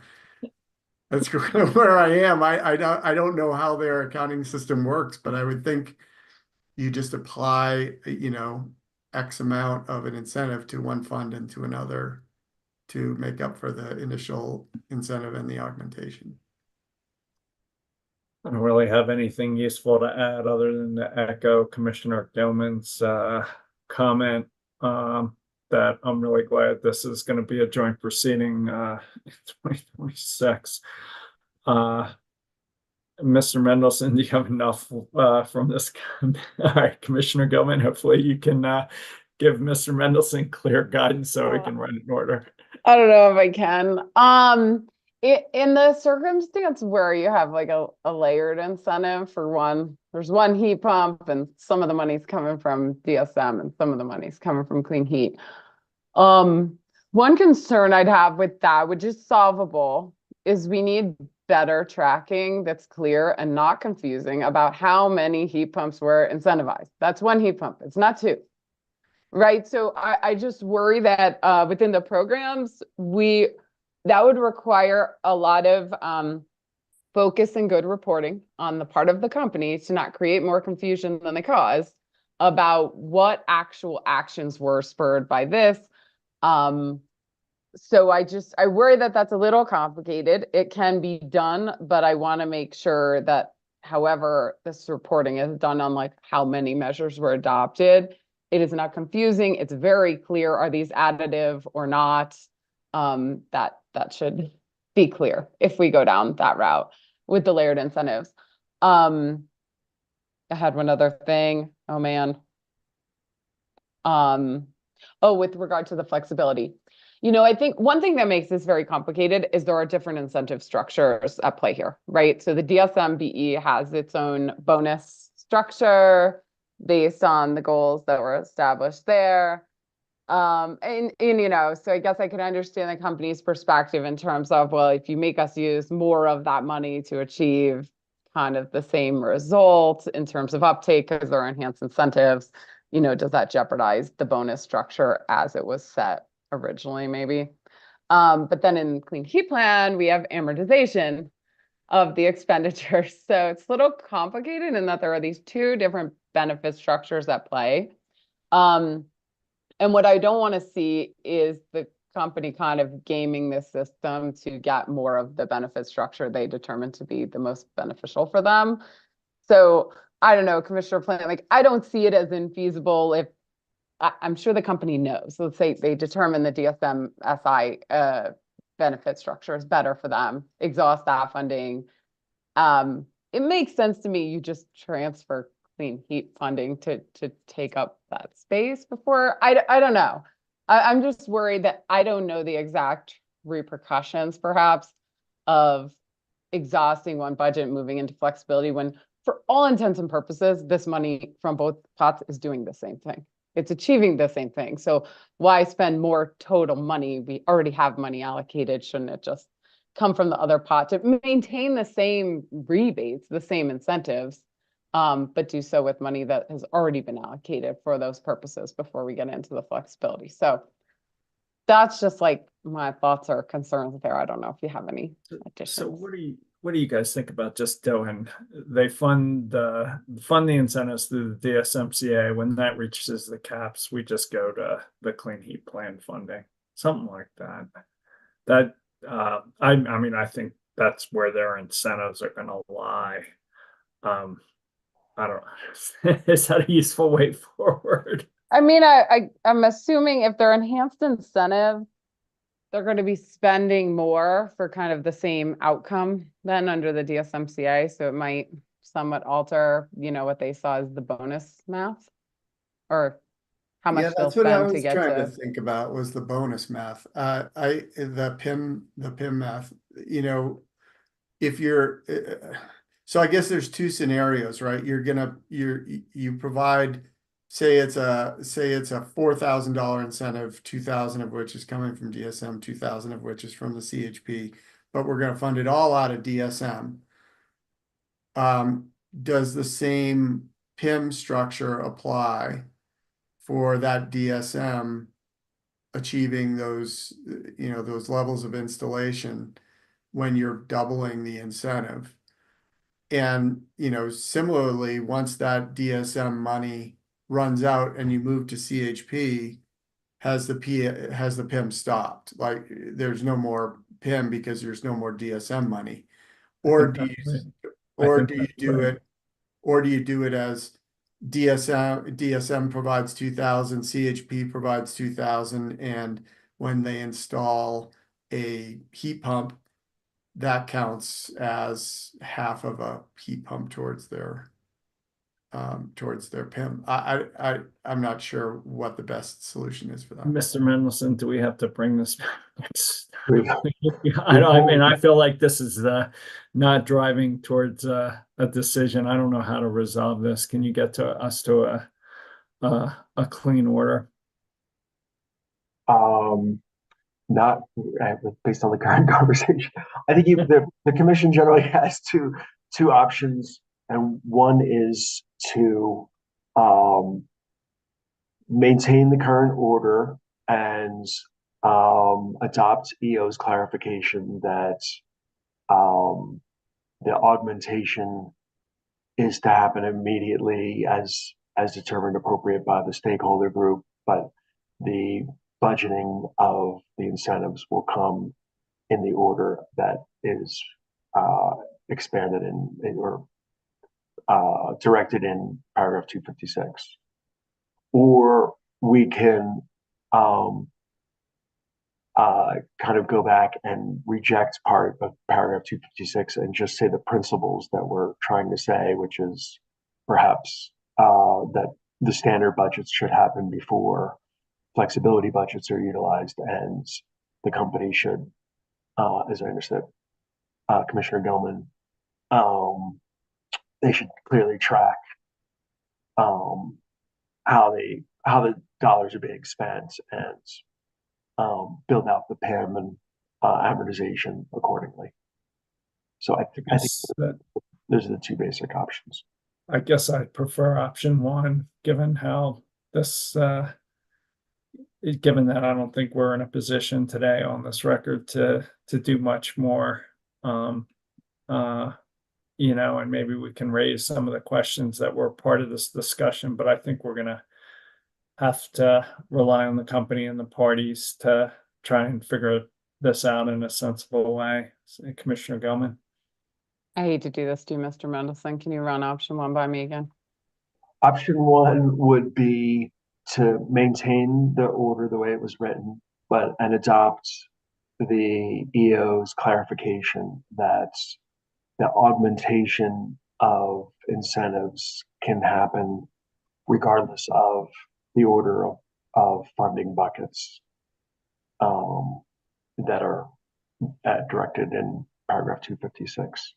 where I am. I don't know how their accounting system works, but I would think you just apply, X amount of an incentive to one fund and to another to make up for the initial incentive and the augmentation. I don't really have anything useful to add other than to echo Commissioner Gilman's comment that I'm really glad this is going to be a joint proceeding in 2026. Mr. Mendelson, do you have enough from this? All right, Commissioner Gilman, hopefully you can give Mr. Mendelson clear guidance so he can run in order. I don't know if I can. In the circumstance where you have like a layered incentive for one, there's one heat pump and some of the money's coming from DSM and some of the money's coming from clean heat. One concern I'd have with that, which is solvable, is we need better tracking that's clear and not confusing about how many heat pumps were incentivized. That's one heat pump. It's not two. Right. So I just worry that within the programs, that would require a lot of focus and good reporting on the part of the company to not create more confusion than they cause about what actual actions were spurred by this. So I worry that that's a little complicated. It can be done, but I want to make sure that however this reporting is done on like how many measures were adopted, it is not confusing. It's very clear. Are these additive or not? That should be clear if we go down that route with the layered incentives. I had one other thing. Oh man. With regard to the flexibility. I think one thing that makes this very complicated is there are different incentive structures at play here, right? So the DSM-BE has its own bonus structure based on the goals that were established there. So I guess I can understand the company's perspective in terms of, well, if you make us use more of that money to achieve kind of the same result in terms of uptake because there are enhanced incentives, does that jeopardize the bonus structure as it was set originally, maybe? But then in Clean Heat Plan, we have amortization of the expenditures. So it's a little complicated in that there are these two different benefit structures at play. And what I don't want to see is the company kind of gaming this system to get more of the benefit structure they determine to be the most beneficial for them. So I don't know, Commissioner Plant, like I don't see it as infeasible if I'm sure the company knows. Let's say they determine the DSM-SI benefit structure is better for them, exhaust that funding. It makes sense to me. You just transfer clean heat funding to take up that space before. I don't know. I'm just worried that I don't know the exact repercussions, perhaps, of exhausting one budget and moving into flexibility when, for all intents and purposes, this money from both pots is doing the same thing. It's achieving the same thing. So why spend more total money? We already have money allocated. Shouldn't it just come from the other pot to maintain the same rebates, the same incentives, but do so with money that has already been allocated for those purposes before we get into the flexibility? So that's just like my thoughts or concerns there. I don't know if you have any additions. So what do you guys think about just doing? They fund the incentives through the DSMCA. When that reaches the caps, we just go to the Clean Heat Plan funding, something like that. That I mean, I think that's where their incentives are going to lie. I don't know. Is that a useful way forward? I mean, I'm assuming if they're enhanced incentive, they're going to be spending more for kind of the same outcome than under the DSMCA. So it might somewhat alter, what they saw as the bonus math or how much they'll spend to get to. That's what I was trying to think about was the bonus math. The PIM math, if you're, so I guess there's two scenarios, right? You provide, say it's a $4,000 incentive, 2,000 of which is coming from DSM, 2,000 of which is from the CHP, but we're going to fund it all out of DSM. Does the same PIM structure apply for that DSM achieving those levels of installation when you're doubling the incentive? And, similarly, once that DSM money runs out and you move to CHP, has the PIM stopped? Like there's no more PIM because there's no more DSM money, or do you Or think do you that's do right. it, or do you do it as DSM provides 2,000, CHP provides 2,000, and when they install a heat pump, that counts as half of a heat pump towards their PIM. I'm not sure what the best solution is for that. Mr. Mendelson, do we have to bring this back? We've mean, I feel like this is not driving towards a decision. I don't know how to resolve this. Can you get to us to a clean order? Not based on the current conversation. I think the commission generally has two options, and one is to maintain the current order and adopt EO's clarification that the augmentation is to happen immediately as determined appropriate by the stakeholder group, but the budgeting of the incentives will come in the order that is expanded or directed in paragraph 256. Or we can kind of go back and reject part of paragraph 256 and just say the principles that we're trying to say, which is perhaps that the standard budgets should happen before flexibility budgets are utilized, and the company should, as I understood Commissioner Gilman, they should clearly track how the dollars are being spent and build out the PIM and amortization accordingly. So I think those are the two basic options. I guess I prefer option one, given how this, given that I don't think we're in a position today on this record to do much more. And maybe we can raise some of the questions that were part of this discussion, but I think we're gonna have to rely on the company and the parties to try and figure this out in a sensible way. Commissioner Gilman. I hate to do this to you, Mr. Mendelson. Can you run option one by me again? Option one would be to maintain the order the way it was written, and adopt the EO's clarification that the augmentation of incentives can happen regardless of the order of funding buckets that are directed in paragraph 256.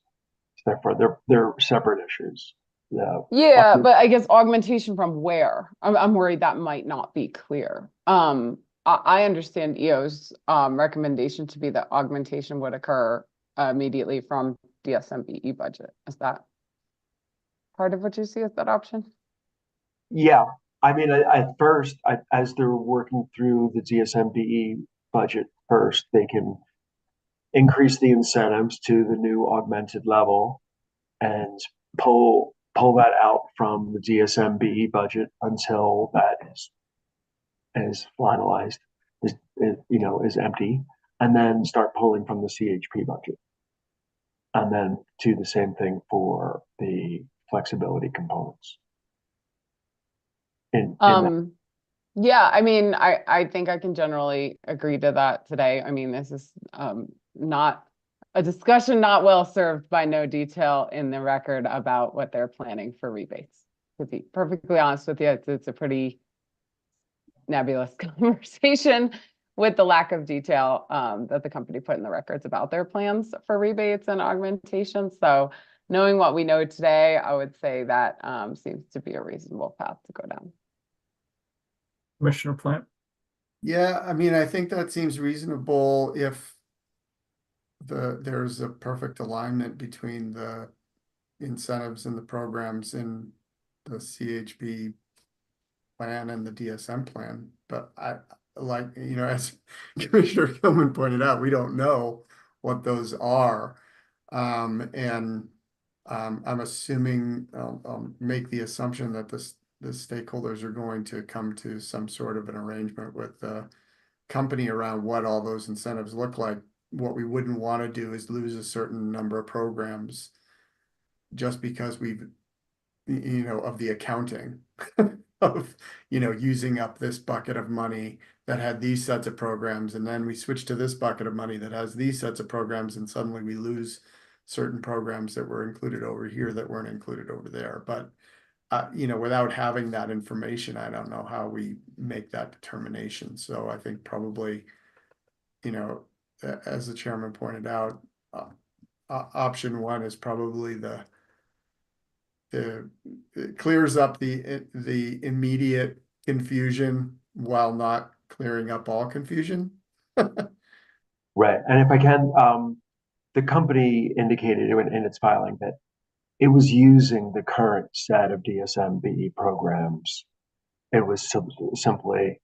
Therefore, they're separate issues. Yeah, but I guess augmentation from where? I'm worried that might not be clear. I understand EO's recommendation to be that augmentation would occur immediately from DSMBE budget. Is that part of what you see as that option? Yeah, I mean, at first, as they're working through the DSMBE budget first, they can increase the incentives to the new augmented level and pull that out from the DSMBE budget until that is finalized, is empty, and then start pulling from the CHP budget. And then do the same thing for the flexibility components. Yeah, I mean, I think I can generally agree to that today. I mean, this is not a discussion not well served by no detail in the record about what they're planning for rebates. To be perfectly honest with you, it's a pretty nebulous conversation with the lack of detail that the company put in the records about their plans for rebates and augmentation. So knowing what we know today, I would say that seems to be a reasonable path to go down. Commissioner Plant. Yeah, I mean, I think that seems reasonable if there's a perfect alignment between the incentives and the programs in the CHP plan and the DSM plan. But as Commissioner Gilman pointed out, we don't know what those are. I'm assuming, I'll make the assumption that the stakeholders are going to come to some sort of an arrangement with the company around what all those incentives look like. What we wouldn't want to do is lose a certain number of programs just because we've, of the accounting of, using up this bucket of money that had these sets of programs, and then we switch to this bucket of money that has these sets of programs, and suddenly we lose certain programs that were included over here that weren't included over there. But without having that information, I don't know how we make that determination. So I think probably, as the chairman pointed out, option one is probably it clears up the immediate confusion while not clearing up all confusion. Right. And if I can, the company indicated in its filing that it was using the current set of DSM-BE programs. It was simply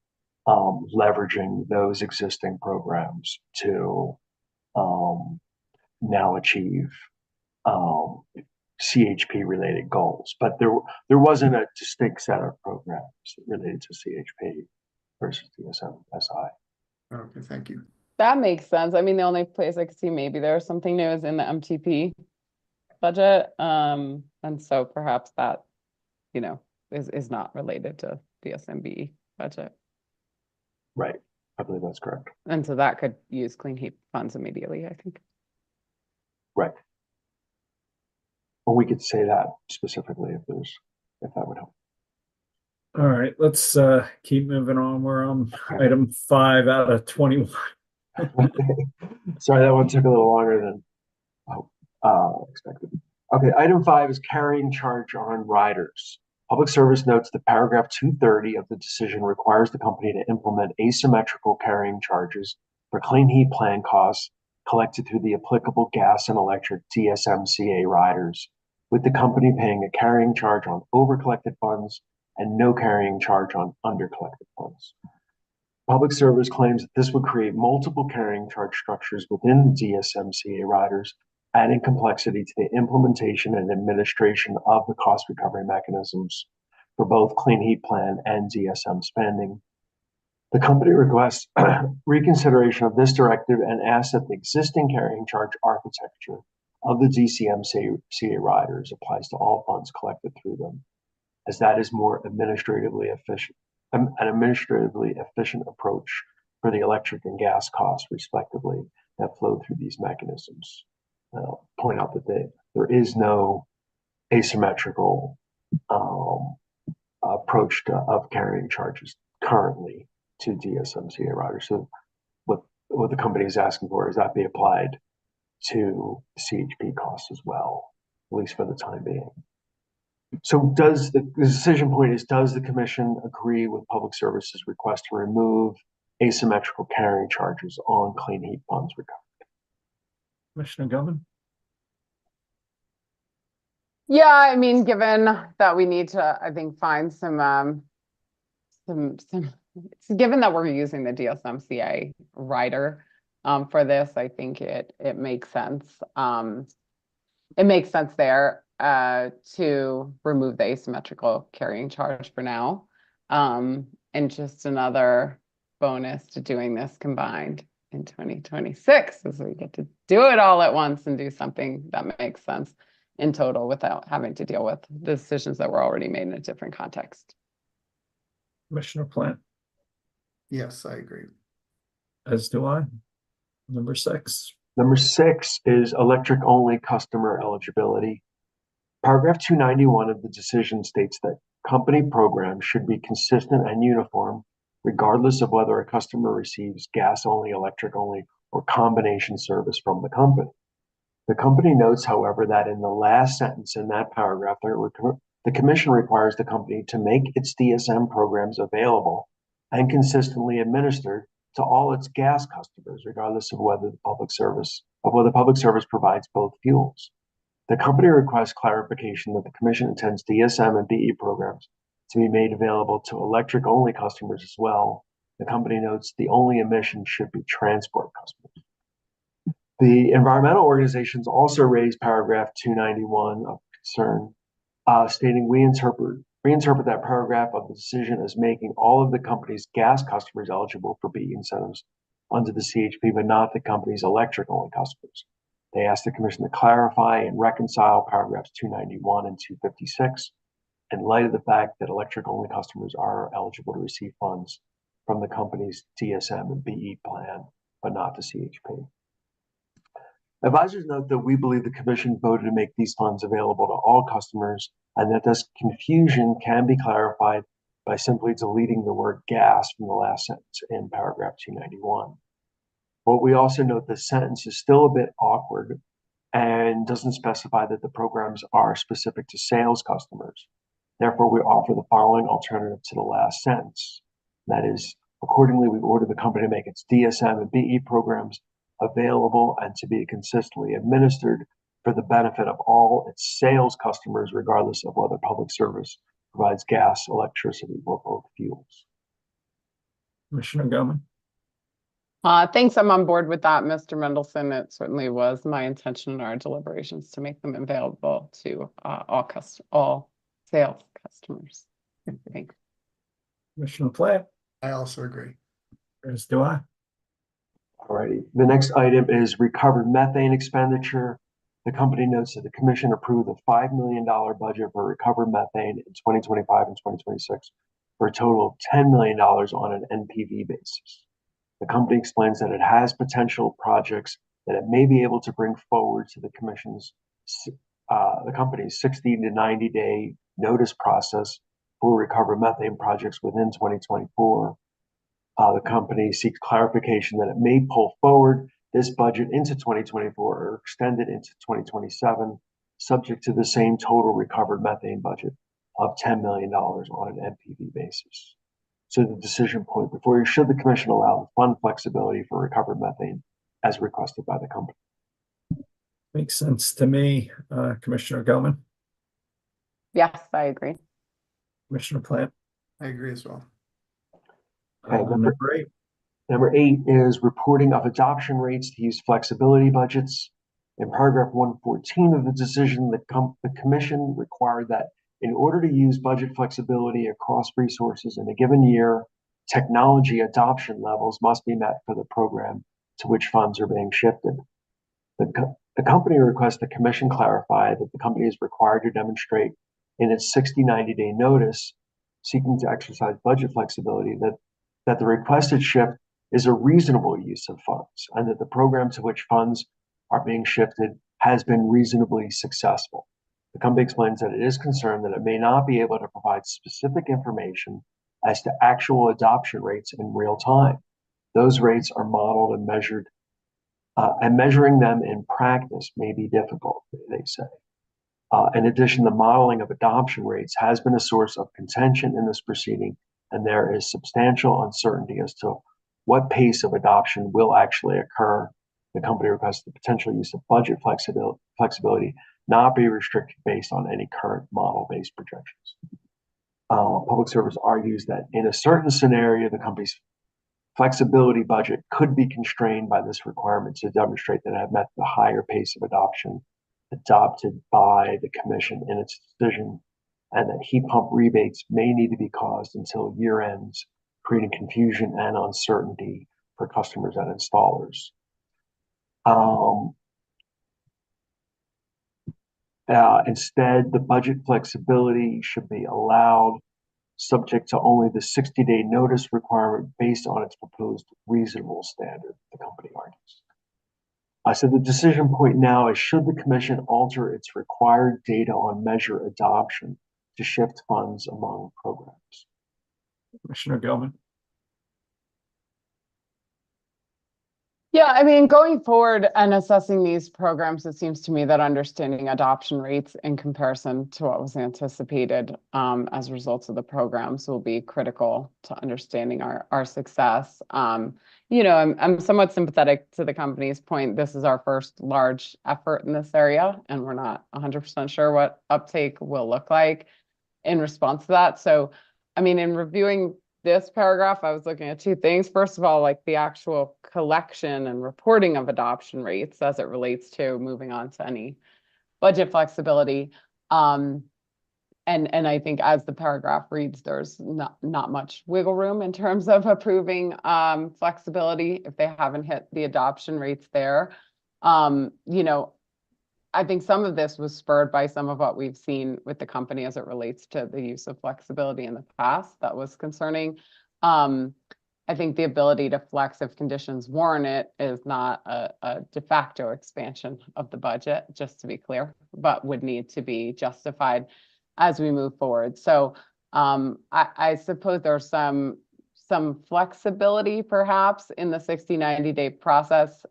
leveraging those existing programs to now achieve CHP related goals. But there wasn't a distinct set of programs related to CHP versus DSM-SI. Okay, thank you. That makes sense. I mean, the only place I could see maybe there's something new is in the MTP budget. And so perhaps that, is not related to the DSM-BE budget. Right. I believe that's correct. And so that could use clean heat funds immediately, I think. Right. Well, we could say that specifically if that would help. All right, let's keep moving on. We're on item 5 out of 21. Sorry, that one took a little longer than expected. Okay, item 5 is carrying charge on riders. Public Service notes that paragraph 230 of the decision requires the company to implement asymmetrical carrying charges for clean heat plan costs collected through the applicable gas and electric DSMCA riders, with the company paying a carrying charge on over-collected funds and no carrying charge on under-collected funds. Public Service claims that this would create multiple carrying charge structures within the DSMCA riders, adding complexity to the implementation and administration of the cost recovery mechanisms for both Clean Heat Plan and DSM spending. The company requests reconsideration of this directive and asks that the existing carrying charge architecture of the DSMCA riders applies to all funds collected through them, as that is more administratively efficient, an administratively efficient approach for the electric and gas costs, respectively, that flow through these mechanisms. I'll point out that there is no asymmetrical approach of carrying charges currently to DSMCA riders. So what the company is asking for is that be applied to CHP costs as well, at least for the time being. So the decision point is, does the commission agree with Public Service's request to remove asymmetrical carrying charges on clean heat funds recovery? Commissioner Govan? Yeah, I mean, given that we need to, I think, find some given that we're using the DSMCA rider for this, I think it makes sense. It makes sense there to remove the asymmetrical carrying charge for now. And just another bonus to doing this combined in 2026 as we get to do it all at once and do something that makes sense in total without having to deal with the decisions that were already made in a different context. Commissioner Plant? Yes, I agree. As do I. Number 6. Number 6 is electric only customer eligibility. Paragraph 291 of the decision states that company programs should be consistent and uniform, regardless of whether a customer receives gas only, electric only, or combination service from the company. The company notes, however, that in the last sentence in that paragraph, the commission requires the company to make its DSM programs available and consistently administered to all its gas customers, regardless of whether public service provides both fuels. The company requests clarification that the commission intends DSM and BE programs to be made available to electric only customers as well. The company notes the only emission should be transport customers. The environmental organizations also raised paragraph 291 of concern, stating we interpret that paragraph of the decision as making all of the company's gas customers eligible for BE incentives under the CHP, but not the company's electric only customers. They asked the commission to clarify and reconcile paragraphs 291 and 256 in light of the fact that electric-only customers are eligible to receive funds from the company's DSM and BE plan, but not the CHP. Advisors note that we believe the commission voted to make these funds available to all customers, and that this confusion can be clarified by simply deleting the word gas from the last sentence in paragraph 291. But we also note the sentence is still a bit awkward and doesn't specify that the programs are specific to sales customers. Therefore, we offer the following alternative to the last sentence. That is, accordingly, we order the company to make its DSM and BE programs available and to be consistently administered for the benefit of all its sales customers, regardless of whether public service provides gas, electricity, or both fuels. Commissioner Goman. Thanks. I'm on board with that, Mr. Mendelson. It certainly was my intention in our deliberations to make them available to all sales customers. Thanks. Commissioner Platt. I also agree. As do I. Alrighty. The next item is recovered methane expenditure. The company notes that the commission approved a $5 million budget for recovered methane in 2025 and 2026 for a total of $10 million on an NPV basis. The company explains that it has potential projects that it may be able to bring forward to the company's 60 to 90 day notice process for recovered methane projects within 2024. The company seeks clarification that it may pull forward this budget into 2024 or extend it into 2027, subject to the same total recovered methane budget of $10 million on an NPV basis. So the decision point before you, should the commission allow the fund flexibility for recovered methane as requested by the company? Makes sense to me. Commissioner Goman. Yes, I agree. Commissioner Platt. I agree as well. Okay, number 8. Number 8 is reporting of adoption rates to use flexibility budgets. In paragraph 114 of the decision, the commission required that in order to use budget flexibility across resources in a given year, technology adoption levels must be met for the program to which funds are being shifted. The company requests the commission clarify that the company is required to demonstrate in its 60-90 day notice seeking to exercise budget flexibility that the requested shift is a reasonable use of funds and that the program to which funds are being shifted has been reasonably successful. The company explains that it is concerned that it may not be able to provide specific information as to actual adoption rates in real time. Those rates are modeled and measured, and measuring them in practice may be difficult, they say. In addition, the modeling of adoption rates has been a source of contention in this proceeding, and there is substantial uncertainty as to what pace of adoption will actually occur. The company requests the potential use of budget flexibility not be restricted based on any current model-based projections. Public Service argues that in a certain scenario, the company's flexibility budget could be constrained by this requirement to demonstrate that it had met the higher pace of adoption adopted by the commission in its decision, and that heat pump rebates may need to be caused until year ends, creating confusion and uncertainty for customers and installers. Instead, the budget flexibility should be allowed subject to only the 60-day notice requirement based on its proposed reasonable standard, the company argues. So the decision point now is, should the commission alter its required data on measure adoption to shift funds among programs? Commissioner Goman. Yeah, I mean, going forward and assessing these programs, it seems to me that understanding adoption rates in comparison to what was anticipated as a result of the programs will be critical to understanding our success. You know, I'm somewhat sympathetic to the company's point. This is our first large effort in this area, and we're not 100% sure what uptake will look like in response to that. So, I mean, in reviewing this paragraph, I was looking at two things. First of all, like the actual collection and reporting of adoption rates as it relates to moving on to any budget flexibility. And I think as the paragraph reads, there's not much wiggle room in terms of approving flexibility if they haven't hit the adoption rates there. You know, I think some of this was spurred by some of what we've seen with the company as it relates to the use of flexibility in the past. That was concerning. I think the ability to flex if conditions warrant it is not a de facto expansion of the budget, just to be clear, but would need to be justified as we move forward. So I suppose there's some flexibility perhaps in the 60-90-day process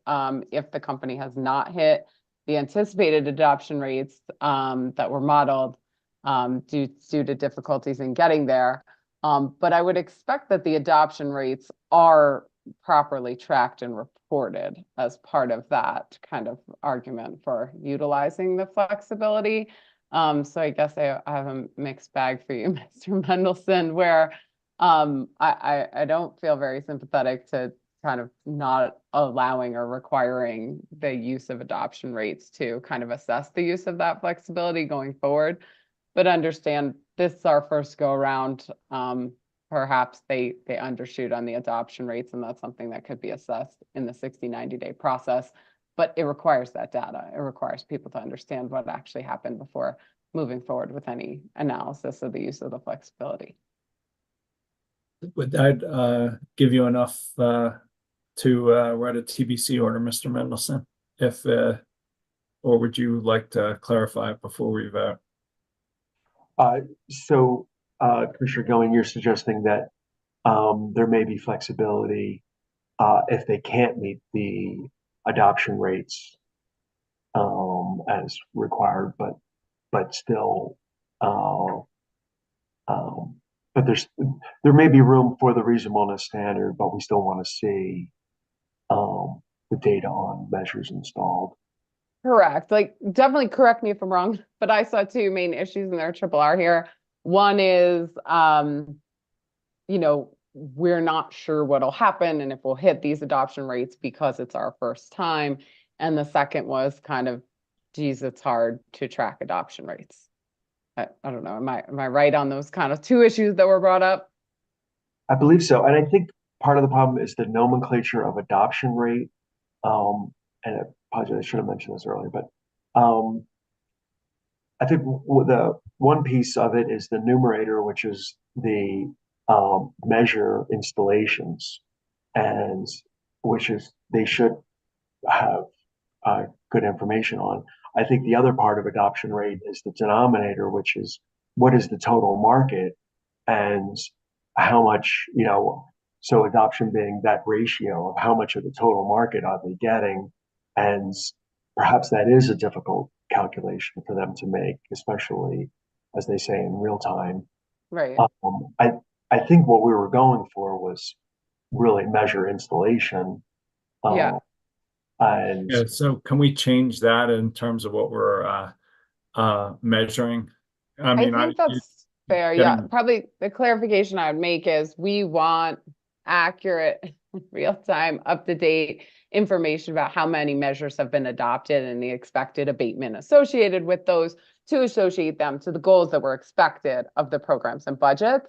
if the company has not hit the anticipated adoption rates that were modeled due to difficulties in getting there. But I would expect that the adoption rates are properly tracked and reported as part of that kind of argument for utilizing the flexibility. So I guess I have a mixed bag for you, Mr. Mendelson, where I don't feel very sympathetic to kind of not allowing or requiring the use of adoption rates to kind of assess the use of that flexibility going forward, but understand this is our first go around. Perhaps they undershoot on the adoption rates, and that's something that could be assessed in the 60-90-day process, but it requires that data. It requires people to understand what actually happened before moving forward with any analysis of the use of the flexibility. Would that give you enough to write a TBC order, Mr. Mendelson? If or would you like to clarify it before we vote? So, Commissioner Gilman, you're suggesting that there may be flexibility if they can't meet the adoption rates as required, but still, but there may be room for the reasonableness standard, but we still want to see the data on measures installed. Correct. Like, definitely correct me if I'm wrong, but I saw two main issues in their RRR here. One is, you know, we're not sure what'll happen and if we'll hit these adoption rates because it's our first time. And the second was kind of, geez, it's hard to track adoption rates. I don't know. Am I right on those kind of two issues that were brought up? I believe so. And I think part of the problem is the nomenclature of adoption rate. And I apologize, I should have mentioned this earlier, but I think the one piece of it is the numerator, which is the measure installations, and which is they should have good information on. I think the other part of adoption rate is the denominator, which is what is the total market and how much, you know, so adoption being that ratio of how much of the total market are they getting. And perhaps that is a difficult calculation for them to make, especially as they say in real time. Right. I think what we were going for was really measure installation. Yeah. And yeah, so can we change that in terms of what we're measuring? I mean, I think that's fair. Yeah, probably the clarification I would make is we want accurate, real-time, up-to-date information about how many measures have been adopted and the expected abatement associated with those to associate them to the goals that were expected of the programs and budgets.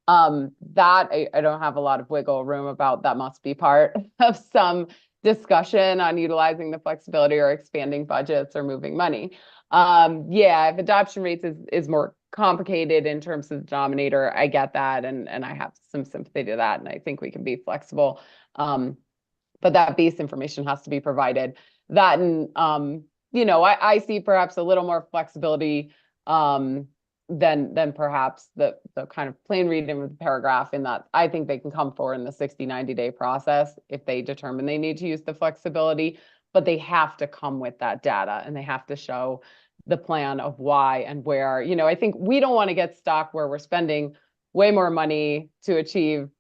That I don't have a lot of wiggle room about. That must be part of some discussion on utilizing the flexibility or expanding budgets or moving money. Yeah, if adoption rates is more complicated in terms of the denominator, I get that, and I have some sympathy to that, and I think we can be flexible. But that base information has to be provided. That and you know, I see perhaps a little more flexibility than perhaps the kind of plain reading of the paragraph, in that I think they can come forward in the 60-90-day process if they determine they need to use the flexibility, but they have to come with that data and they have to show the plan of why and where. You know, I think we don't want to get stuck where we're spending way more money to achieve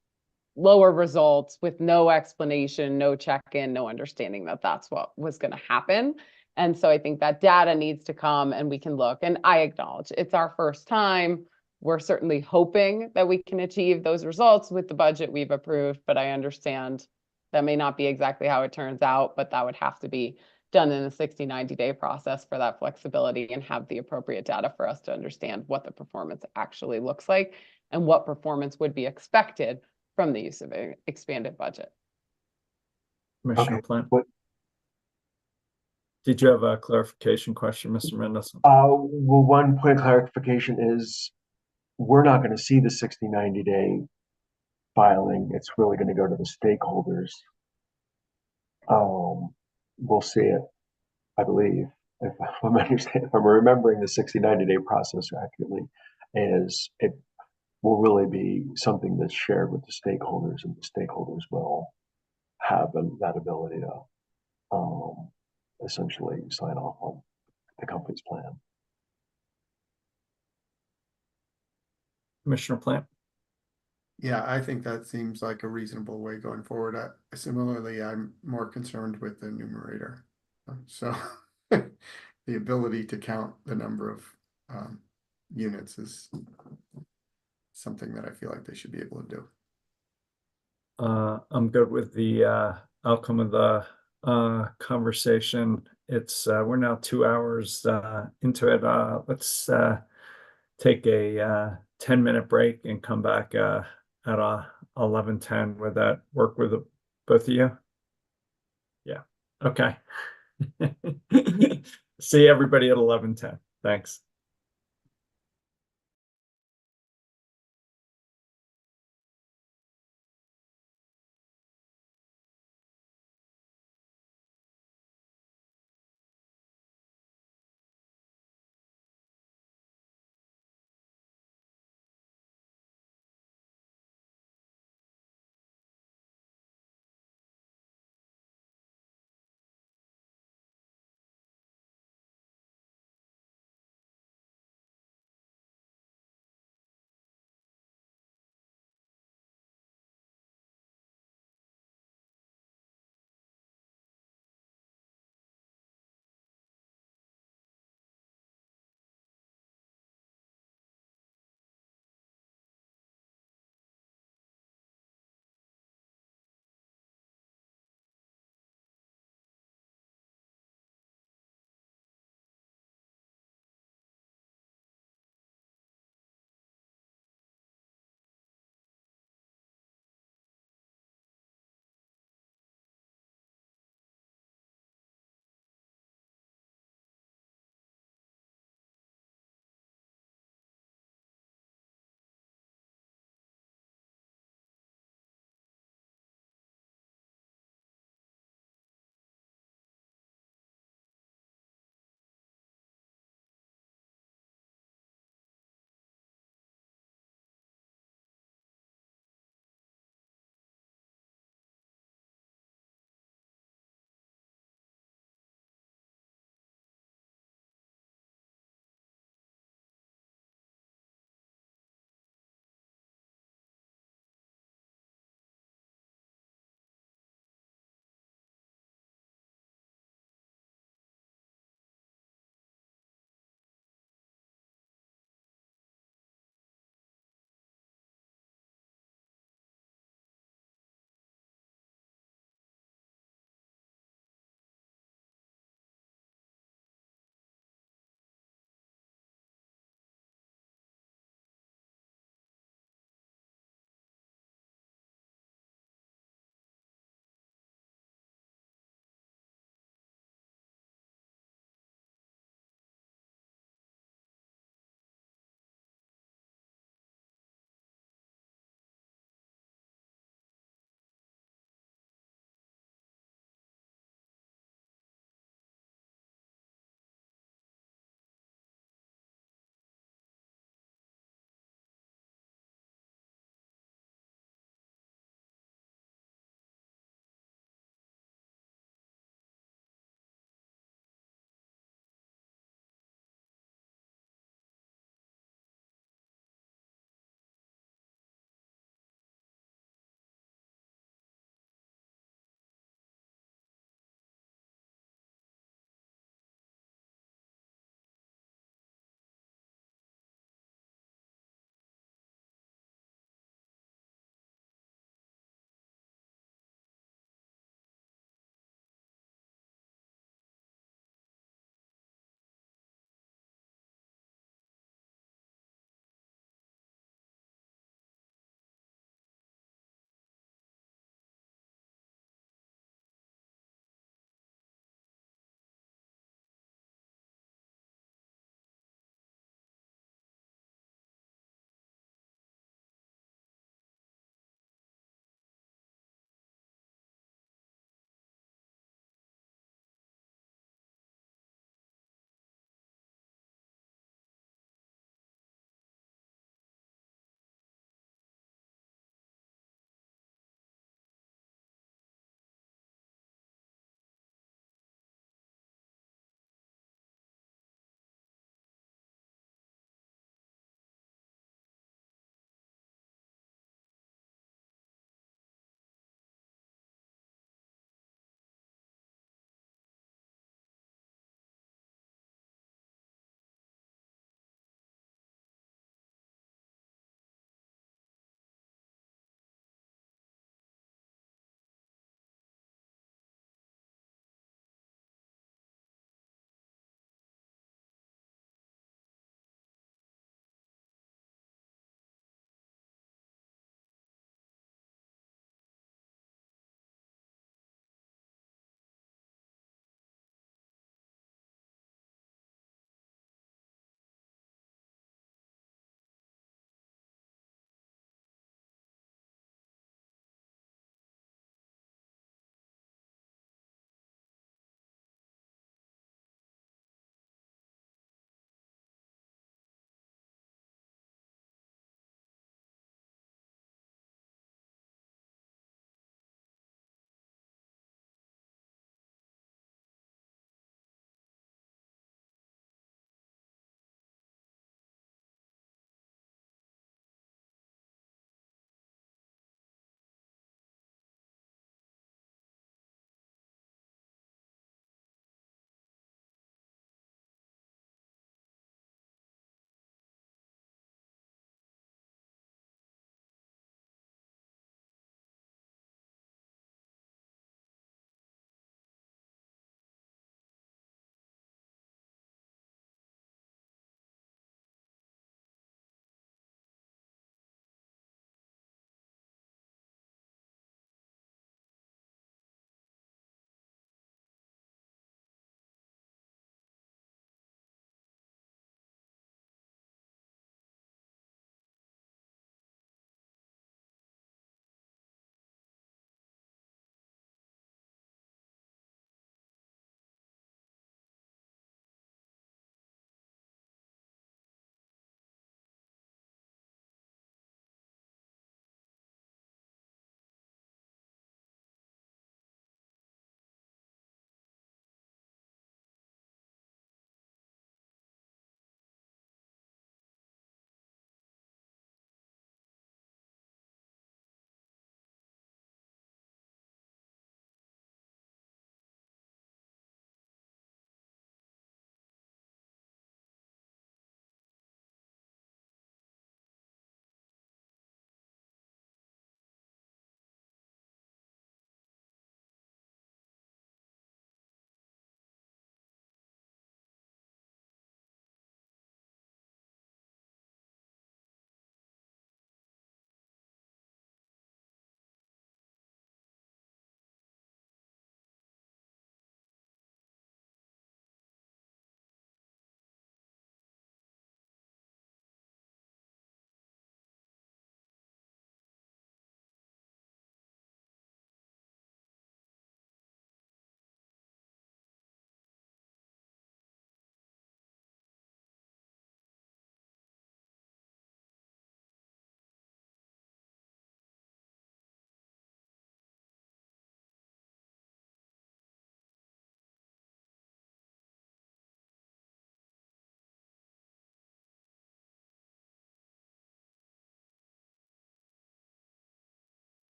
lower results with no explanation, no check-in, no understanding that that's what was going to happen. And so I think that data needs to come and we can look. And I acknowledge it's our first time. We're certainly hoping that we can achieve those results with the budget we've approved, but I understand that may not be exactly how it turns out, but that would have to be done in a 60-90-day process for that flexibility and have the appropriate data for us to understand what the performance actually looks like and what performance would be expected from the use of an expanded budget. Commissioner Plant. Did you have a clarification question, Mr. Mendelson? Well, one point of clarification is we're not going to see the 60, 90-day filing. It's really going to go to the stakeholders. We'll see it, I believe, if I'm remembering the 60, 90-day process accurately, is it will really be something that's shared with the stakeholders, and the stakeholders will have that ability to essentially sign off on the company's plan. Commissioner Plant? Yeah, I think that seems like a reasonable way going forward. Similarly, I'm more concerned with the numerator. So the ability to count the number of units is something that I feel like they should be able to do. I'm good with the outcome of the conversation. It's we're now 2 hours into it. Let's take a 10-minute break and come back at 11:10. Would that work with both of you? Yeah. Okay. See everybody at 11:10. Thanks.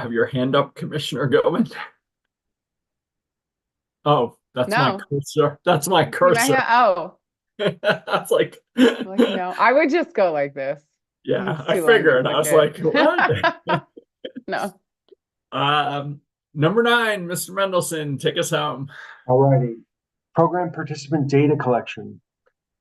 have your hand up, Commissioner Gilman? Oh, that's my No. cursor. That's my See my cursor. hand? Oh, That's like, no, I would just go like this. yeah, It's I too long to figured. I was like, click what? it. No. Number 9, Mr. Mendelson, take us home. All righty. Program participant data collection.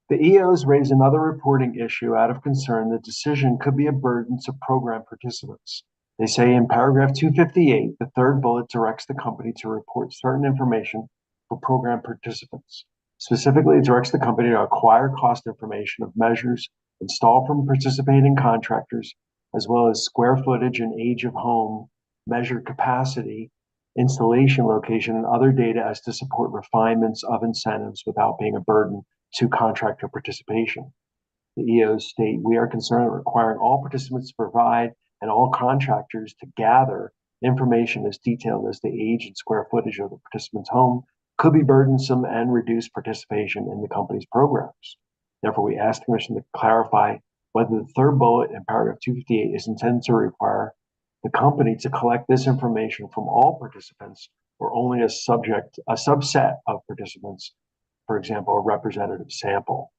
The EOs raise another reporting issue out of concern the decision could be a burden to program participants. They say in paragraph 258, the third bullet directs the company to report certain information for program participants. Specifically, it directs the company to acquire cost information of measures installed from participating contractors, as well as square footage and age of home, measured capacity, installation location, and other data as to support refinements of incentives without being a burden to contractor participation. The EOs state, we are concerned that requiring all participants to provide and all contractors to gather information as detailed as the age and square footage of the participant's home could be burdensome and reduce participation in the company's programs. Therefore, we ask the Commission to clarify whether the third bullet in paragraph 258 is intended to require the company to collect this information from all participants or only a subset of participants, for example, a representative sample.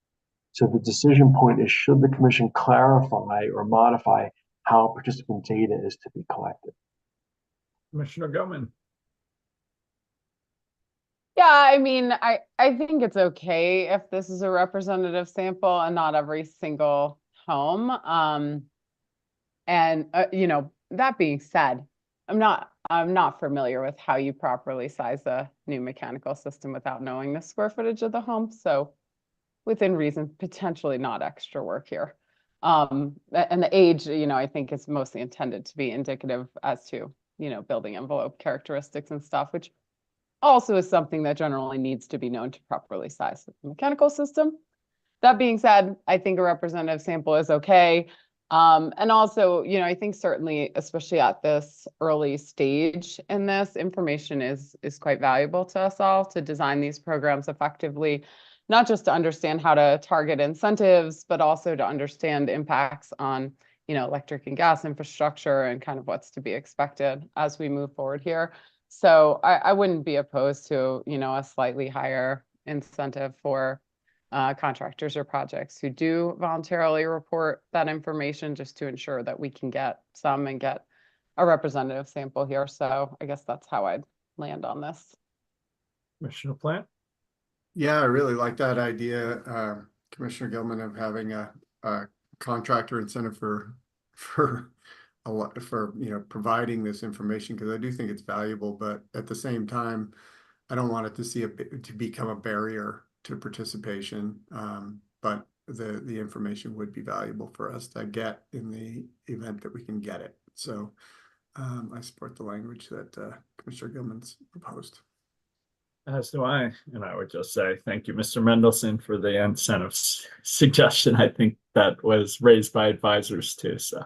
So the decision point is, should the Commission clarify or modify how participant data is to be collected? Commissioner Gilman. Yeah, I mean, I think it's okay if this is a representative sample and not every single home. And that being said, I'm not familiar with how you properly size a new mechanical system without knowing the square footage of the home. So within reason, potentially not extra work here. And the age, I think is mostly intended to be indicative as to, building envelope characteristics and stuff, which also is something that generally needs to be known to properly size the mechanical system. That being said, I think a representative sample is okay. And also, I think certainly, especially at this early stage in this, information is quite valuable to us all to design these programs effectively, not just to understand how to target incentives, but also to understand impacts on, electric and gas infrastructure and kind of what's to be expected as we move forward here. So I wouldn't be opposed to, a slightly higher incentive for contractors or projects who do voluntarily report that information, just to ensure that we can get some and get a representative sample here. So I guess that's how I'd land on this. Commissioner Plant. Yeah, I really like that idea, Commissioner Gilman, of having a contractor incentive for providing this information, because I do think it's valuable, but at the same time, I don't want it to become a barrier to participation. But the information would be valuable for us to get in the event that we can get it. So I support the language that Commissioner Gilman's proposed. As do I. And I would just say thank you, Mr. Mendelson, for the incentives suggestion. I think that was raised by advisors too. So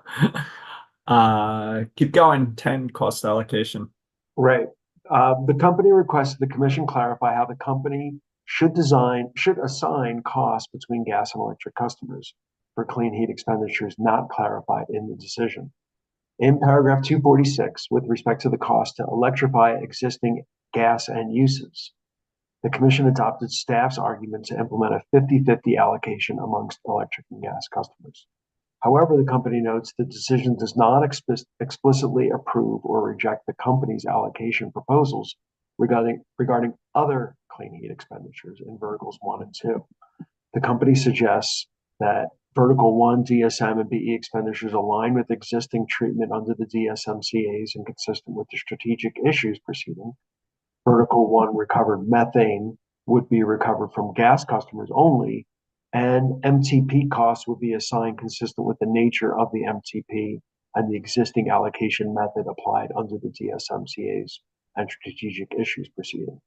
keep going. 10, cost allocation. Right. The company requested the Commission clarify how the company should assign costs between gas and electric customers for clean heat expenditures not clarified in the decision. In paragraph 246, with respect to the cost to electrify existing gas end uses, the Commission adopted staff's argument to implement a 50-50 allocation amongst electric and gas customers. However, the company notes the decision does not explicitly approve or reject the company's allocation proposals regarding other clean heat expenditures in verticals 1 and 2. The company suggests that vertical 1 DSM and BE expenditures align with existing treatment under the DSMCAs and consistent with the strategic issues proceeding. Vertical 1 recovered methane would be recovered from gas customers only, and MTP costs would be assigned consistent with the nature of the MTP and the existing allocation method applied under the DSMCAs and strategic issues proceeding.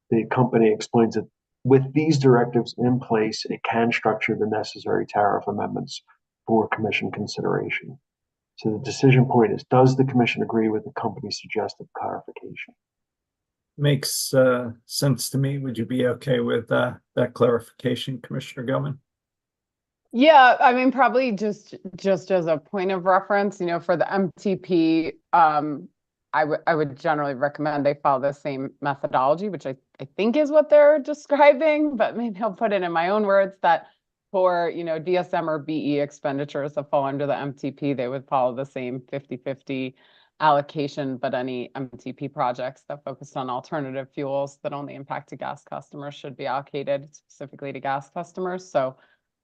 The company explains that with these directives in place, it can structure the necessary tariff amendments for Commission consideration. So the decision point is, does the Commission agree with the company's suggested clarification? Makes sense to me. Would you be okay with that clarification, Commissioner Gilman? Yeah, I mean, probably just as a point of reference, for the MTP, I would generally recommend they follow the same methodology, which I think is what they're describing, but maybe I'll put it in my own words that for, DSM or BE expenditures that fall under the MTP, they would follow the same 50/50 allocation, but any MTP projects that focused on alternative fuels that only impacted gas customers should be allocated specifically to gas customers. So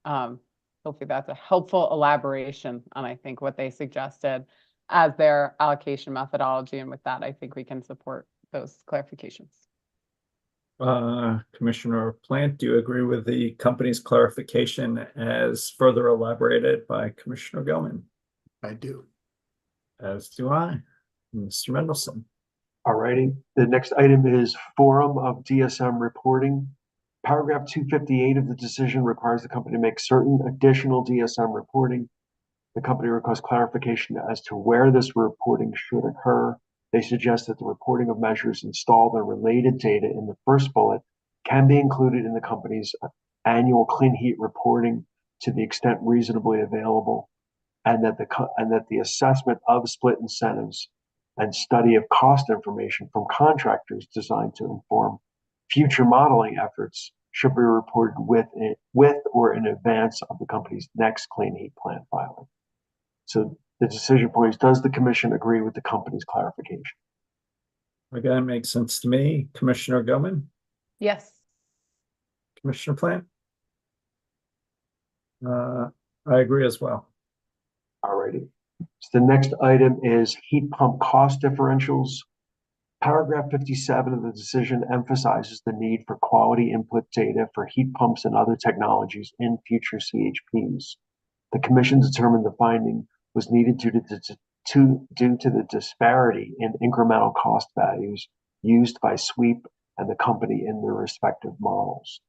hopefully that's a helpful elaboration on, I think, what they suggested as their allocation methodology. And with that, I think we can support those clarifications. Commissioner Plant, do you agree with the company's clarification as further elaborated by Commissioner Gilman? I do. As do I. Mr. Mendelson. All righty. The next item is Forum of DSM reporting. Paragraph 258 of the decision requires the company to make certain additional DSM reporting. The company requests clarification as to where this reporting should occur. They suggest that the reporting of measures installed and related data in the first bullet can be included in the company's annual clean heat reporting to the extent reasonably available, and that the assessment of split incentives and study of cost information from contractors designed to inform future modeling efforts should be reported with or in advance of the company's next clean heat plan filing. So the decision point is, does the commission agree with the company's clarification? Again, makes sense to me. Commissioner Gilman? Yes. Commissioner Plant? I agree as well. All righty. So the next item is heat pump cost differentials. Paragraph 57 of the decision emphasizes the need for quality input data for heat pumps and other technologies in future CHPs. The commission determined the finding was needed due to the disparity in incremental cost values used by SWEEP and the company in their respective models.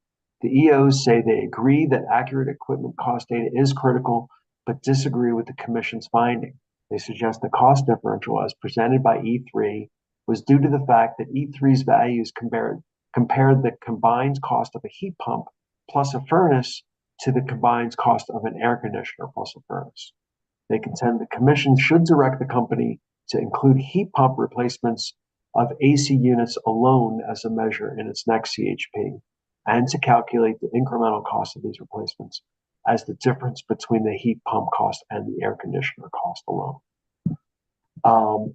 The EOs say they agree that accurate equipment cost data is critical, but disagree with the commission's finding. They suggest the cost differential as presented by E3 was due to the fact that E3's values compared the combined cost of a heat pump plus a furnace to the combined cost of an air conditioner plus a furnace. They contend the commission should direct the company to include heat pump replacements of AC units alone as a measure in its next CHP, and to calculate the incremental cost of these replacements as the difference between the heat pump cost and the air conditioner cost alone.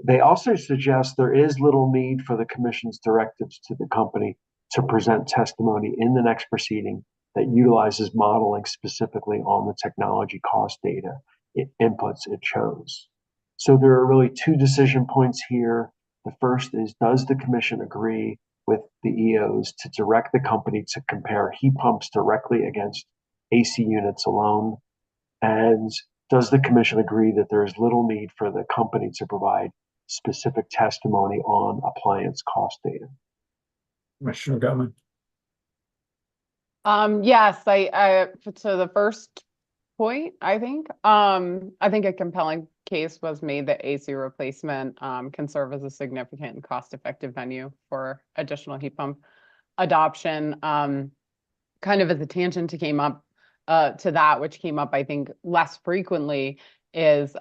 They also suggest there is little need for the commission's directives to the company to present testimony in the next proceeding that utilizes modeling specifically on the technology cost data inputs it chose. So there are really two decision points here. The first is, does the commission agree with the EOs to direct the company to compare heat pumps directly against AC units alone? And does the commission agree that there is little need for the company to provide specific testimony on appliance cost data? Commissioner Gilman. Yes, I to the first point, I think a compelling case was made that AC replacement can serve as a significant and cost-effective venue for additional heat pump adoption. Kind of as a tangent to came up to that, which came up, I think, less frequently, is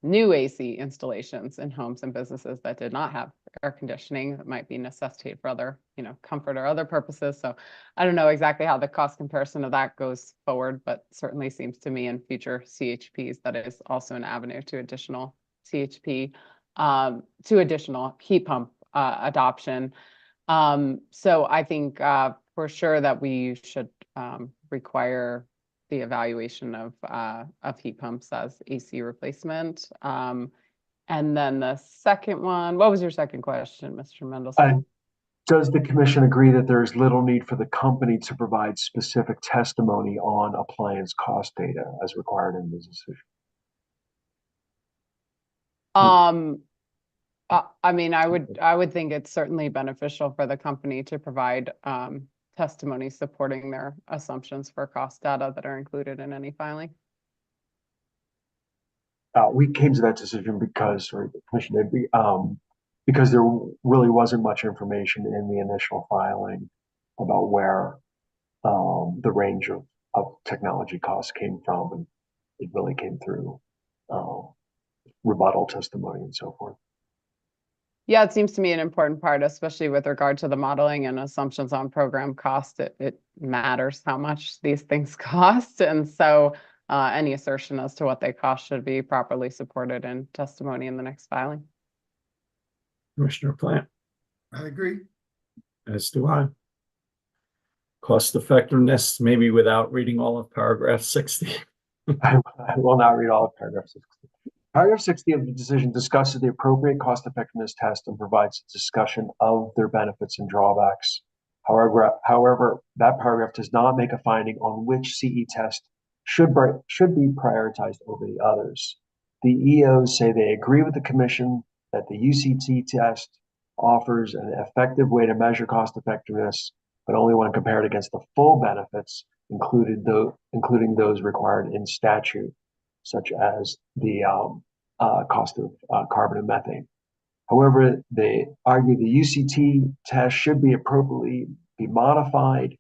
new AC installations in homes and businesses that did not have air conditioning that might be necessitated for other, comfort or other purposes. So I don't know exactly how the cost comparison of that goes forward, but certainly seems to me in future CHPs that is also an avenue to additional CHP, to additional heat pump adoption. So I think for sure that we should require the evaluation of heat pumps as AC replacement. And then the second one, what was your second question, Mr. Mendelson? Does the commission agree that there is little need for the company to provide specific testimony on appliance cost data as required in the decision? I mean, I would think it's certainly beneficial for the company to provide testimony supporting their assumptions for cost data that are included in any filing. We came to that decision because, or the commission did, because there really wasn't much information in the initial filing about where the range of technology costs came from, and it really came through rebuttal testimony and so forth. Yeah, it seems to me an important part, especially with regard to the modeling and assumptions on program cost. It matters how much these things cost. And so any assertion as to what they cost should be properly supported in testimony in the next filing. Commissioner Plant, I agree. as do I. Cost effectiveness, maybe without reading all of paragraph 60. I will not read all of paragraph 60. Paragraph 60 of the decision discusses the appropriate cost effectiveness test and provides a discussion of their benefits and drawbacks. However, that paragraph does not make a finding on which CE test should be prioritized over the others. The EOs say they agree with the commission that the UCT test offers an effective way to measure cost effectiveness, but only when compared against the full benefits, including those required in statute, such as the cost of carbon and methane. However, they argue the UCT test should be appropriately be modified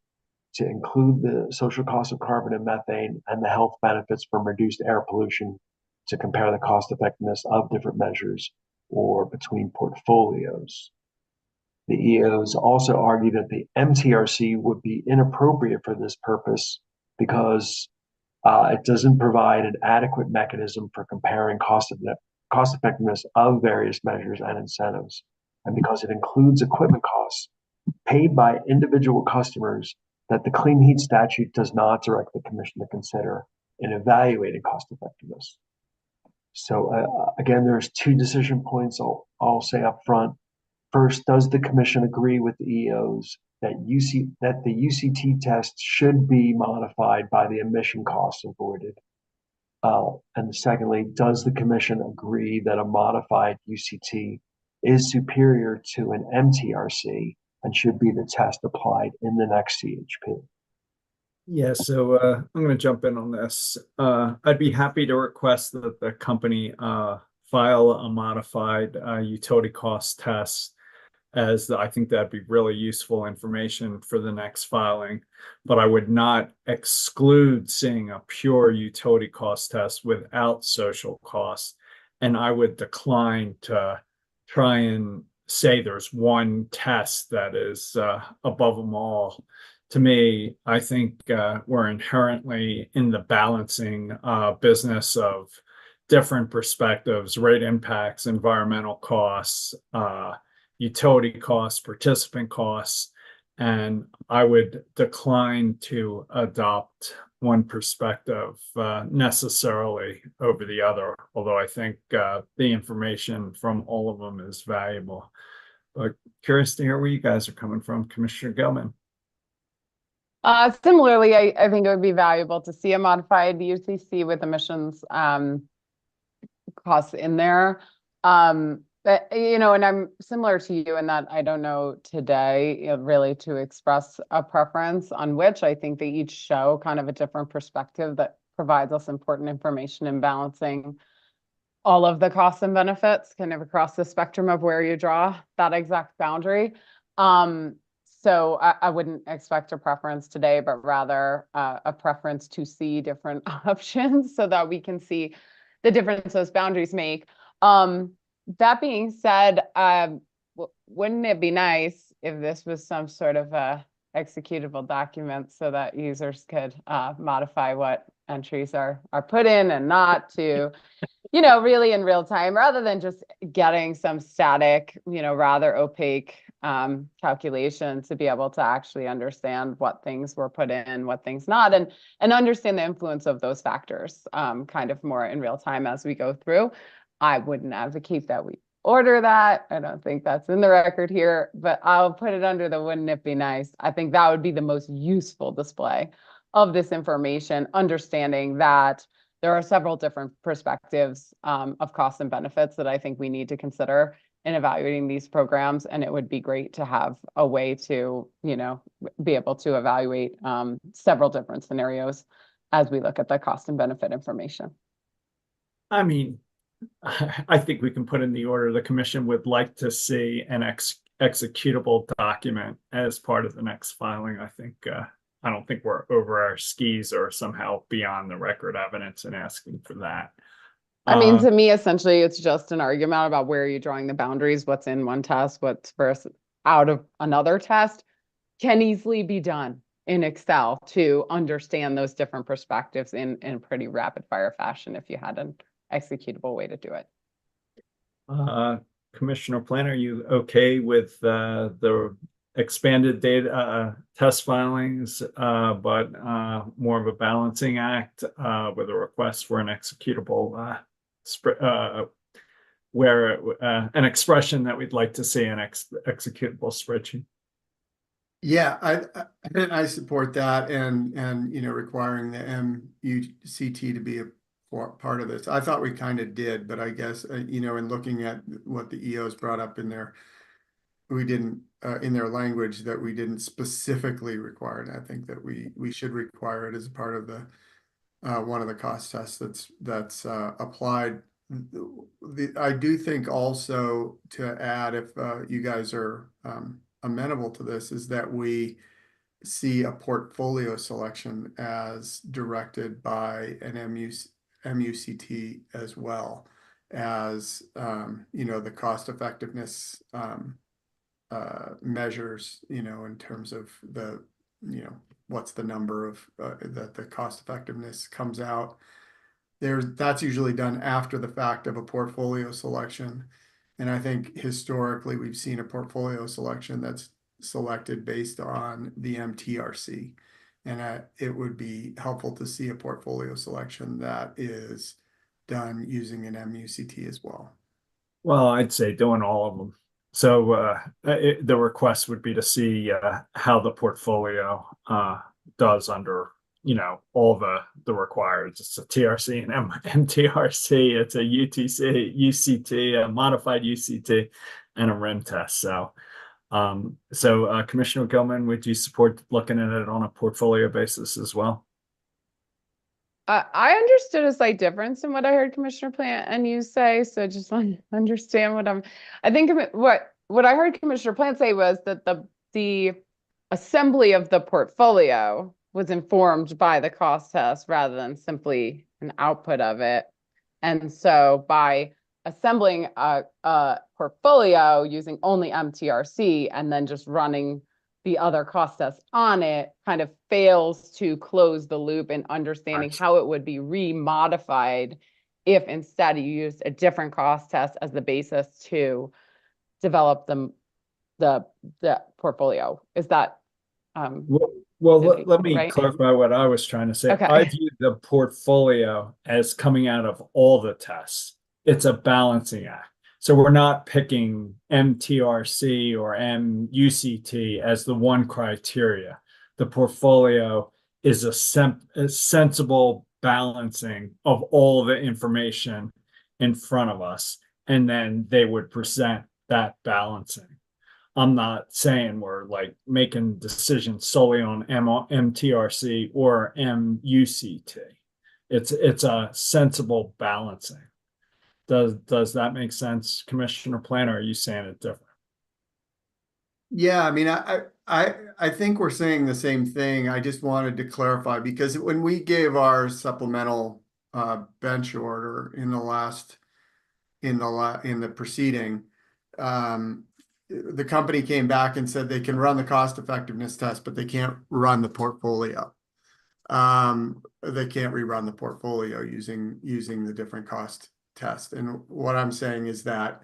to include the social cost of carbon and methane and the health benefits from reduced air pollution to compare the cost effectiveness of different measures or between portfolios. The EOs also argue that the MTRC would be inappropriate for this purpose because it doesn't provide an adequate mechanism for comparing cost effectiveness of various measures and incentives, and because it includes equipment costs paid by individual customers that the Clean Heat statute does not direct the commission to consider in evaluating cost effectiveness. So again, there's two decision points I'll say up front. First, does the commission agree with the EOs that the UCT test should be modified by the emission costs avoided? And secondly, does the commission agree that a modified UCT is superior to an MTRC and should be the test applied in the next CHP? Yeah, so I'm going to jump in on this. I'd be happy to request that the company file a modified utility cost test, as I think that'd be really useful information for the next filing. But I would not exclude seeing a pure utility cost test without social costs. And I would decline to try and say there's one test that is above them all. To me, I think we're inherently in the balancing business of different perspectives, rate impacts, environmental costs, utility costs, participant costs, and I would decline to adopt one perspective necessarily over the other, although I think the information from all of them is valuable. But curious to hear where you guys are coming from, Commissioner Gilman. Similarly, I think it would be valuable to see a modified UCC with emissions costs in there. But, and I'm similar to you in that I don't know today really to express a preference on which. I think they each show kind of a different perspective that provides us important information in balancing all of the costs and benefits kind of across the spectrum of where you draw that exact boundary. So I wouldn't expect a preference today, but rather a preference to see different options so that we can see the difference those boundaries make. That being said, wouldn't it be nice if this was some sort of a executable document so that users could modify what entries are put in and not to, really in real time, rather than just getting some static, rather opaque calculation to be able to actually understand what things were put in, what things not, and understand the influence of those factors kind of more in real time as we go through. I wouldn't advocate that we order that. I don't think that's in the record here, but I'll put it under the wouldn't it be nice. I think that would be the most useful display of this information, understanding that there are several different perspectives of costs and benefits that I think we need to consider in evaluating these programs. And it would be great to have a way to, be able to evaluate several different scenarios as we look at the cost and benefit information. I mean, I think we can put in the order the commission would like to see an executable document as part of the next filing. I don't think we're over our skis or somehow beyond the record evidence in asking for that. I mean, to me, essentially, it's just an argument about where you're drawing the boundaries, what's in one test, what's versus out of another test can easily be done in Excel to understand those different perspectives in pretty rapid fire fashion if you had an executable way to do it. Commissioner Plan, are you okay with the expanded data test filings, but more of a balancing act with a request for an executable where an expression that we'd like to see an executable spreadsheet? Yeah, I support that, and you know, requiring the MUCT to be a part of this. I thought we kind of did, but I guess you know, in looking at what the EOs brought up in their, we didn't in their language that we didn't specifically require it. I think that we should require it as a part of the one of the cost tests that's applied. I do think also to add, if you guys are amenable to this, is that we see a portfolio selection as directed by an MUCT as well as you know, the cost effectiveness measures, you know, in terms of the, you know, what's the number of that the cost effectiveness comes out. That's usually done after the fact of a portfolio selection. And I think historically we've seen a portfolio selection that's selected based on the MTRC. And it would be helpful to see a portfolio selection that is done using an MUCT as well. Well, I'd say doing all of them. So the request would be to see how the portfolio does under, you know, all the required. It's a TRC and MTRC. It's a UTC, UCT, a modified UCT, and a RIM test. So, Commissioner Gilman, would you support looking at it on a portfolio basis as well? I understood a slight difference in what I heard Commissioner Plant and you say, so just understand what I think what I heard Commissioner Plant say was that the assembly of the portfolio was informed by the cost test rather than simply an output of it. And so by assembling a portfolio using only MTRC and then just running the other cost tests on it kind of fails to close the loop in understanding how it would be remodified if instead you used a different cost test as the basis to develop the portfolio. Is that let me right? clarify what I was trying to say. Okay. I view the portfolio as coming out of all the tests. It's a balancing act. So we're not picking MTRC or MUCT as the one criteria. The portfolio is a sensible balancing of all the information in front of us, and then they would present that balancing. I'm not saying we're like making decisions solely on MTRC or MUCT. It's a sensible balancing. Does that make sense, Commissioner Planner? Or are you saying it different? Yeah, I mean, I think we're saying the same thing. I just wanted to clarify, because when we gave our supplemental bench order in the proceeding, the company came back and said they can run the cost effectiveness test, but they can't run the portfolio. They can't rerun the portfolio using the different cost test. And what I'm saying is that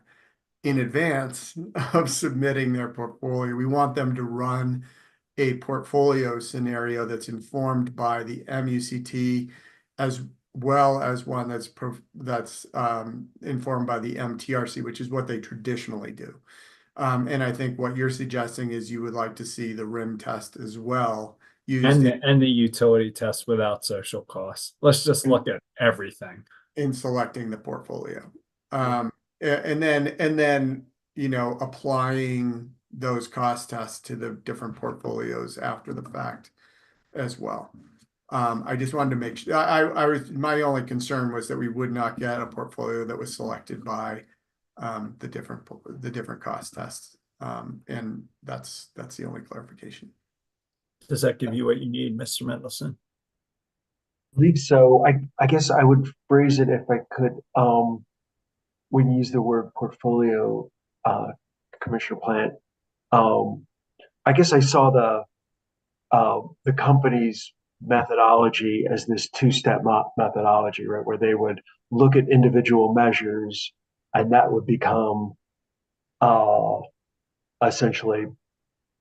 in advance of submitting their portfolio, we want them to run a portfolio scenario that's informed by the MUCT as well as one that's informed by the MTRC, which is what they traditionally do. And I think what you're suggesting is you would like to see the RIM test as well used and the utility test without social costs. Let's just look at everything in selecting the portfolio. And then, you know, applying those cost tests to the different portfolios after the fact as well. I just wanted to make sure, my only concern was that we would not get a portfolio that was selected by the different cost tests. And that's the only clarification. Does that give you what you need, Mr. Mendelson? believe so. I guess I would phrase it if I could, when you use the word portfolio, Commissioner Plant, I guess I saw the company's methodology as this two-step methodology, right? Where they would look at individual measures and that would become essentially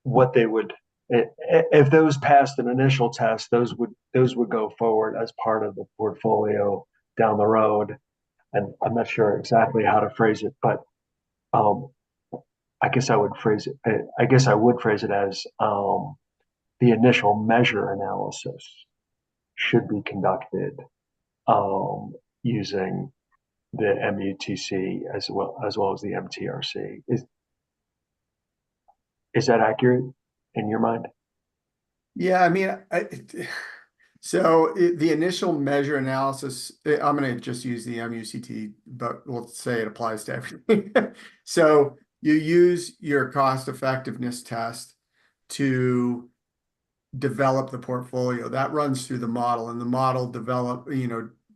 what they would, if those passed an initial test, those would go forward as part of the portfolio down the road. And I'm not sure exactly how to phrase it, but um, I guess I would phrase it. I guess I would phrase it as the initial measure analysis should be conducted using the MUTC as well as the MTRC. Is that accurate in your mind? Yeah, I mean, the initial measure analysis, I'm going to just use the MUCT, but we'll say it applies to everything. So you use your cost effectiveness test to develop the portfolio that runs through the model, and the model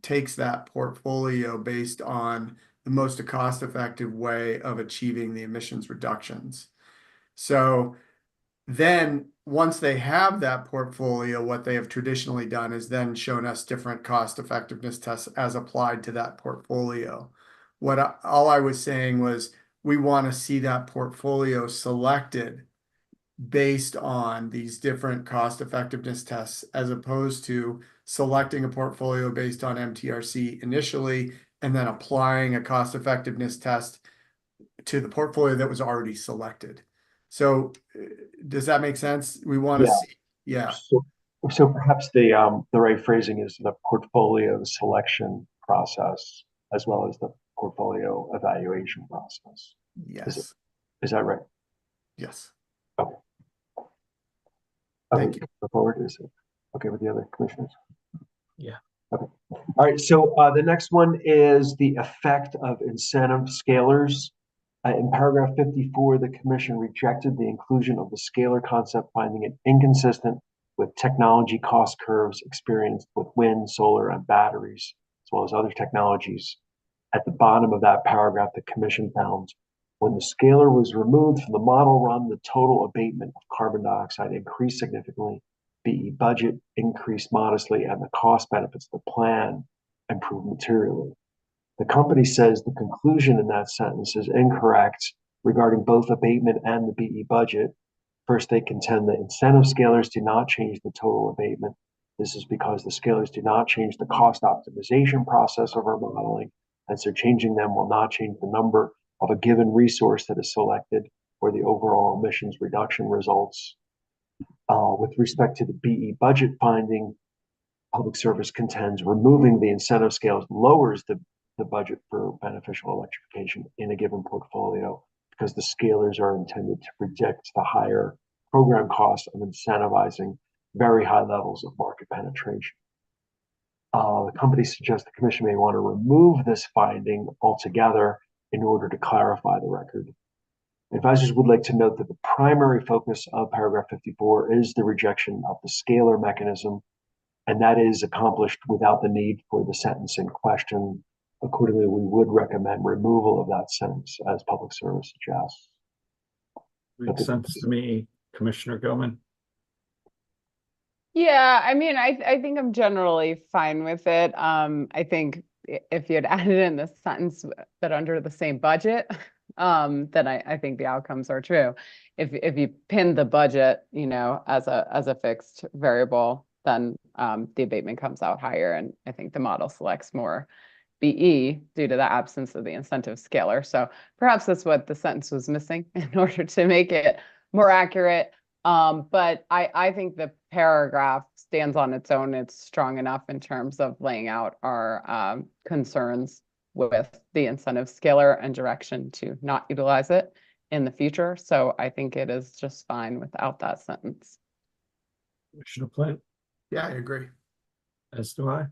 takes that portfolio based on the most cost effective way of achieving the emissions reductions. So then once they have that portfolio, what they have traditionally done is then shown us different cost effectiveness tests as applied to that portfolio. All I was saying was we want to see that portfolio selected based on these different cost effectiveness tests, as opposed to selecting a portfolio based on MTRC initially and then applying a cost effectiveness test to the portfolio that was already selected. So does that make sense? We want to see, yeah. So perhaps the right phrasing is the portfolio selection process as well as the portfolio evaluation process. Yes. Is that right? Yes. Okay. Thank you. Forward, is it okay with the other commissioners? Yeah. Okay. All right. So the next one is the effect of incentive scalars. In paragraph 54, the commission rejected the inclusion of the scalar concept, finding it inconsistent with technology cost curves experienced with wind, solar, and batteries, as well as other technologies. At the bottom of that paragraph, the commission found when the scalar was removed from the model run, the total abatement of carbon dioxide increased significantly, BE budget increased modestly, and the cost benefits of the plan improved materially. The company says the conclusion in that sentence is incorrect regarding both abatement and the BE budget. First, they contend that incentive scalars do not change the total abatement. This is because the scalars do not change the cost optimization process of our modeling, and so changing them will not change the number of a given resource that is selected or the overall emissions reduction results. With respect to the BE budget finding, Public Service contends removing the incentive scales lowers the budget for beneficial electrification in a given portfolio because the scalars are intended to predict the higher program cost of incentivizing very high levels of market penetration. The company suggests the commission may want to remove this finding altogether in order to clarify the record. Advisors would like to note that the primary focus of paragraph 54 is the rejection of the scalar mechanism, and that is accomplished without the need for the sentence in question. Accordingly, we would recommend removal of that sentence as Public Service suggests. Makes sense to me, Commissioner Gilman. Yeah, I mean, I think I'm generally fine with it. I think if you had added in the sentence that under the same budget, then I think the outcomes are true. If you pin the budget, as a fixed variable, then the abatement comes out higher, and I think the model selects more BE due to the absence of the incentive scalar. So perhaps that's what the sentence was missing in order to make it more accurate. But I think the paragraph stands on its own. It's strong enough in terms of laying out our concerns with the incentive scalar and direction to not utilize it in the future. So I think it is just fine without that sentence. Commissioner Plant? Yeah, I agree. As do I.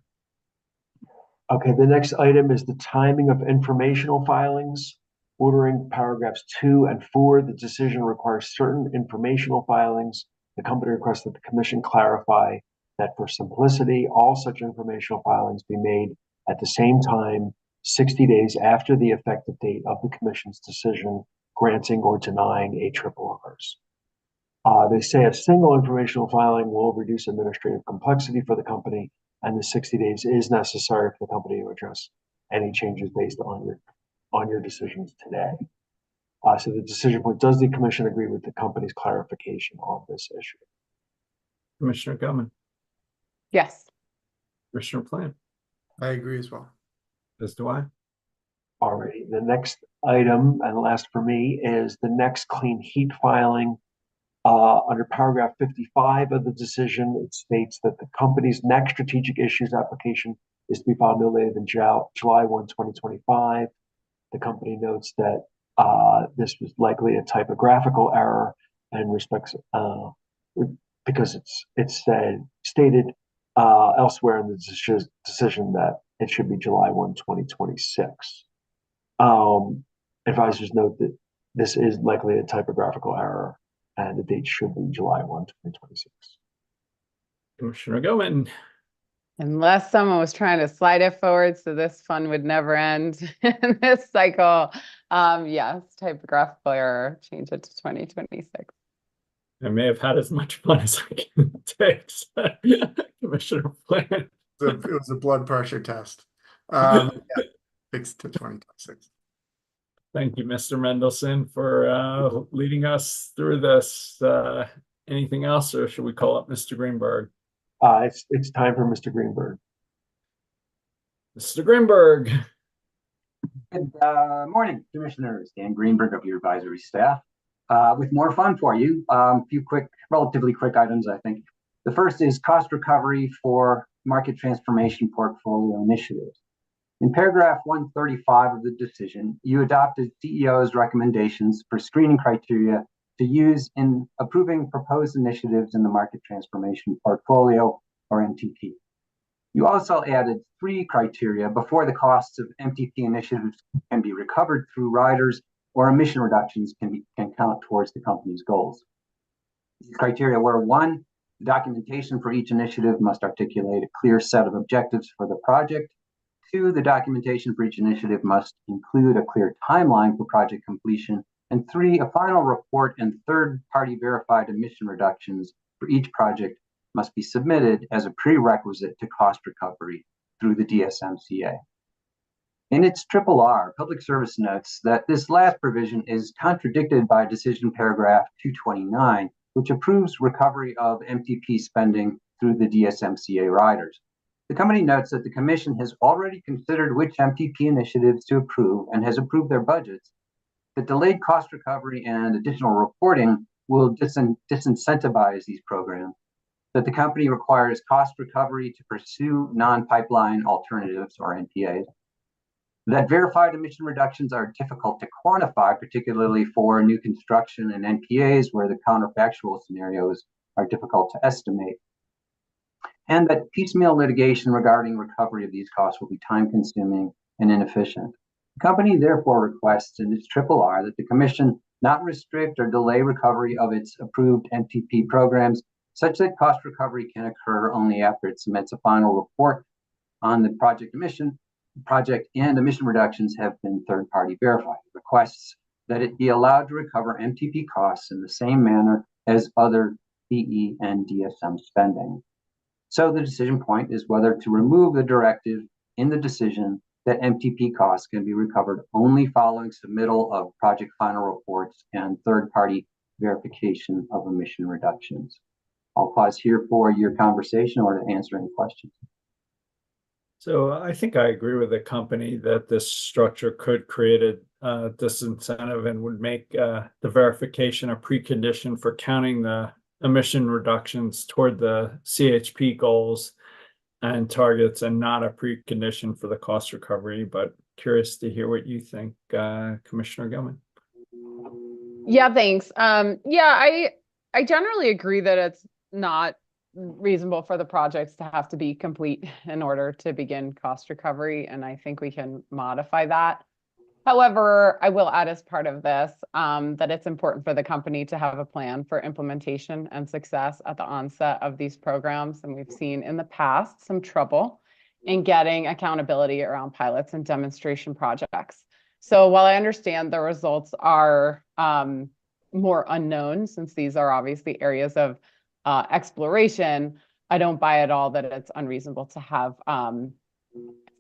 Okay, the next item is the timing of informational filings. Ordering paragraphs 2 and 4, the decision requires certain informational filings. The company requests that the commission clarify that for simplicity, all such informational filings be made at the same time, 60 days after the effective date of the Commission's decision granting or denying HRRs. They say a single informational filing will reduce administrative complexity for the company, and the 60 days is necessary for the company to address any changes based on your decisions today. So the decision point, does the Commission agree with the company's clarification on this issue? Commissioner Gellman, Yes. Commissioner Plan, I agree as well. as do I. All right, the next item and last for me is the next clean heat filing. Under paragraph 55 of the decision, it states that the company's next strategic issues application is to be filed no later than July 1, 2025. The company notes that this was likely a typographical error and respects because it's stated elsewhere in the decision that it should be July 1, 2026. Advisors note that this is likely a typographical error and the date should be July 1, 2026. Commissioner Gellman, Unless someone was trying to slide it forward so this fun would never end in this cycle. Yes, typographical error, change it to 2026. I may have had as much fun as I can take. Commissioner Plan. It was a blood pressure test. Yeah, fixed to 2026. Thank you, Mr. Mendelson, for leading us through this. Anything else, or should we call up Mr. Greenberg? It's time for Mr. Greenberg. Mr. Greenberg. Good morning, Commissioners. Dan Greenberg of your advisory staff. With more fun for you, a few relatively quick items, I think. The first is cost recovery for market transformation portfolio initiatives. In paragraph 135 of the decision, you adopted CEO's recommendations for screening criteria to use in approving proposed initiatives in the market transformation portfolio, or MTP. You also added 3 criteria before the costs of MTP initiatives can be recovered through riders or emission reductions can count towards the company's goals. These criteria were: 1, the documentation for each initiative must articulate a clear set of objectives for the project. 2, the documentation for each initiative must include a clear timeline for project completion. And 3, a final report and third-party verified emission reductions for each project must be submitted as a prerequisite to cost recovery through the DSMCA. In its RRR, Public Service notes that this last provision is contradicted by decision paragraph 229, which approves recovery of MTP spending through the DSMCA riders. The company notes that the Commission has already considered which MTP initiatives to approve and has approved their budgets. The delayed cost recovery and additional reporting will disincentivize these programs. That the company requires cost recovery to pursue non-pipeline alternatives, or NPAs. That verified emission reductions are difficult to quantify, particularly for new construction and NPAs where the counterfactual scenarios are difficult to estimate. And that piecemeal litigation regarding recovery of these costs will be time-consuming and inefficient. The company therefore requests in its RRR that the Commission not restrict or delay recovery of its approved MTP programs, such that cost recovery can occur only after it submits a final report on the project and emission reductions have been third-party verified. It requests that it be allowed to recover MTP costs in the same manner as other PE and DSM spending. So the decision point is whether to remove the directive in the decision that MTP costs can be recovered only following submittal of project final reports and third-party verification of emission reductions. I'll pause here for your conversation or to answer any questions. So I think I agree with the company that this structure could create a disincentive and would make the verification a precondition for counting the emission reductions toward the CHP goals and targets, and not a precondition for the cost recovery. But curious to hear what you think, Commissioner Gellman. Yeah, thanks. Yeah, I generally agree that it's not reasonable for the projects to have to be complete in order to begin cost recovery, and I think we can modify that. However, I will add as part of this that it's important for the company to have a plan for implementation and success at the onset of these programs. And we've seen in the past some trouble in getting accountability around pilots and demonstration projects. So while I understand the results are more unknown, since these are obviously areas of exploration, I don't buy at all that it's unreasonable to have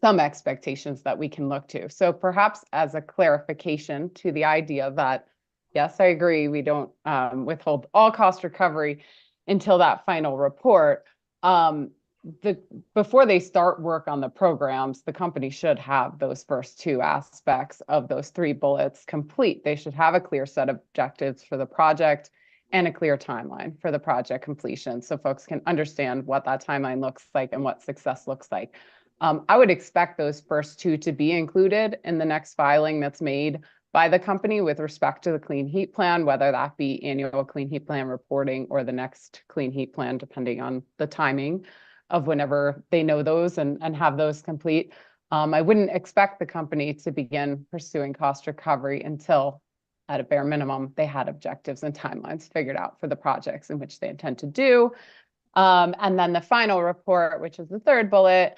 some expectations that we can look to. So perhaps as a clarification to the idea that, yes, I agree, we don't withhold all cost recovery until that final report. Before they start work on the programs, the company should have those first two aspects of those 3 bullets complete. They should have a clear set of objectives for the project and a clear timeline for the project completion, so folks can understand what that timeline looks like and what success looks like. I would expect those first 2 to be included in the next filing that's made by the company with respect to the clean heat plan, whether that be annual clean heat plan reporting or the next clean heat plan, depending on the timing of whenever they know those and have those complete. I wouldn't expect the company to begin pursuing cost recovery until, at a bare minimum, they had objectives and timelines figured out for the projects in which they intend to do. And then the final report, which is the 3rd bullet,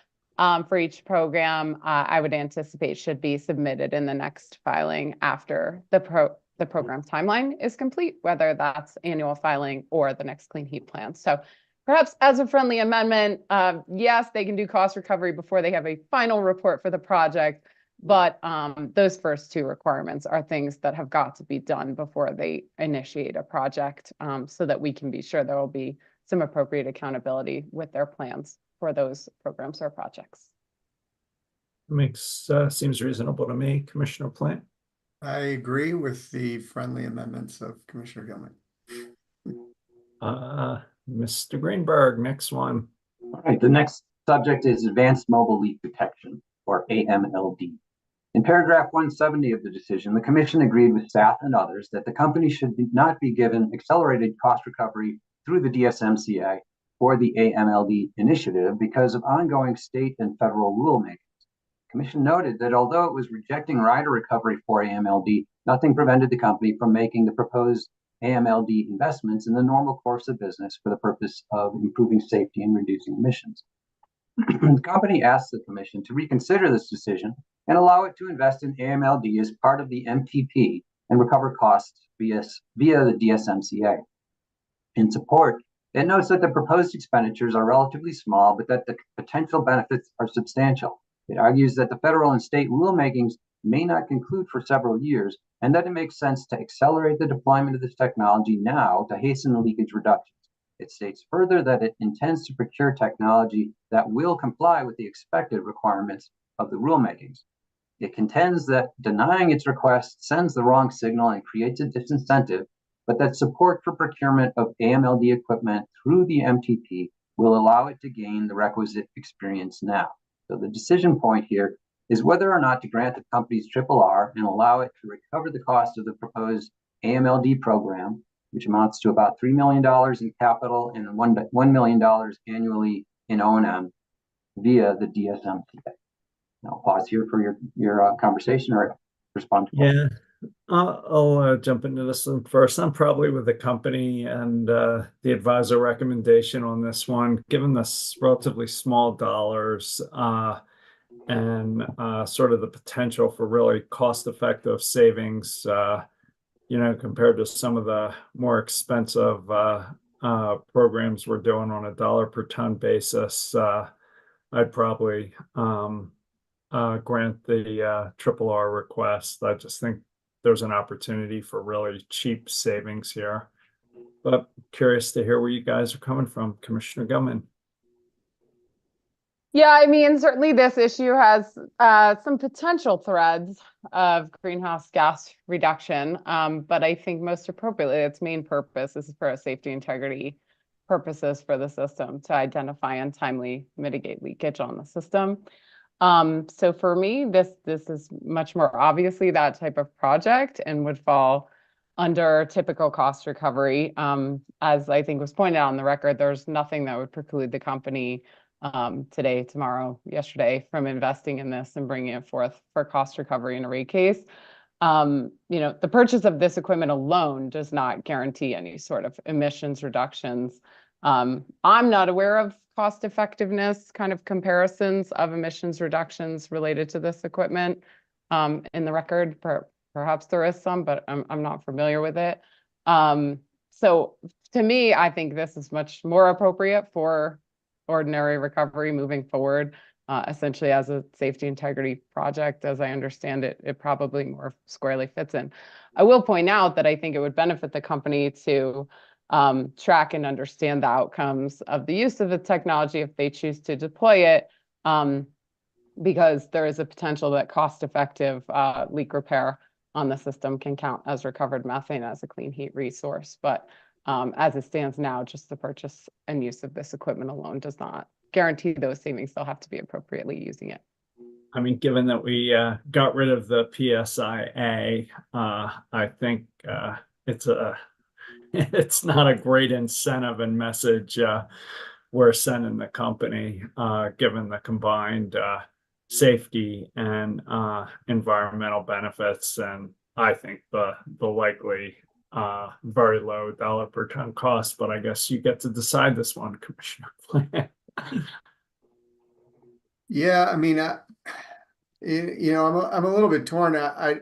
for each program, I would anticipate should be submitted in the next filing after the program timeline is complete, whether that's annual filing or the next clean heat plan. So perhaps as a friendly amendment, yes, they can do cost recovery before they have a final report for the project, but those first 2 requirements are things that have got to be done before they initiate a project, so that we can be sure there will be some appropriate accountability with their plans for those programs or projects. Seems reasonable to me, Commissioner Plant. I agree with the friendly amendments of Commissioner Gilman. Mr. Greenberg, next one. All right, the next subject is Advanced Mobile Leak Detection, or AMLD. In paragraph 170 of the decision, the Commission agreed with staff and others that the company should not be given accelerated cost recovery through the DSMCA or the AMLD initiative because of ongoing state and federal rulemaking. The Commission noted that although it was rejecting rider recovery for AMLD, nothing prevented the company from making the proposed AMLD investments in the normal course of business for the purpose of improving safety and reducing emissions. The company asked the Commission to reconsider this decision and allow it to invest in AMLD as part of the MPP and recover costs via the DSMCA. In support, it notes that the proposed expenditures are relatively small, but that the potential benefits are substantial. It argues that the federal and state rulemakings may not conclude for several years, and that it makes sense to accelerate the deployment of this technology now to hasten the leakage reductions. It states further that it intends to procure technology that will comply with the expected requirements of the rulemakings. It contends that denying its request sends the wrong signal and creates a disincentive, but that support for procurement of AMLD equipment through the MTP will allow it to gain the requisite experience now. So the decision point here is whether or not to grant the company's RRR and allow it to recover the cost of the proposed AMLD program, which amounts to about $3 million in capital and $1 million annually in O&M via the DSMCA. I'll pause here for your conversation or respond to questions. Yeah. I'll jump into this one first. I'm probably with the company and the advisor recommendation on this one, given this relatively small dollars and sort of the potential for really cost-effective savings, compared to some of the more expensive programs we're doing on a dollar per ton basis. I'd probably grant the RRR request. I just think there's an opportunity for really cheap savings here, but curious to hear where you guys are coming from, Commissioner Gilman. Yeah, I mean, certainly this issue has some potential threads of greenhouse gas reduction, but I think most appropriately, its main purpose is for safety integrity purposes for the system to identify and timely mitigate leakage on the system. So for me, this is much more obviously that type of project and would fall under typical cost recovery. As I think was pointed out on the record, there's nothing that would preclude the company today, tomorrow, yesterday from investing in this and bringing it forth for cost recovery in a rate case. The purchase of this equipment alone does not guarantee any sort of emissions reductions. I'm not aware of cost effectiveness kind of comparisons of emissions reductions related to this equipment in the record. Perhaps there is some, but I'm not familiar with it. So to me, I think this is much more appropriate for ordinary recovery moving forward, essentially as a safety integrity project. As I understand it, it probably more squarely fits in. I will point out that I think it would benefit the company to track and understand the outcomes of the use of the technology if they choose to deploy it, because there is a potential that cost-effective leak repair on the system can count as recovered methane as a clean heat resource. But as it stands now, just the purchase and use of this equipment alone does not guarantee those savings. They'll have to be appropriately using it. I mean, given that we got rid of the PSIA, I think it's not a great incentive and message we're sending the company, given the combined safety and environmental benefits, and I think the likely very low dollar per ton cost. But I guess you get to decide this one, Commissioner Plant. Yeah, I mean, I'm a little bit torn. I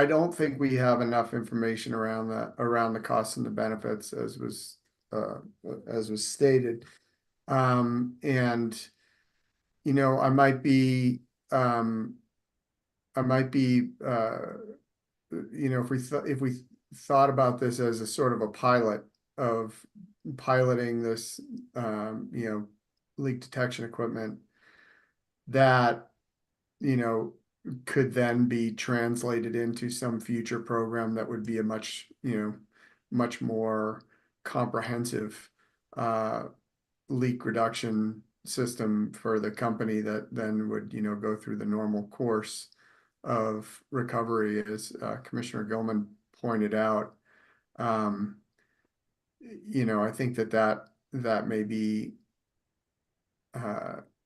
don't think we have enough information around the costs and the benefits as was stated. And I might be if we thought about this as a sort of a pilot of piloting this leak detection equipment that could then be translated into some future program that would be a much more comprehensive leak reduction system for the company that then would go through the normal course of recovery, as Commissioner Gilman pointed out. I think that may be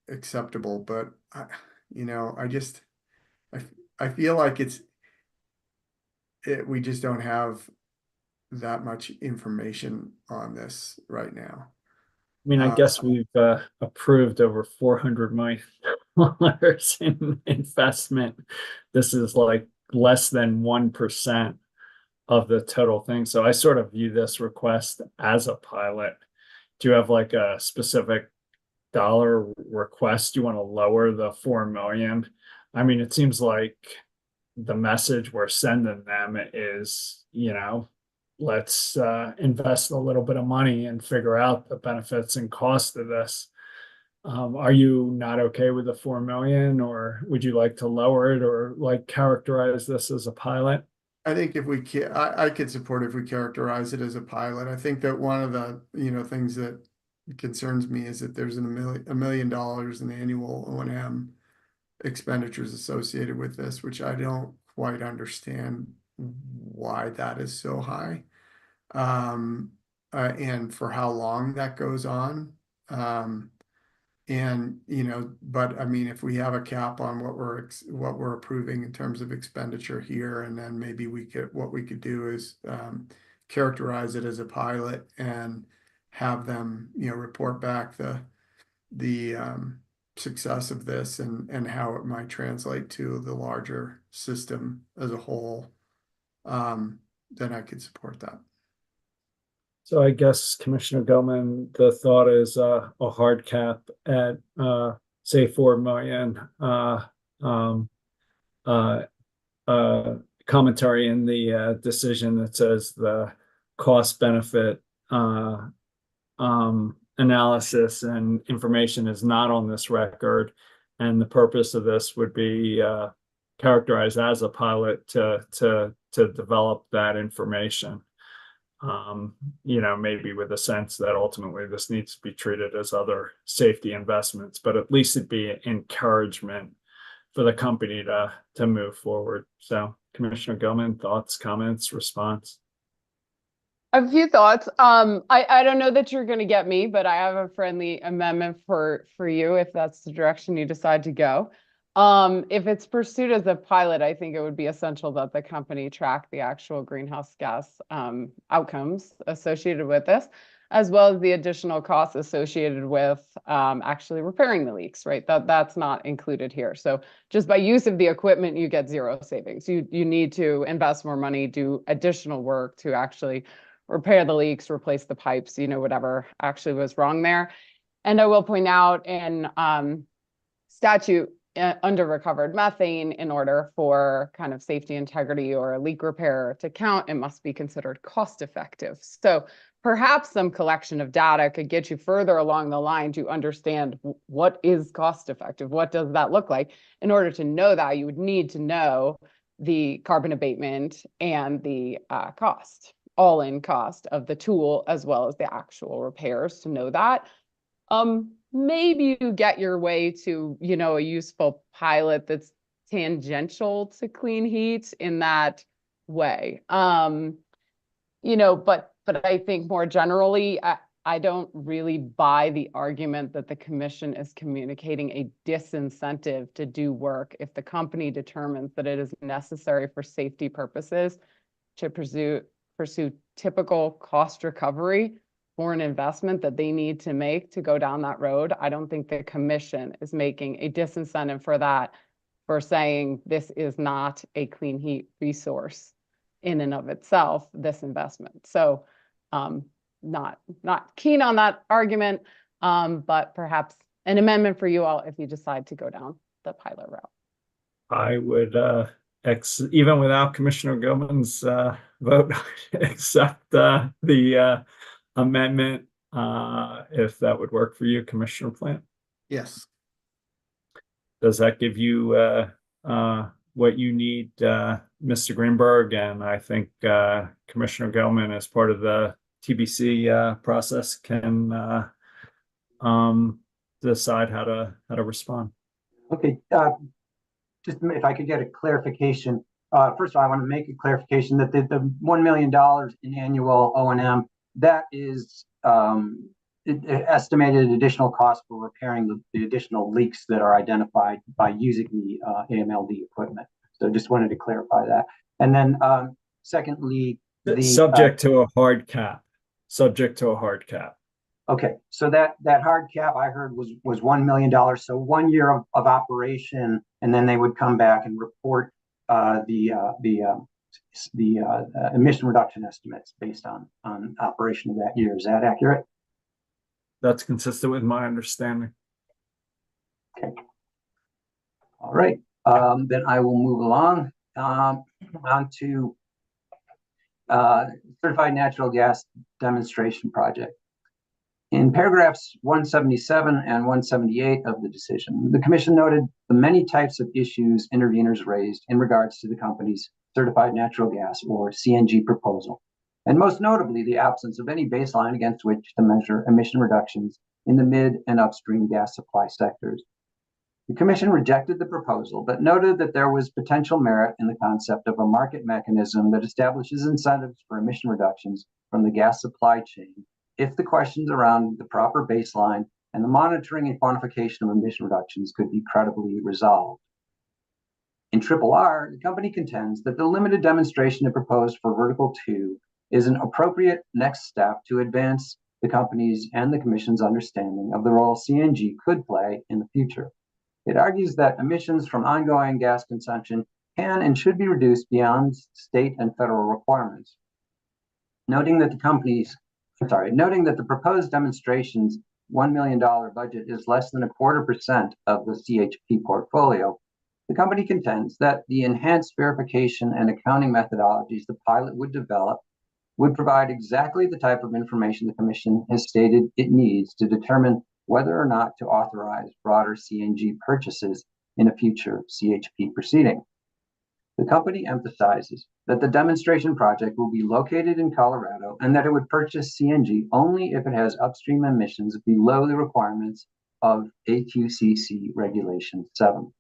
acceptable, but I feel like we just don't have that much information on this right now. I mean, I guess we've approved over $400 million in investment. This is like less than 1% of the total thing. So I sort of view this request as a pilot. Do you have like a specific dollar request? Do you want to lower the $4 million? I mean, it seems like the message we're sending them is, let's invest a little bit of money and figure out the benefits and cost of this. Are you not okay with the $4 million, or would you like to lower it, or like characterize this as a pilot? I think if we can, I could support if we characterize it as a pilot. I think that one of the things that concerns me is that there's $1 million in annual O&M expenditures associated with this, which I don't quite understand why that is so high, and for how long that goes on. But I mean, if we have a cap on what we're approving in terms of expenditure here, and then maybe what we could do is characterize it as a pilot and have them report back the success of this and how it might translate to the larger system as a whole, then I could support that. So I guess, Commissioner Gilman, the thought is a hard cap at say $4 million. Commentary in the decision that says the cost benefit analysis and information is not on this record, and the purpose of this would be characterized as a pilot to develop that information. Maybe with a sense that ultimately this needs to be treated as other safety investments, but at least it'd be an encouragement for the company to move forward. So, Commissioner Gilman, thoughts, comments, response? A few thoughts. I don't know that you're going to get me, but I have a friendly amendment for you if that's the direction you decide to go. If it's pursued as a pilot, I think it would be essential that the company track the actual greenhouse gas outcomes associated with this, as well as the additional costs associated with actually repairing the leaks, right? That's not included here. So just by use of the equipment, you get zero savings. You need to invest more money, do additional work to actually repair the leaks, replace the pipes, whatever actually was wrong there. And I will point out in statute under recovered methane, in order for kind of safety integrity or a leak repair to count, it must be considered cost effective. So perhaps some collection of data could get you further along the line to understand what is cost effective. What does that look like? In order to know that, you would need to know the carbon abatement and the cost, all-in cost of the tool, as well as the actual repairs to know that. Maybe you get your way to, a useful pilot that's tangential to clean heat in that way. But I think more generally, I don't really buy the argument that the commission is communicating a disincentive to do work if the company determines that it is necessary for safety purposes to pursue typical cost recovery for an investment that they need to make to go down that road. I don't think the commission is making a disincentive for that, for saying this is not a clean heat resource in and of itself, this investment. So not keen on that argument, but perhaps an amendment for you all if you decide to go down the pilot route. I would, even without Commissioner Gilman's vote, accept the amendment, if that would work for you, Commissioner Plant. Yes. Does that give you what you need, Mr. Greenberg? And I think Commissioner Gilman, as part of the TBC process, can decide how to respond. Okay, just if I could get a clarification. First of all, I want to make a clarification that the $1 million in annual O&M, that is estimated additional cost for repairing the additional leaks that are identified by using the AMLD equipment. So just wanted to clarify that. And then secondly, subject to a hard cap. Subject to a hard cap. Okay, so that hard cap I heard was $1 million. So 1 year of operation, and then they would come back and report the emission reduction estimates based on operation of that year. Is that accurate? That's consistent with my understanding. Okay. All right. Then I will move along on to certified natural gas demonstration project. In paragraphs 177 and 178 of the decision, the commission noted the many types of issues interveners raised in regards to the company's certified natural gas, or CNG, proposal, and most notably the absence of any baseline against which to measure emission reductions in the mid and upstream gas supply sectors. The commission rejected the proposal, but noted that there was potential merit in the concept of a market mechanism that establishes incentives for emission reductions from the gas supply chain if the questions around the proper baseline and the monitoring and quantification of emission reductions could be credibly resolved. In RRR, the company contends that the limited demonstration it proposed for Vertical 2 is an appropriate next step to advance the company's and the commission's understanding of the role CNG could play in the future. It argues that emissions from ongoing gas consumption can and should be reduced beyond state and federal requirements. Noting that the proposed demonstration's $1 million budget is less than 0.25% of the CHP portfolio, the company contends that the enhanced verification and accounting methodologies the pilot would develop would provide exactly the type of information the commission has stated it needs to determine whether or not to authorize broader CNG purchases in a future CHP proceeding. The company emphasizes that the demonstration project will be located in Colorado and that it would purchase CNG only if it has upstream emissions below the requirements of AQCC Regulation 7.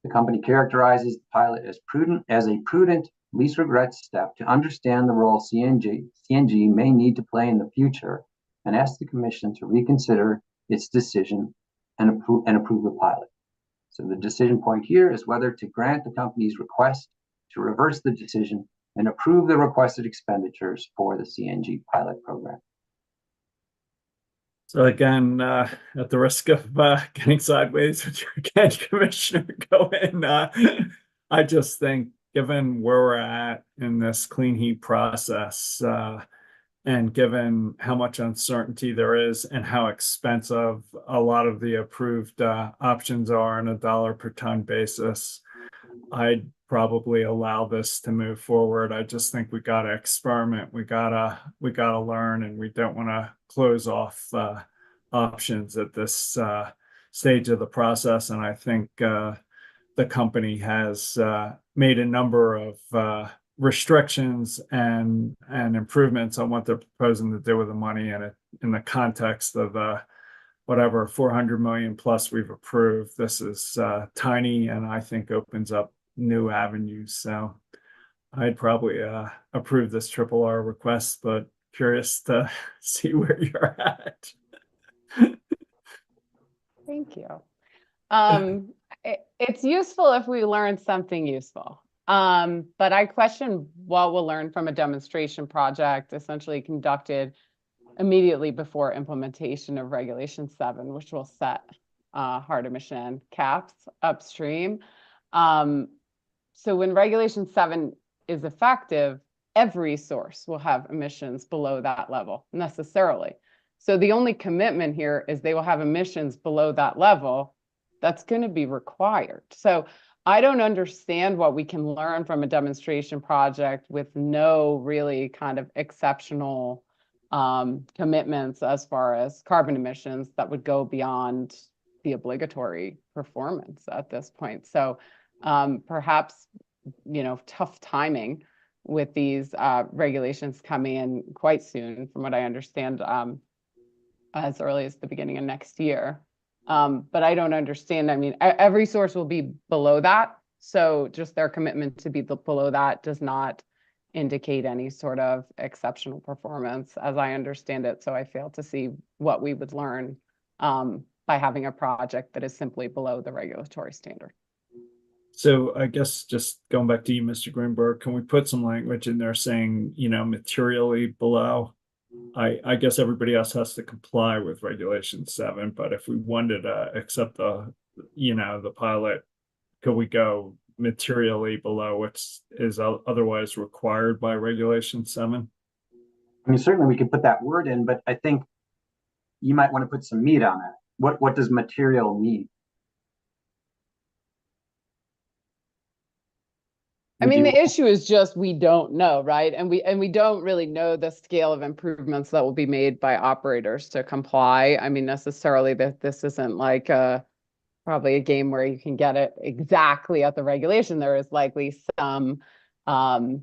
The company characterizes the pilot as a prudent least regrets step to understand the role CNG may need to play in the future and ask the Commission to reconsider its decision and approve the pilot. So the decision point here is whether to grant the company's request to reverse the decision and approve the requested expenditures for the CNG pilot program. So again, at the risk of getting sideways with your again, Commissioner Cohen, I just think given where we're at in this clean heat process, and given how much uncertainty there is and how expensive a lot of the approved options are on a dollar per ton basis, I'd probably allow this to move forward. I just think we gotta experiment, we gotta learn, and we don't want to close off options at this stage of the process. And I think the company has made a number of restrictions and improvements on what they're proposing to do with the money, and in the context of whatever 400 million plus we've approved. This is tiny, and I think opens up new avenues. So I'd probably approve this RRR request, but curious to see where you're at. Thank you. It's useful if we learn something useful. But I question what we'll learn from a demonstration project essentially conducted immediately before implementation of Regulation 7, which will set hard emission caps upstream. So when Regulation 7 is effective, every source will have emissions below that level necessarily. So the only commitment here is they will have emissions below that level that's going to be required. So I don't understand what we can learn from a demonstration project with no really kind of exceptional commitments as far as carbon emissions that would go beyond the obligatory performance at this point. So perhaps, tough timing with these regulations coming in quite soon, from what I understand, as early as the beginning of next year. But I don't understand. I mean, every source will be below that. So just their commitment to be below that does not indicate any sort of exceptional performance, as I understand it. So I fail to see what we would learn by having a project that is simply below the regulatory standard. So I guess just going back to you, Mr. Greenberg, can we put some language in there saying, materially below? I guess everybody else has to comply with Regulation 7, but if we wanted to accept the pilot, could we go materially below what is otherwise required by Regulation 7? I mean, certainly we could put that word in, but I think you might want to put some meat on it. What does material mean? I mean, the issue is just we don't know, right? And we don't really know the scale of improvements that will be made by operators to comply. I mean, necessarily that this isn't like probably a game where you can get it exactly at the regulation. There is likely some delta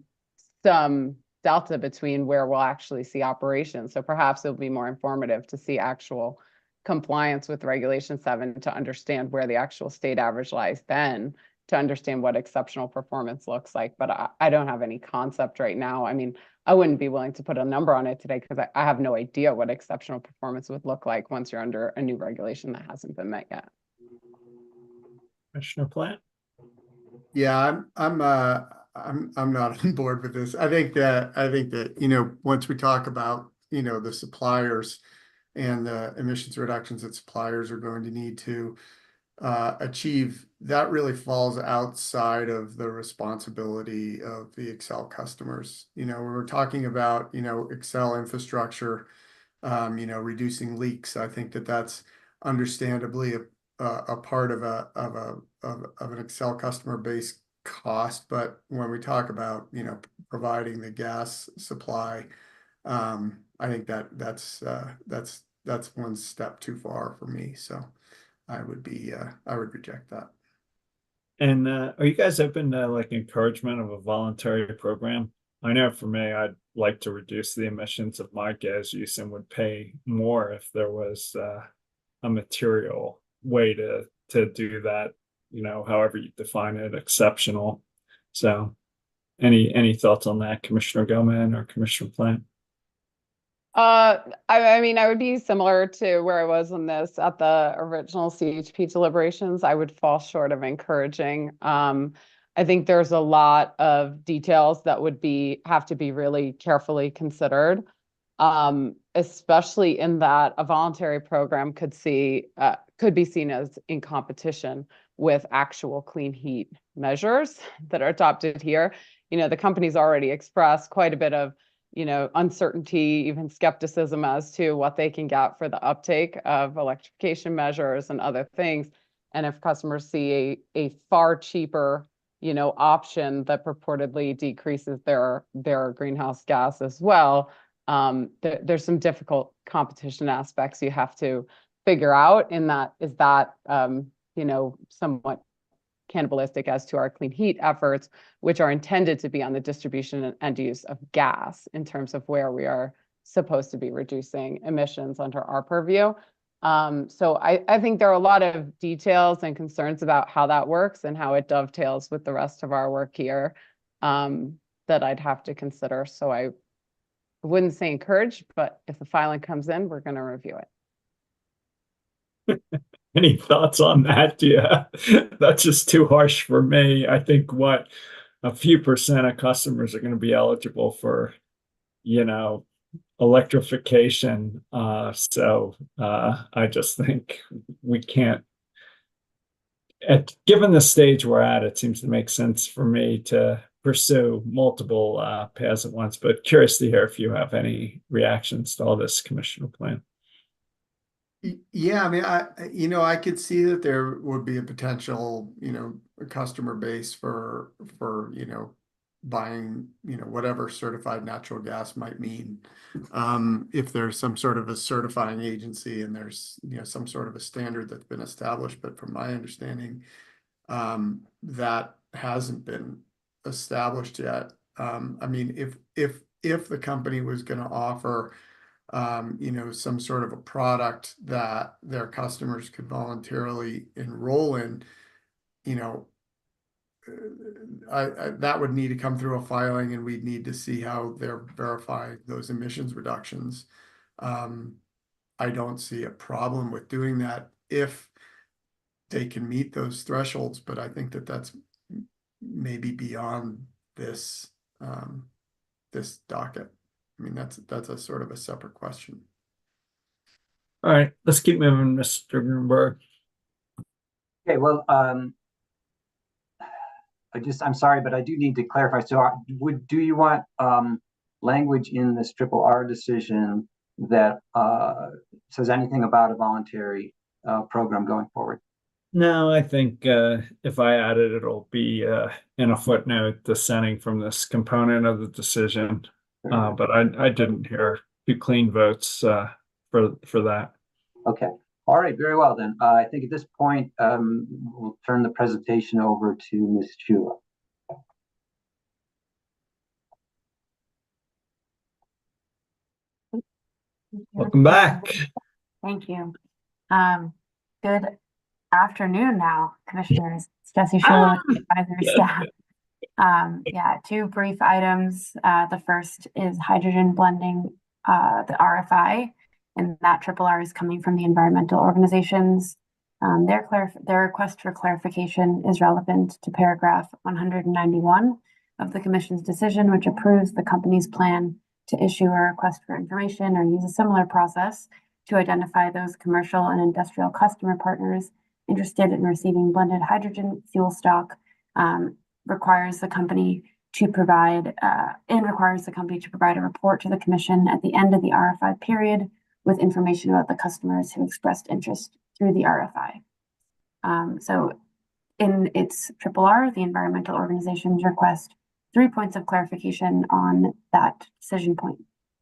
between where we'll actually see operations. So perhaps it'll be more informative to see actual compliance with Regulation 7 to understand where the actual state average lies then, to understand what exceptional performance looks like. But I don't have any concept right now. I mean, I wouldn't be willing to put a number on it today because I have no idea what exceptional performance would look like once you're under a new regulation that hasn't been met yet. Commissioner Plant? Yeah, I'm not on board with this. I think that once we talk about the suppliers and the emissions reductions that suppliers are going to need to achieve, that really falls outside of the responsibility of the Excel customers. When we're talking about Excel infrastructure, reducing leaks, I think that that's understandably a part of an Excel customer base cost. But when we talk about providing the gas supply, I think that's one step too far for me. So I would reject that. And are you guys open to like encouragement of a voluntary program? I know for me, I'd like to reduce the emissions of my gas use and would pay more if there was a material way to do that, however you define it, exceptional. So Any thoughts on that, Commissioner Gomez or Commissioner Plant? I mean, I would be similar to where I was on this at the original CHP deliberations. I would fall short of encouraging. I think there's a lot of details that would have to be really carefully considered, especially in that a voluntary program could be seen as in competition with actual clean heat measures that are adopted here. The company's already expressed quite a bit of uncertainty, even skepticism as to what they can get for the uptake of electrification measures and other things. And if customers see a far cheaper, option that purportedly decreases their greenhouse gas as well, there's some difficult competition aspects you have to figure out in that. Is that, somewhat cannibalistic as to our clean heat efforts, which are intended to be on the distribution and end use of gas in terms of where we are supposed to be reducing emissions under our purview. So I think there are a lot of details and concerns about how that works and how it dovetails with the rest of our work here that I'd have to consider. So I wouldn't say encourage, but if the filing comes in, we're going to review it. Any thoughts on that? Yeah, that's just too harsh for me. I think a few percent of customers are going to be eligible for, electrification. So I just think we can't, given the stage we're at, it seems to make sense for me to pursue multiple paths at once, but curious to hear if you have any reactions to all this, Commissioner Plant. Yeah, I mean, I could see that there would be a potential, a customer base for buying, whatever certified natural gas might mean. If there's some sort of a certifying agency and there's, some sort of a standard that's been established, but from my understanding, that hasn't been established yet. I mean, if the company was going to offer some sort of a product that their customers could voluntarily enroll in, that would need to come through a filing, and we'd need to see how they're verifying those emissions reductions. I don't see a problem with doing that if they can meet those thresholds, but I think that that's maybe beyond this this docket. I mean, that's a sort of a separate question. All right, let's keep moving, Mr. Greenberg. Okay, well, I'm sorry, but I do need to clarify. So do you want language in this RRR decision that says anything about a voluntary program going forward? No, I think if I add it, it'll be in a footnote dissenting from this component of the decision. But I didn't hear two clean votes for that. Okay. All right. Very well then. I think at this point we'll turn the presentation over to Ms. Chula. Welcome back. Thank you. Good afternoon now, Commissioners. It's Jessie Shula with the advisory staff. Yeah, two brief items. The first is hydrogen blending, the RFI, and that RRR is coming from the environmental organizations. Their request for clarification is relevant to paragraph 191 of the Commission's decision, which approves the company's plan to issue a request for information or use a similar process to identify those commercial and industrial customer partners interested in receiving blended hydrogen fuel stock. Requires the company to provide a report to the Commission at the end of the RFI period with information about the customers who expressed interest through the RFI. So in its RRR, the environmental organizations request 3 points of clarification on that decision point.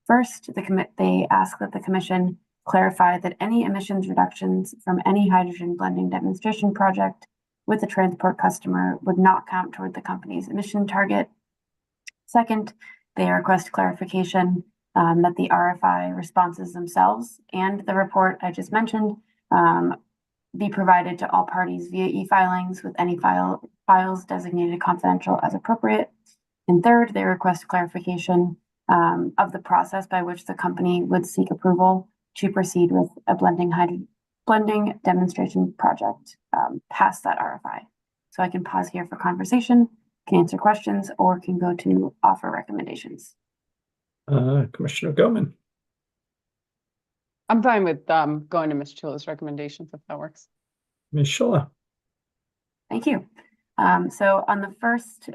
First, they ask that the Commission clarify that any emissions reductions from any hydrogen blending demonstration project with a transport customer would not count toward the company's emission target. Second, they request clarification that the RFI responses themselves and the report I just mentioned be provided to all parties via e-filings with any files designated confidential as appropriate. And third, they request clarification of the process by which the company would seek approval to proceed with a blending demonstration project past that RFI. So I can pause here for conversation, can answer questions, or can go to offer recommendations. Commissioner Goman. I'm fine with going to Ms. Chula's recommendations if that works. Ms. Chula. Thank you. So on the first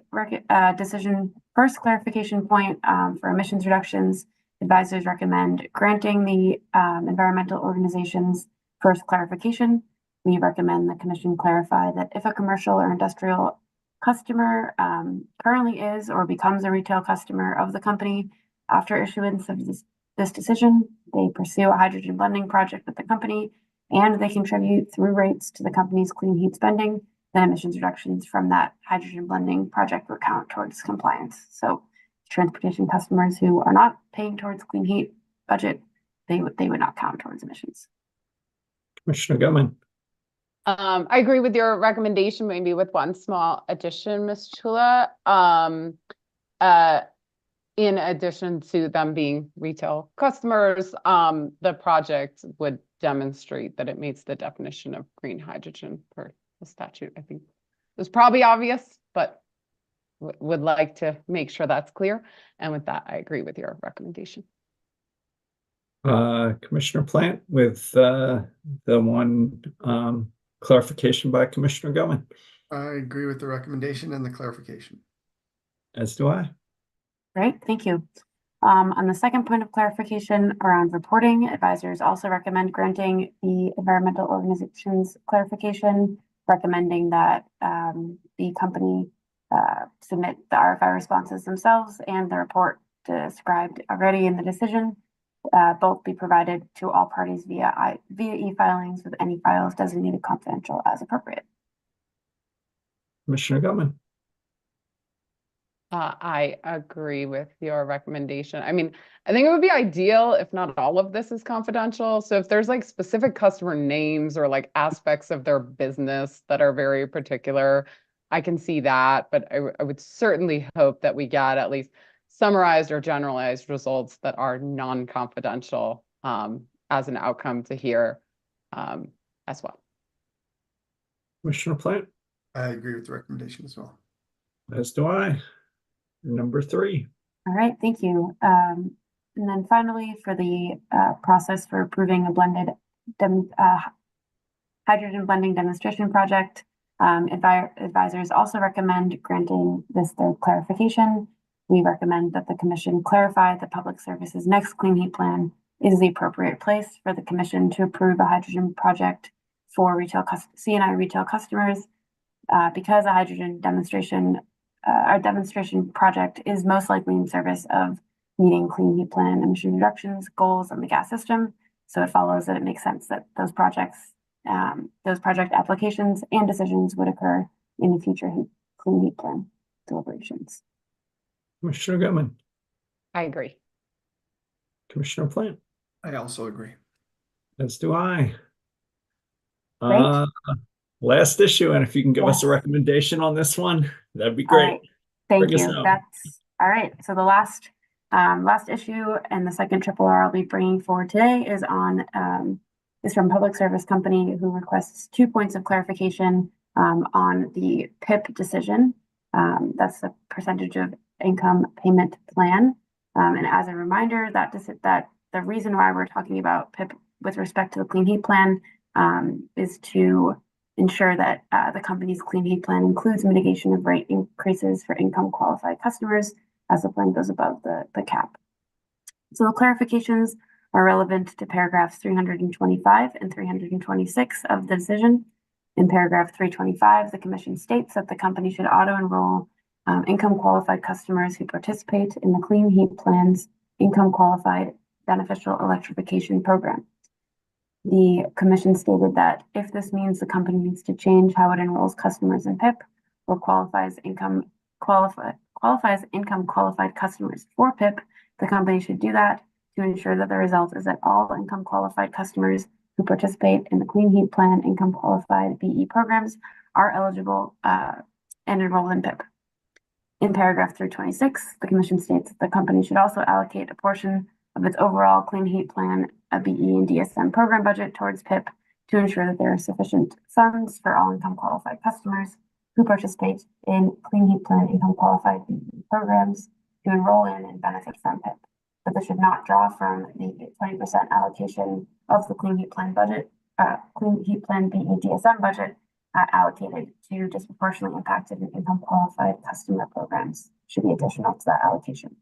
first clarification point for emissions reductions, advisors recommend granting the environmental organization's first clarification. We recommend the commission clarify that if a commercial or industrial customer currently is or becomes a retail customer of the company after issuance of this decision, they pursue a hydrogen blending project with the company, and they contribute through rates to the company's clean heat spending, then emissions reductions from that hydrogen blending project will count towards compliance. So transportation customers who are not paying towards clean heat budget, they would not count towards emissions. Commissioner Goman. I agree with your recommendation, maybe with one small addition, Ms. Chula. In addition to them being retail customers, the project would demonstrate that it meets the definition of green hydrogen per the statute. I think it was probably obvious, but would like to make sure that's clear. And with that, I agree with your recommendation. Commissioner Plant with the one clarification by Commissioner Goman. I agree with the recommendation and the clarification. As do I. Great, thank you. On the second point of clarification around reporting, advisors also recommend granting the environmental organization's clarification, recommending that the company submit the RFI responses themselves and the report described already in the decision both be provided to all parties via e-filings, with any files designated confidential as appropriate. Commissioner Goman. I agree with your recommendation. I mean, I think it would be ideal if not all of this is confidential. So if there's like specific customer names or like aspects of their business that are very particular, I can see that. But I would certainly hope that we get at least summarized or generalized results that are non-confidential as an outcome to hear as well. Commissioner Plant. I agree with the recommendation as well. As do I. Number 3. All right, thank you. And then finally, for the process for approving a blended hydrogen blending demonstration project, advisors also recommend granting this third clarification. We recommend that the commission clarify that Public Service's next clean heat plan is the appropriate place for the commission to approve a hydrogen project for C&I retail customers, because a hydrogen demonstration our demonstration project is most likely in service of meeting clean heat plan emission reductions goals on the gas system. So it follows that it makes sense that those project applications and decisions would occur in the future clean heat plan deliberations. Commissioner Goodman. I agree. Commissioner Plant. I also agree. As do I. Great. Last issue, and if you can give us a Yes. recommendation on this one, that'd be All great. right. Thank Bring us you. home. That's all right. So the last issue and the second triple R I'll be bringing forward today is from Public Service Company, who requests 2 points of clarification on the PIP decision. That's the percentage of income payment plan. And as a reminder, that the reason why we're talking about PIP with respect to the clean heat plan is to ensure that the company's clean heat plan includes mitigation of rate increases for income qualified customers as the plan goes above the cap. So the clarifications are relevant to paragraphs 325 and 326 of the decision. In paragraph 325, the commission states that the company should auto-enroll income qualified customers who participate in the clean heat plan's income qualified beneficial electrification program. The commission stated that if this means the company needs to change how it enrolls customers in PIP or qualifies income qualified customers for PIP, the company should do that to ensure that the result is that all income qualified customers who participate in the Clean Heat Plan income qualified BE programs are eligible and enrolled in PIP. In paragraph 326, the Commission states that the company should also allocate a portion of its overall Clean Heat Plan, a BE and DSM program budget towards PIP to ensure that there are sufficient funds for all income qualified customers who participate in Clean Heat Plan income qualified BE programs to enroll in and benefit from PIP. But this should not draw from the 20% allocation of the Clean Heat Plan budget, Clean Heat Plan BE DSM budget allocated to disproportionately impacted and income qualified customer programs should be additional to that allocation.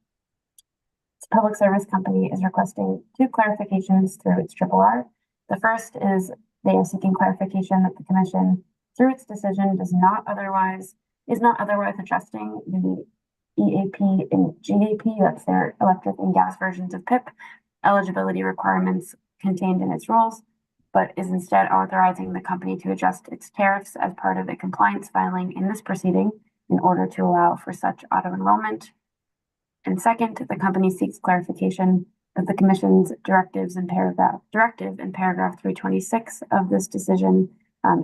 The Public Service Company is requesting two clarifications through its RRR. The first is they are seeking clarification that the Commission, through its decision, is not otherwise adjusting the EAP and GAP, that's their electric and gas versions of PIP, eligibility requirements contained in its rules, but is instead authorizing the company to adjust its tariffs as part of a compliance filing in this proceeding in order to allow for such auto-enrollment. And second, the company seeks clarification that the Commission's directive in paragraph 326 of this decision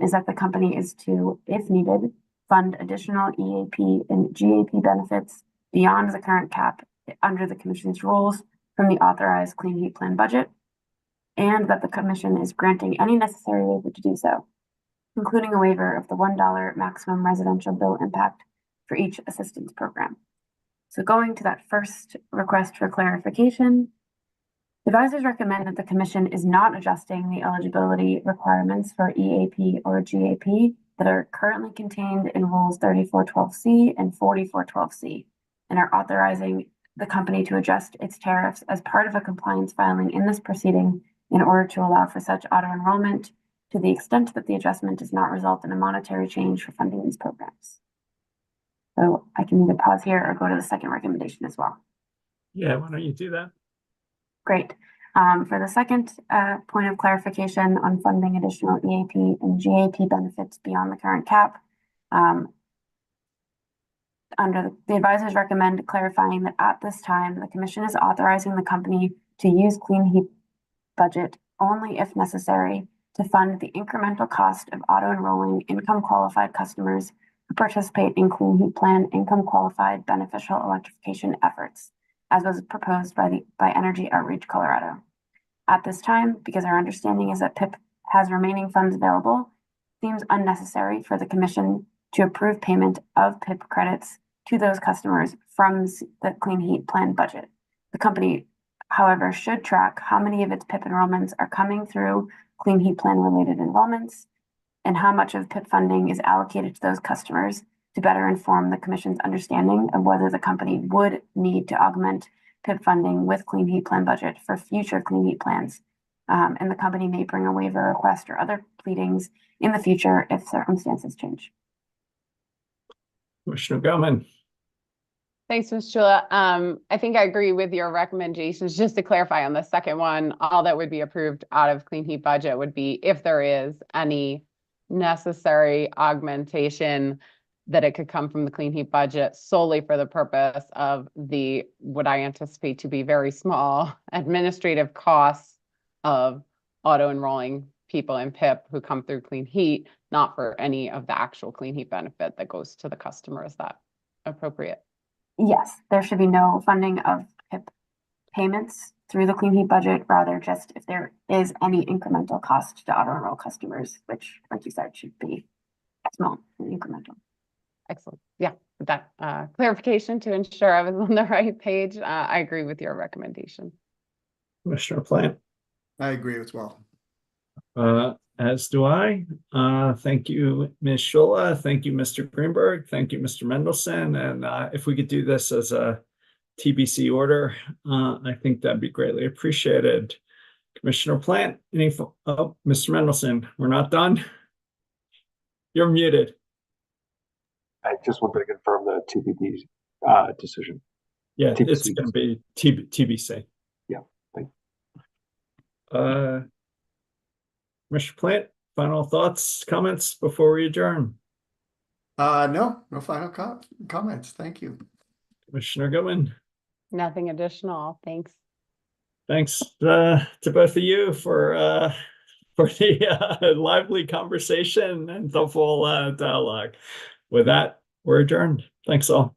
is that the company is to, if needed, fund additional EAP and GAP benefits beyond the current cap under the Commission's rules from the authorized Clean Heat Plan budget, and that the Commission is granting any necessary waiver to do so, including a waiver of the $1 maximum residential bill impact for each assistance program. So going to that first request for clarification, advisors recommend that the Commission is not adjusting the eligibility requirements for EAP or GAP that are currently contained in Rules 3412C and 4412C, and are authorizing the company to adjust its tariffs as part of a compliance filing in this proceeding in order to allow for such auto-enrollment to the extent that the adjustment does not result in a monetary change for funding these programs. So I can either pause here or go to the second recommendation as well. Yeah, why don't you do that? Great. For the second point of clarification on funding additional EAP and GAP benefits beyond the current cap, the advisors recommend clarifying that at this time, the Commission is authorizing the company to use Clean Heat budget only if necessary to fund the incremental cost of auto-enrolling income-qualified customers who participate in Clean Heat Plan income-qualified beneficial electrification efforts, as was proposed by Energy Outreach Colorado. At this time, because our understanding is that PIP has remaining funds available, it seems unnecessary for the Commission to approve payment of PIP credits to those customers from the Clean Heat Plan budget. The company, however, should track how many of its PIP enrollments are coming through Clean Heat Plan related enrollments and how much of PIP funding is allocated to those customers to better inform the Commission's understanding of whether the company would need to augment PIP funding with Clean Heat Plan budget for future Clean Heat Plans. And the company may bring a waiver request or other pleadings in the future if circumstances change. Commissioner Goman. Thanks, Ms. Chula. I think I agree with your recommendations. Just to clarify on the second one, all that would be approved out of Clean Heat budget would be if there is any necessary augmentation that it could come from the Clean Heat budget solely for the purpose of the what I anticipate to be very small administrative costs of auto-enrolling people in PIP who come through Clean Heat, not for any of the actual Clean Heat benefit that goes to the customer. Is that appropriate? Yes, there should be no funding of PIP payments through the Clean Heat budget, rather just if there is any incremental cost to auto-enroll customers, which, like you said, should be small and incremental. Excellent. Yeah, with that clarification to ensure I was on the right page, I agree with your recommendation. Commissioner Plant. I agree as well. As do I. Thank you, Ms. Shula. Thank you, Mr. Greenberg. Thank you, Mr. Mendelson. And if we could do this as a TBC order, I think that'd be greatly appreciated. Commissioner Plant, Mr. Mendelson, we're not done. You're muted. I just wanted to confirm the TBD decision. Yeah, TBC. it's going to be TBC. Yeah, thank you. Mr. Plant, final thoughts, comments before we adjourn? No final comments. Thank you. Commissioner Goodwin. Nothing additional. Thanks. Thanks to both of you for the lively conversation and thoughtful dialogue. With that, we're adjourned. Thanks all.